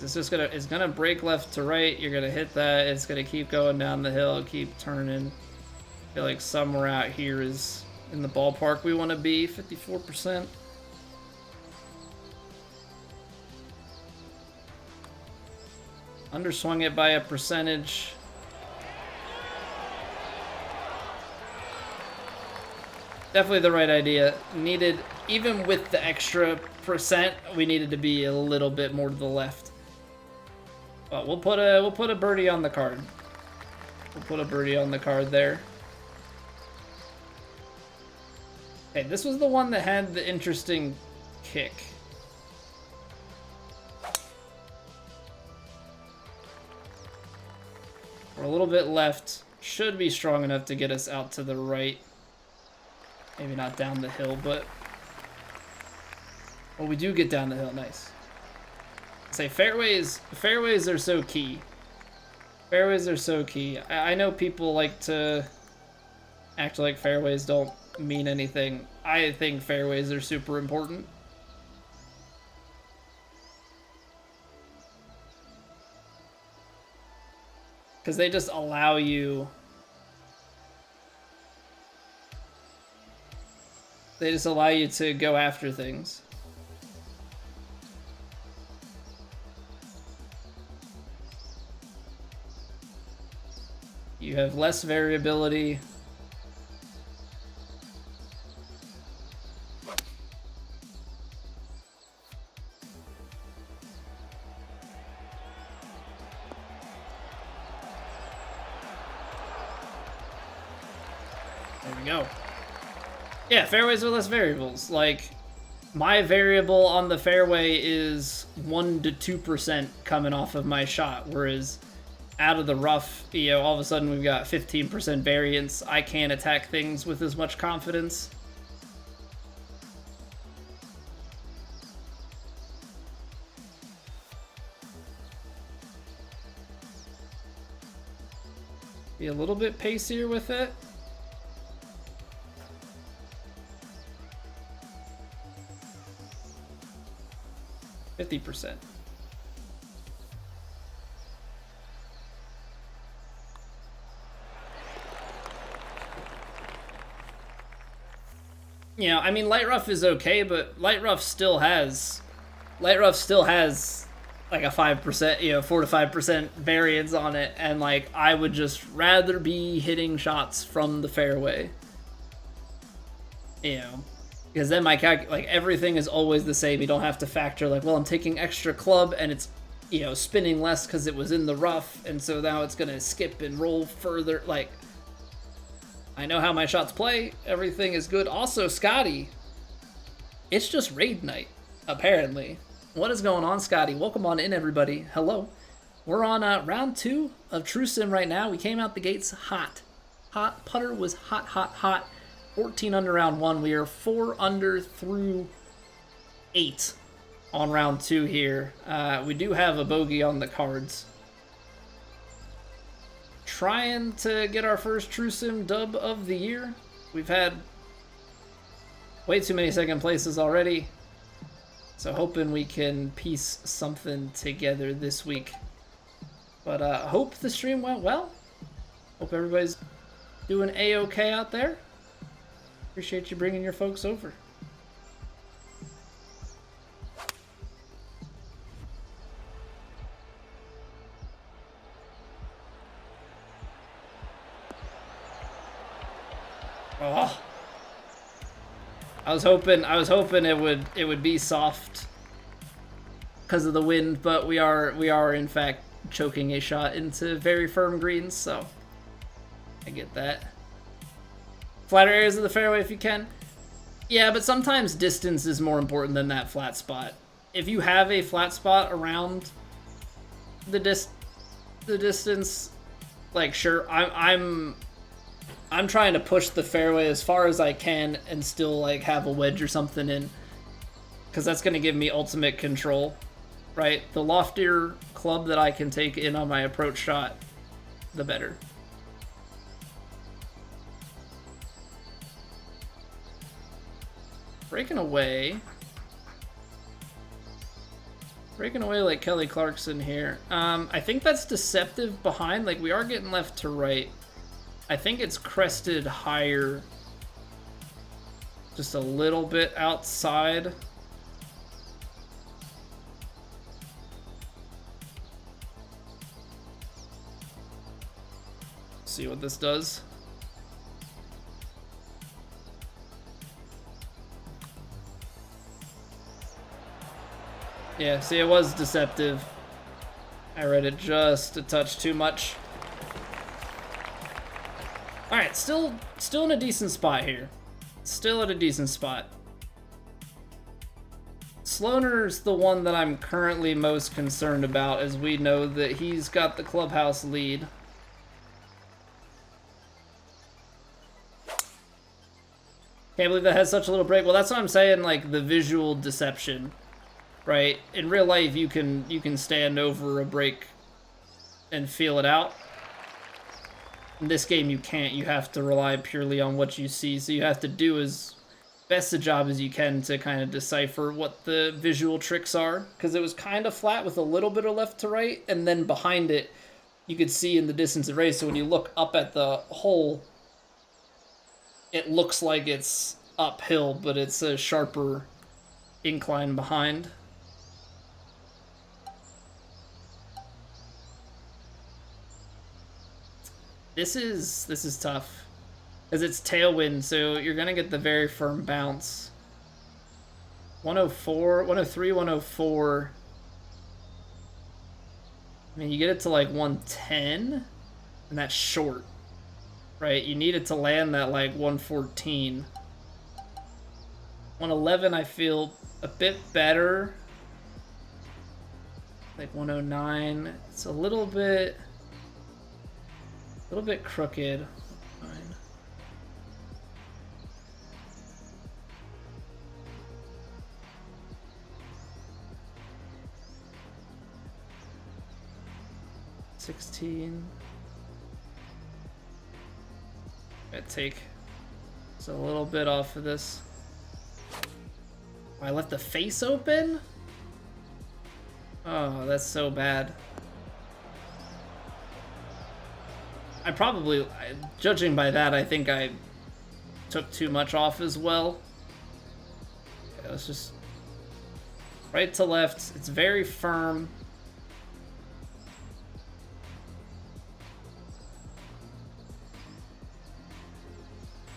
It's gonna break left to right. You're gonna hit that. It's gonna keep going down the hill, keep turning. I feel like somewhere out here is in the ballpark we want to be. 54%. Underswung it by a percentage. Definitely the right idea. Needed, even with the extra percent, we needed to be a little bit more to the left. But we'll put a birdie on the card. We'll put a birdie on the card there. Okay, this was the one that had the interesting kick. We're a little bit left. Should be strong enough to get us out to the right. Maybe not down the hill, but... well, we do get down the hill. Nice. Say fairways are so key. Fairways are so key. I know people like to act like fairways don't mean anything. I think fairways are super important. Because they just allow you... they just allow you to go after things. You have less variability. There we go. Yeah, fairways with less variables. Like, my variable on the fairway is 1 to 2% coming off of my shot, whereas out of the rough, you know, all of a sudden we've got 15% variance. I can't attack things with as much confidence. Be a little bit pacier with it. %. You know, I mean, light rough is okay, but light rough still has like a 5%, you know, 4 to 5% variance on it, and like I would just rather be hitting shots from the fairway, you know, because then my like everything is always the same. You don't have to factor like, well, I'm taking extra club and it's, you know, spinning less because it was in the rough, and so now it's gonna skip and roll further. Like, I know how my shots play. Everything is good. Also, Scotty, it's just raid night, apparently. What is going on, Scotty? Welcome on in, everybody. Hello. We're on round 2 of True Sim right now. We came out the gates hot. Hot. Putter was hot, hot, hot. 14 under round 1. We are 4 under through 8 on round 2 here. We do have a bogey on the cards. Trying to get our first True Sim dub of the year. We've had way too many second places already, so hoping we can piece something together this week. But hope the stream went well. Hope everybody's doing A-okay out there. Appreciate you bringing your folks over. Oh, I was hoping it would be soft because of the wind, but we are in fact choking a shot into very firm greens, so I get that. Flatter areas of the fairway if you can. Yeah, but sometimes distance is more important than that flat spot. If you have a flat spot around the distance, like, sure, I'm trying to push the fairway as far as I can and still like have a wedge or something in, because that's going to give me ultimate control, right? The loftier club that I can take in on my approach shot, the better. Breaking away like Kelly Clarkson here. I think that's deceptive behind. Like, we are getting left to right. I think it's crested higher, just a little bit outside. See what this does. Yeah, see, it was deceptive. I read it just a touch too much. Alright, still in a decent spot here. Still at a decent spot. Sloaner's the one that I'm currently most concerned about, as we know that he's got the clubhouse lead. Can't believe that has such a little break. Well, that's what I'm saying, like, the visual deception, right? In real life, you can stand over a break and feel it out. In this game, you can't. You have to rely purely on what you see, so you have to do as best a job as you can to kind of decipher what the visual tricks are, because it was kind of flat with a little bit of left to right, and then behind it, you could see in the distance it raised, so when you look up at the hole, it looks like it's uphill, but it's a sharper incline behind. This is tough. Because it's tailwind, so you're gonna get the very firm bounce. 104, 103, 104. I mean, you get it to like 110, and that's short, right? You need it to land that like 114. 111, I feel a bit better. Like 109. It's a little bit crooked. Fine. $16. Gotta take just a little bit off of this. I left the face open? Oh, that's so bad. I probably, judging by that, I think I took too much off as well. Okay, let's just right to left. It's very firm.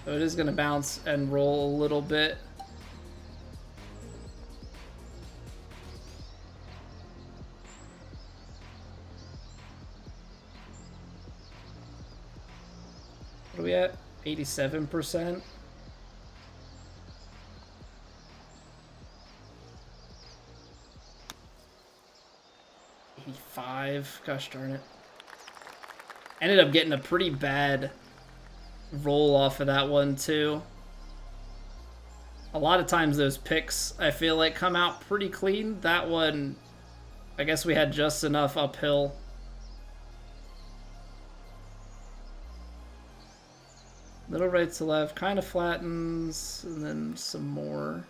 So it is going to bounce and roll a little bit. What are we at? 87%. $85. Gosh darn it. Ended up getting a pretty bad roll off of that one too. A lot of times those picks I feel like come out pretty clean. That one, I guess we had just enough uphill. Little right to left, kind of flattens, and then some more.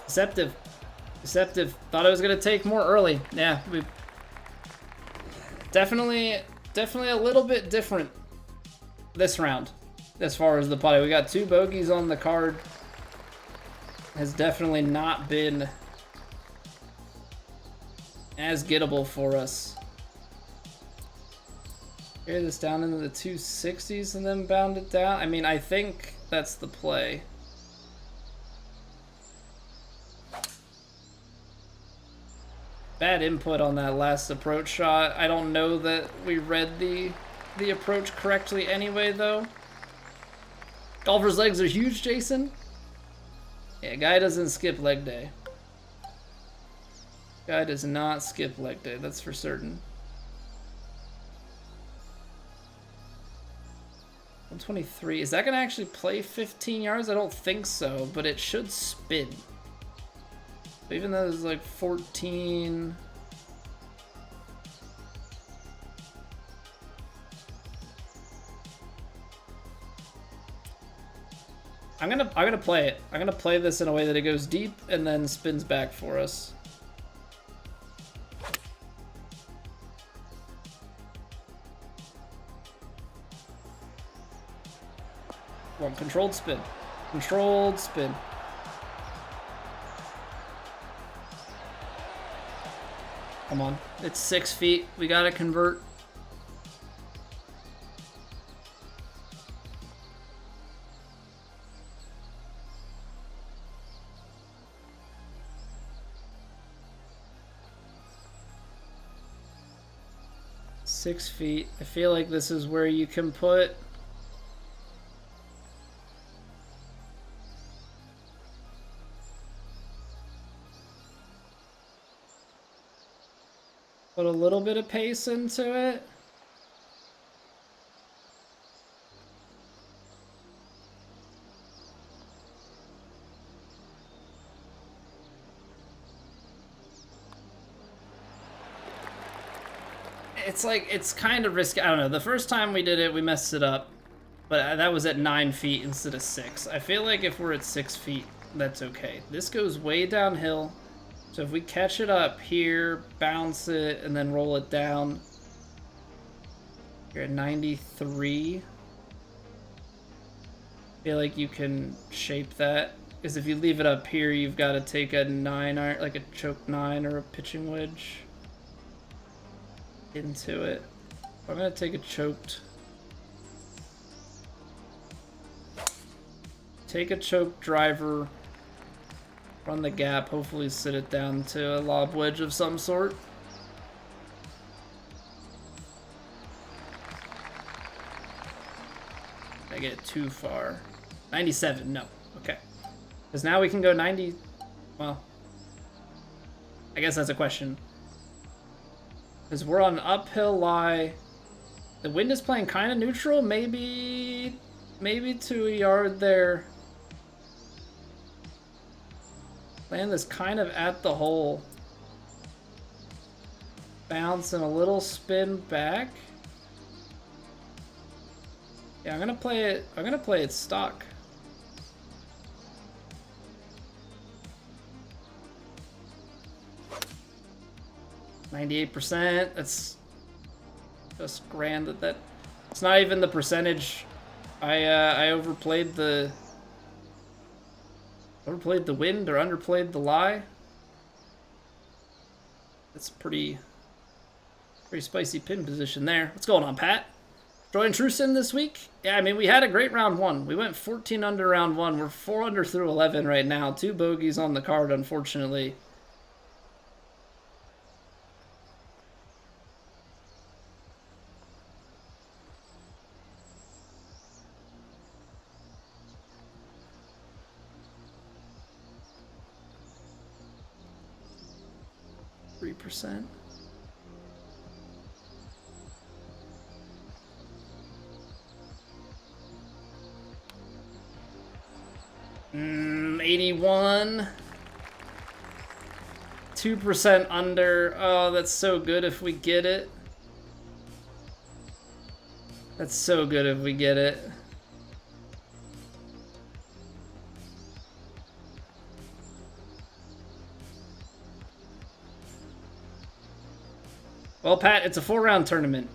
Deceptive. Deceptive. Thought I was going to take more early. Yeah, we definitely a little bit different this round as far as the putt. We got 2 bogeys on the card. Has definitely not been as gettable for us. Carry this down into the 260s and then bound it down. I mean, I think that's the play. Bad input on that last approach shot. I don't know that we read the approach correctly anyway, though. Golfer's legs are huge, Jason. Yeah, guy doesn't skip leg day. Guy does not skip leg day, that's for certain. 123. Is that going to actually play 15 yards? I don't think so, but it should spin. Even though there's like 14. I'm gonna play it. I'm gonna play this in a way that it goes deep and then spins back for us. Well, controlled spin. Controlled spin. Come on, it's 6 feet. We gotta convert. Six feet. I feel like this is where you can put a little bit of pace into it. It's like, it's kind of risky. I don't know. The first time we did it, we messed it up. But that was at 9 feet instead of 6. I feel like if we're at 6 feet, that's okay. This goes way downhill. So if we catch it up here, bounce it, and then roll it down, you're at 93. I feel like you can shape that. Because if you leave it up here, you've got to take a 9 iron, like a choke 9 or a pitching wedge into it. I'm going to take a choked. Take a choked driver, run the gap, hopefully sit it down to a lob wedge of some sort. Did I get too far? 97, no. Okay. Because now we can go 90, well, I guess that's a question. Because we're on an uphill lie. The wind is playing kind of neutral, maybe to a yard there. Land this kind of at the hole. Bounce and a little spin back. Yeah, I'm gonna play it stock. %. That's just grand that it's not even the percentage. I overplayed the wind or underplayed the lie. That's pretty spicy pin position there. What's going on, Pat? Join Trusin this week? Yeah, I mean, we had a great round 1. We went 14 under round 1. We're 4 under through 11 right now. 2 bogeys on the card, unfortunately. %. 81. 2% under. Oh, that's so good if we get it. That's so good if we get it. Well, Pat, it's a 4-round tournament.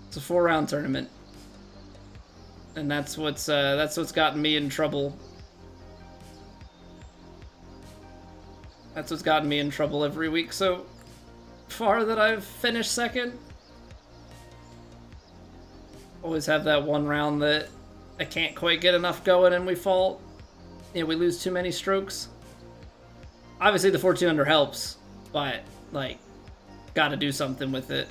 It's a 4-round tournament. And that's what's gotten me in trouble. That's what's gotten me in trouble every week so far that I've finished second. Always have that one round that I can't quite get enough going and we fall. Yeah, we lose too many strokes. Obviously the 14 under helps, but like, gotta do something with it.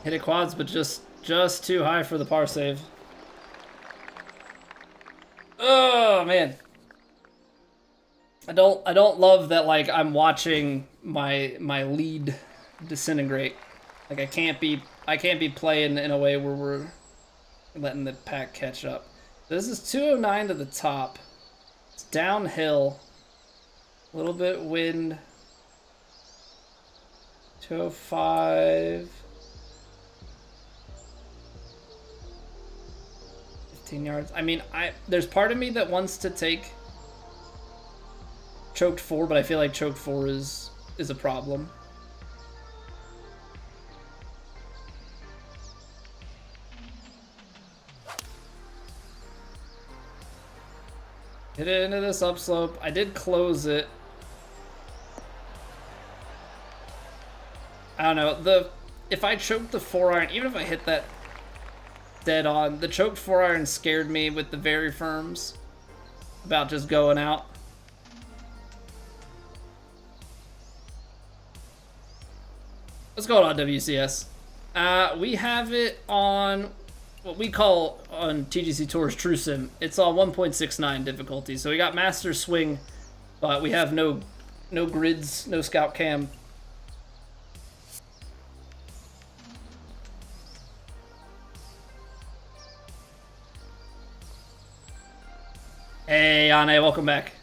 Hit it quads, but just too high for the par save. Oh man, I don't love that. Like I'm watching my lead disintegrate. Like I can't be playing in a way where we're letting the pack catch up. This is 209 to the top. It's downhill. A little bit wind. 205. 15 yards. I mean, there's part of me that wants to take choked 4, but I feel like choked 4 is a problem. Hit it into this upslope. I did close it. I don't know. If I choked the 4-iron, even if I hit that dead on, the choked 4-iron scared me with the very firms about just going out. What's going on, WCS? We have it on what we call on TGC Tours True Sim. It's on 1.69 difficulty. So we got Master Swing, but we have no grids, no scout cam. Hey, Anne, welcome back.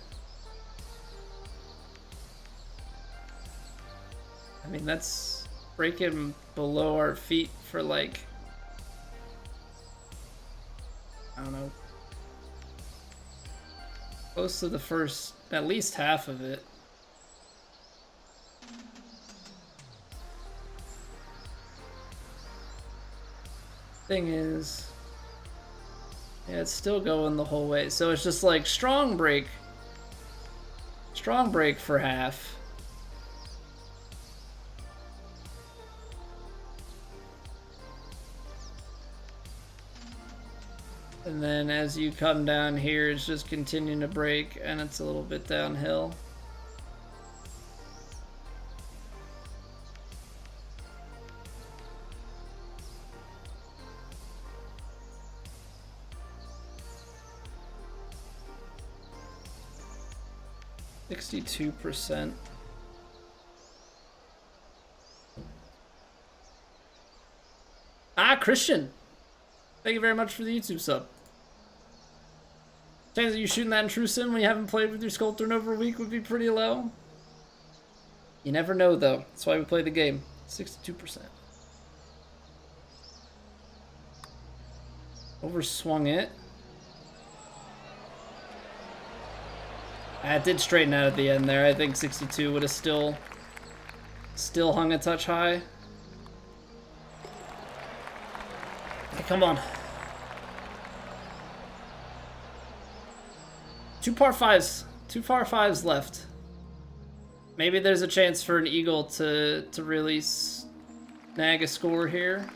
I mean, that's breaking below our feet for like, I don't know, close to the first, at least half of it. Thing is, yeah, it's still going the whole way. So it's just like strong break for half. And then as you come down here, it's just continuing to break, and it's a little bit downhill. %62%. Ah, Christian! Thank you very much for the YouTube sub. Chance that you shooting that in True Sim when you haven't played with your sculptor in over a week would be pretty low. You never know, though. That's why we play the game. 62%. Overswung it. It did straighten out at the end there. I think 62 would have still hung a touch high. Okay, come on. 2 par 5s. 2 par 5s left. Maybe there's a chance for an eagle to really snag a score here.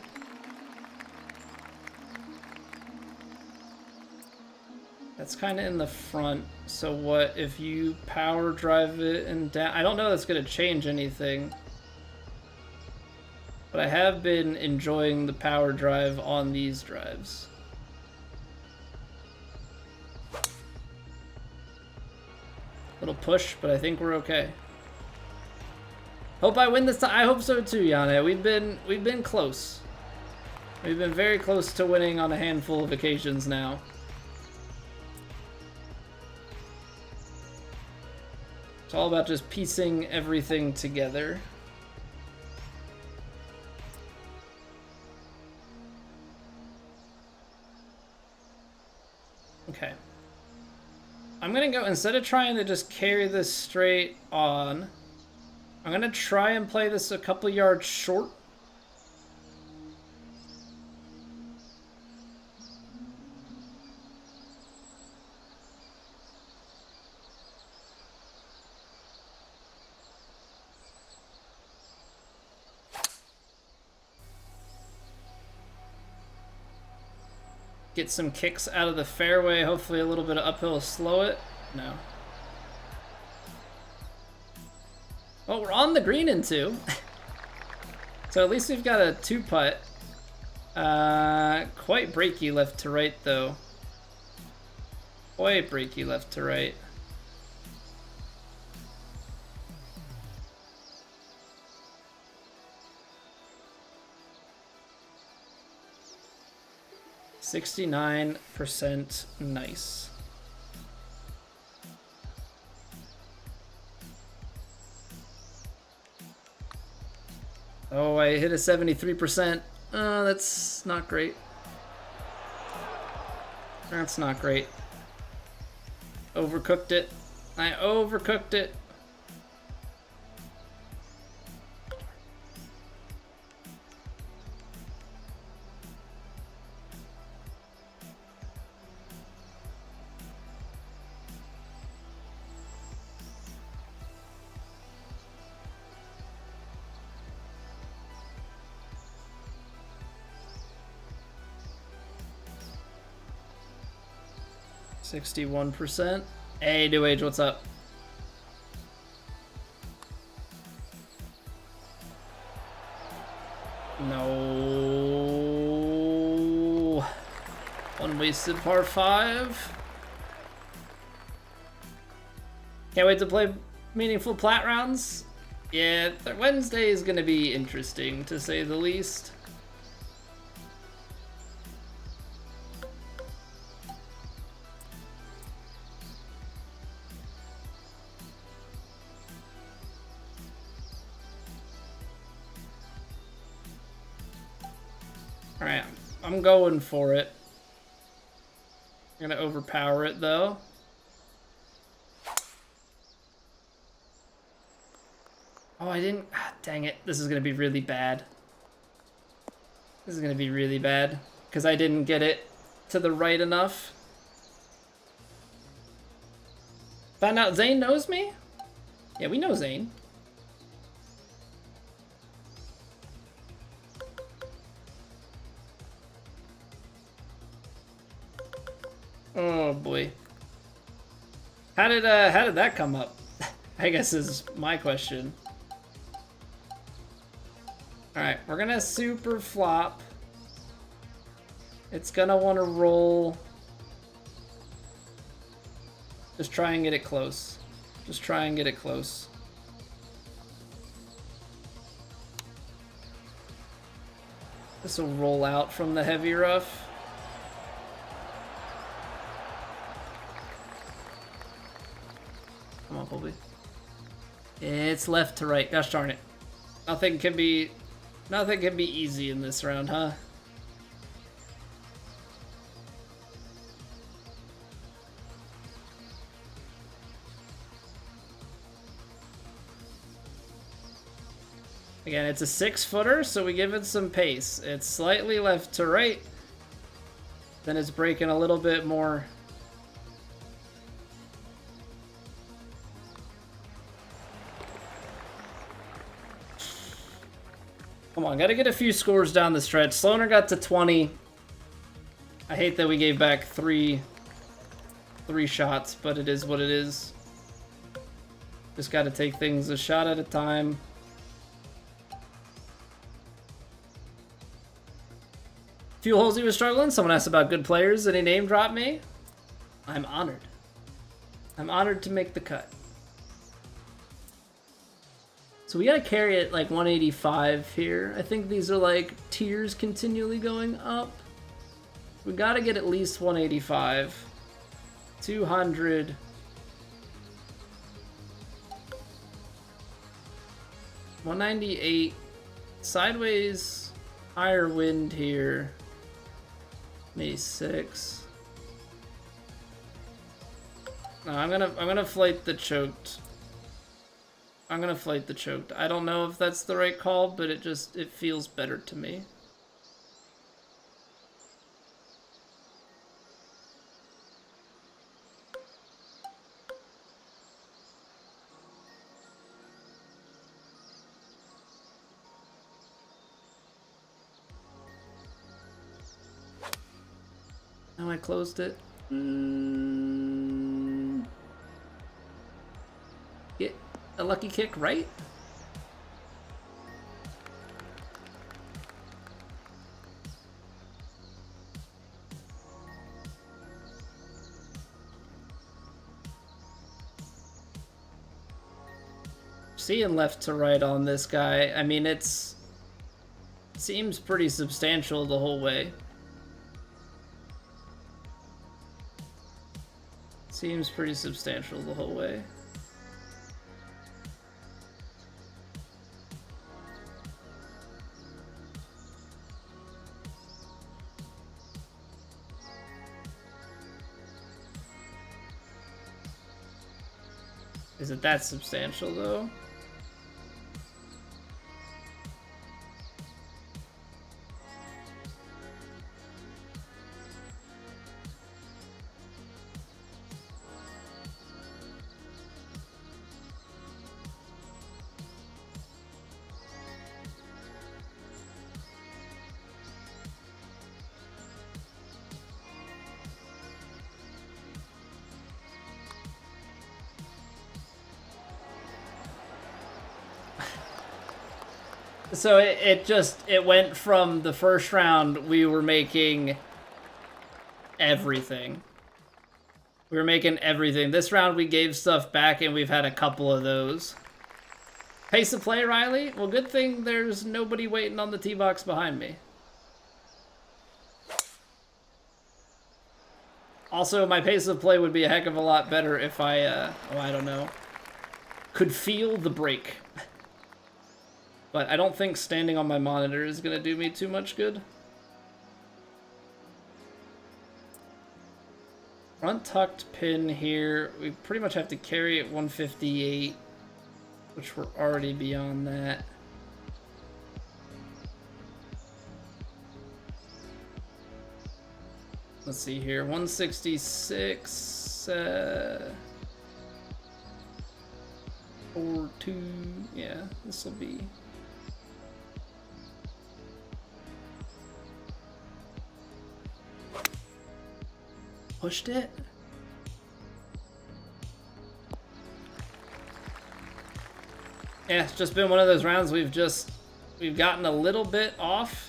That's kind of in the front. So what if you power drive it and down? I don't know that's going to change anything. But I have been enjoying the power drive on these drives. Little push, but I think we're okay. Hope I win this time. I hope so too, Yana. We've been close. We've been very close to winning on a handful of occasions now. It's all about just piecing everything together. Okay. I'm gonna go, instead of trying to just carry this straight on, I'm gonna try and play this a couple yards short. Get some kicks out of the fairway, hopefully a little bit of uphill to slow it. No. Well, we're on the green in 2. So at least we've got a 2-putt. Quite breaky left to right, though. Quite breaky left to right. %69 nice. Oh, I hit a 73%. That's not great. That's not great. Overcooked it. I overcooked it. %61. Hey, New Age, what's up? No. One wasted par 5. Can't wait to play meaningful plat rounds. Yeah, Wednesday is gonna be interesting, to say the least. Alright, I'm going for it. I'm gonna overpower it though. Oh, I didn't. Ah, dang it. This is gonna be really bad. This is gonna be really bad. Because I didn't get it to the right enough. Found out Zane knows me? Yeah, we know Zane. Oh boy. How did that come up? I guess is my question. Alright, we're gonna super flop. It's gonna wanna roll. Just try and get it close. Just try and get it close. This will roll out from the heavy rough. Come on, Colby. It's left to right. Gosh darn it. Nothing can be easy in this round, huh? Again, it's a 6-footer, so we give it some pace. It's slightly left to right. Then it's breaking a little bit more. Come on, gotta get a few scores down the stretch. Sloaner got to 20. I hate that we gave back three shots, but it is what it is. Just gotta take things a shot at a time. Few holes he was struggling. Someone asked about good players and he name dropped me. I'm honored. I'm honored to make the cut. So we gotta carry it like 185 here. I think these are like tiers continually going up. We gotta get at least 185. 200. $198. Sideways, higher wind here. Maybe 6. No, I'm gonna flight the choked. I'm gonna flight the choked. I don't know if that's the right call, but it feels better to me. Now I closed it. Get a lucky kick, right? Seeing left to right on this guy, I mean, seems pretty substantial the whole way. Seems pretty substantial the whole way. Is it that substantial though? So it went from the first round we were making everything. We were making everything. This round we gave stuff back and we've had a couple of those. Pace of play, Riley? Well, good thing there's nobody waiting on the tee box behind me. Also, my pace of play would be a heck of a lot better if I don't know, could feel the break. But I don't think standing on my monitor is going to do me too much good. Front tucked pin here. We pretty much have to carry at 158, which we're already beyond that. Let's see here, 166, 4-2, yeah, this will be. Pushed it. Yeah, it's just been one of those rounds we've gotten a little bit off.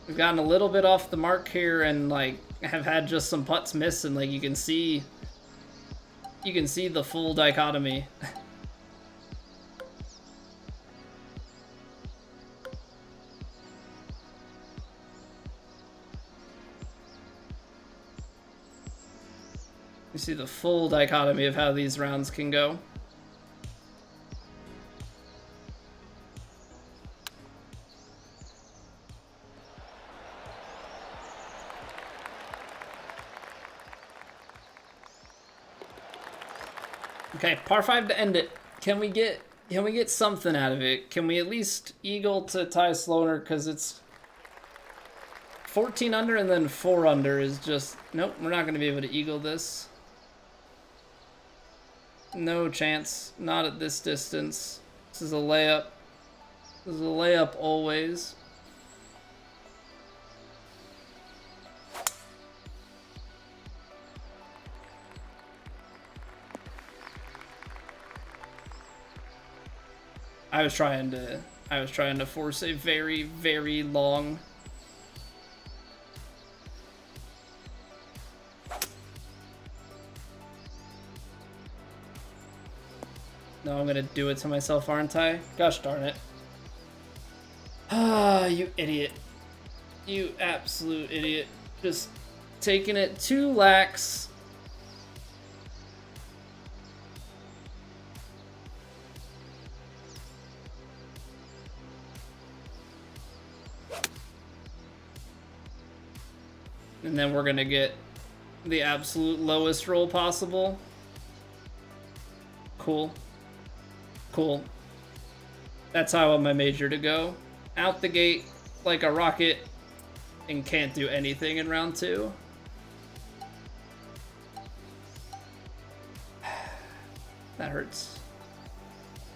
We've gotten a little bit off the mark here and like have had just some putts miss, and like you can see the full dichotomy. You see the full dichotomy of how these rounds can go. Okay, par 5 to end it. Can we get something out of it? Can we at least eagle to tie Sloaner? Because it's 14 under and then 4 under is just... Nope, we're not going to be able to eagle this. No chance. Not at this distance. This is a layup. This is a layup always. I was trying to force a very, very long. No, I'm gonna do it to myself, aren't I? Gosh darn it. Ah, you idiot. You absolute idiot. Just taking it too lax. And then we're gonna get the absolute lowest roll possible. Cool. Cool. That's how I want my major to go. Out the gate like a rocket and can't do anything in round 2. That hurts.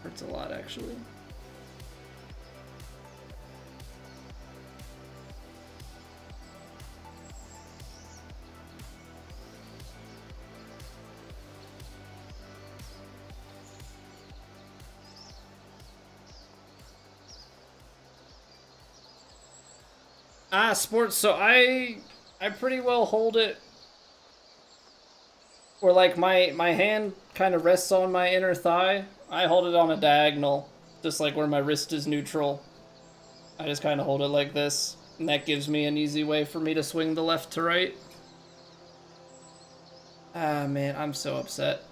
Hurts a lot, actually. Sports, so I pretty well hold it where like my hand kind of rests on my inner thigh. I hold it on a diagonal, just like where my wrist is neutral. I just kind of hold it like this, and that gives me an easy way for me to swing the left to right. Ah, man, I'm so upset.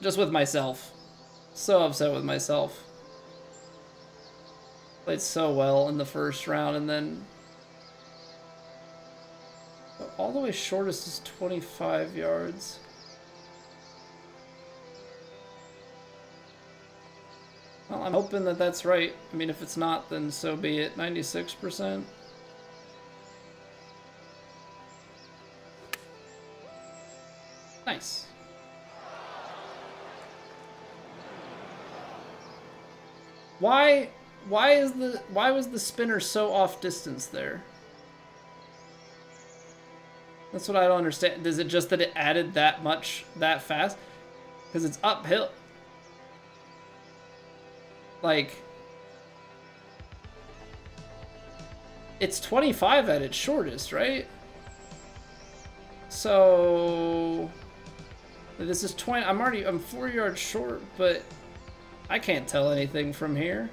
Just with myself. So upset with myself. Played so well in the first round, and then all the way shortest is 25 yards. Well, I'm hoping that that's right. I mean, if it's not, then so be it. 96%. Nice. Why was the spinner so off distance there? That's what I don't understand. Is it just that it added that much that fast? Because it's uphill. Like, it's 25 at its shortest, right? So this is 20. I'm 4 yards short, but I can't tell anything from here.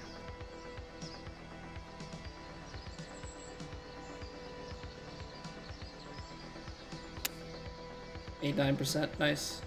89%, nice.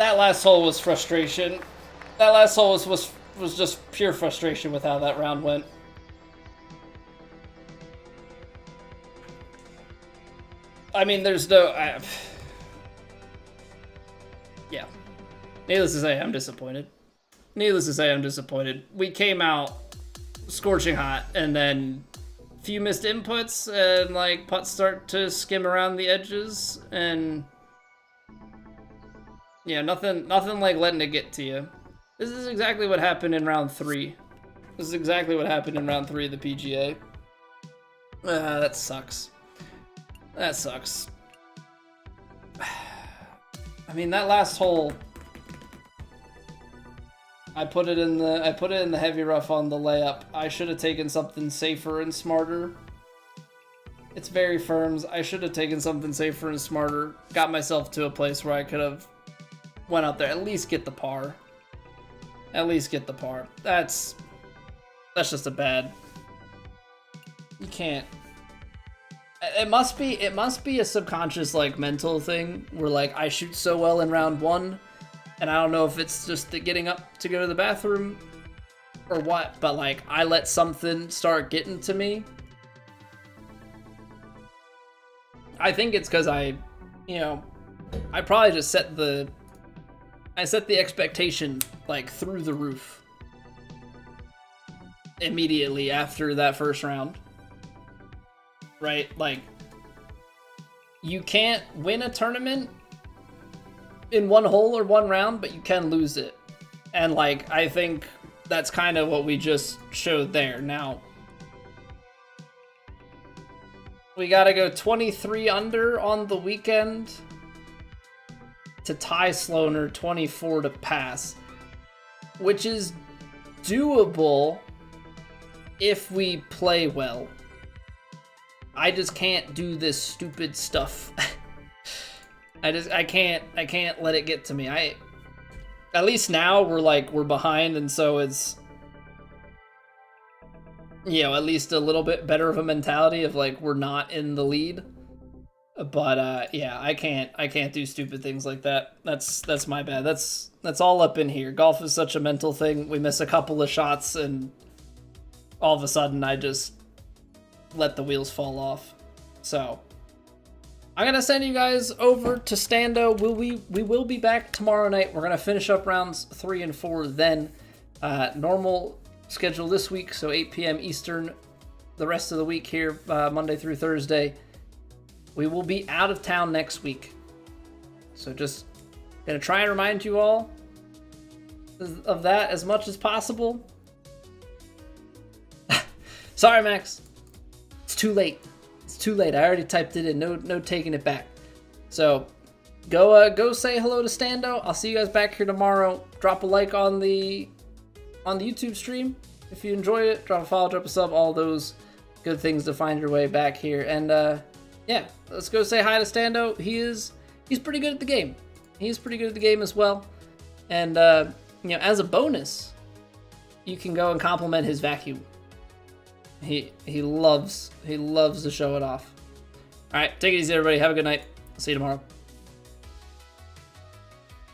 That last hole was frustration. That last hole was just pure frustration with how that round went. I mean, there's no... yeah. Needless to say, I'm disappointed. Needless to say, I'm disappointed. We came out scorching hot, and then a few missed inputs, and like putts start to skim around the edges, and yeah, nothing like letting it get to you. This is exactly what happened in round 3. This is exactly what happened in round 3 of the PGA. That sucks. That sucks. I mean, that last hole, I put it in the heavy rough on the layup. I should have taken something safer and smarter. It's very firms. I should have taken something safer and smarter. Got myself to a place where I could have went out there, at least get the par. At least get the par. That's just a bad. You can't. It must be a subconscious like mental thing where like I shoot so well in round 1, and I don't know if it's just the getting up to go to the bathroom or what, but like I let something start getting to me. I think it's because I probably just set the expectation like through the roof immediately after that first round. Right? Like, you can't win a tournament in one hole or one round, but you can lose it. And like, I think that's kind of what we just showed there. Now, we gotta go 23 under on the weekend to tie Sloaner, 24 to pass, which is doable if we play well. I just can't do this stupid stuff. I can't let it get to me. At least now we're behind, and so it's, at least a little bit better of a mentality of like we're not in the lead. But yeah, I can't do stupid things like that. That's my bad. That's all up in here. Golf is such a mental thing. We miss a couple of shots and all of a sudden I just let the wheels fall off. So I'm gonna send you guys over to Stando. We will be back tomorrow night. We're gonna finish up rounds 3 and 4 then. Normal schedule this week, so 8 p.m. Eastern. The rest of the week here, Monday through Thursday. We will be out of town next week, so just gonna try and remind you all of that as much as possible. Sorry, Max. It's too late. It's too late. I already typed it in. No taking it back. So go say hello to Stando. I'll see you guys back here tomorrow. Drop a like on the YouTube stream if you enjoyed it. Drop a follow, drop a sub, all those good things to find your way back here. And yeah, let's go say hi to Stando. He's pretty good at the game. He's pretty good at the game as well. And as a bonus, you can go and compliment his vacuum. He loves to show it off. All right, take it easy, everybody. Have a good night. See you tomorrow.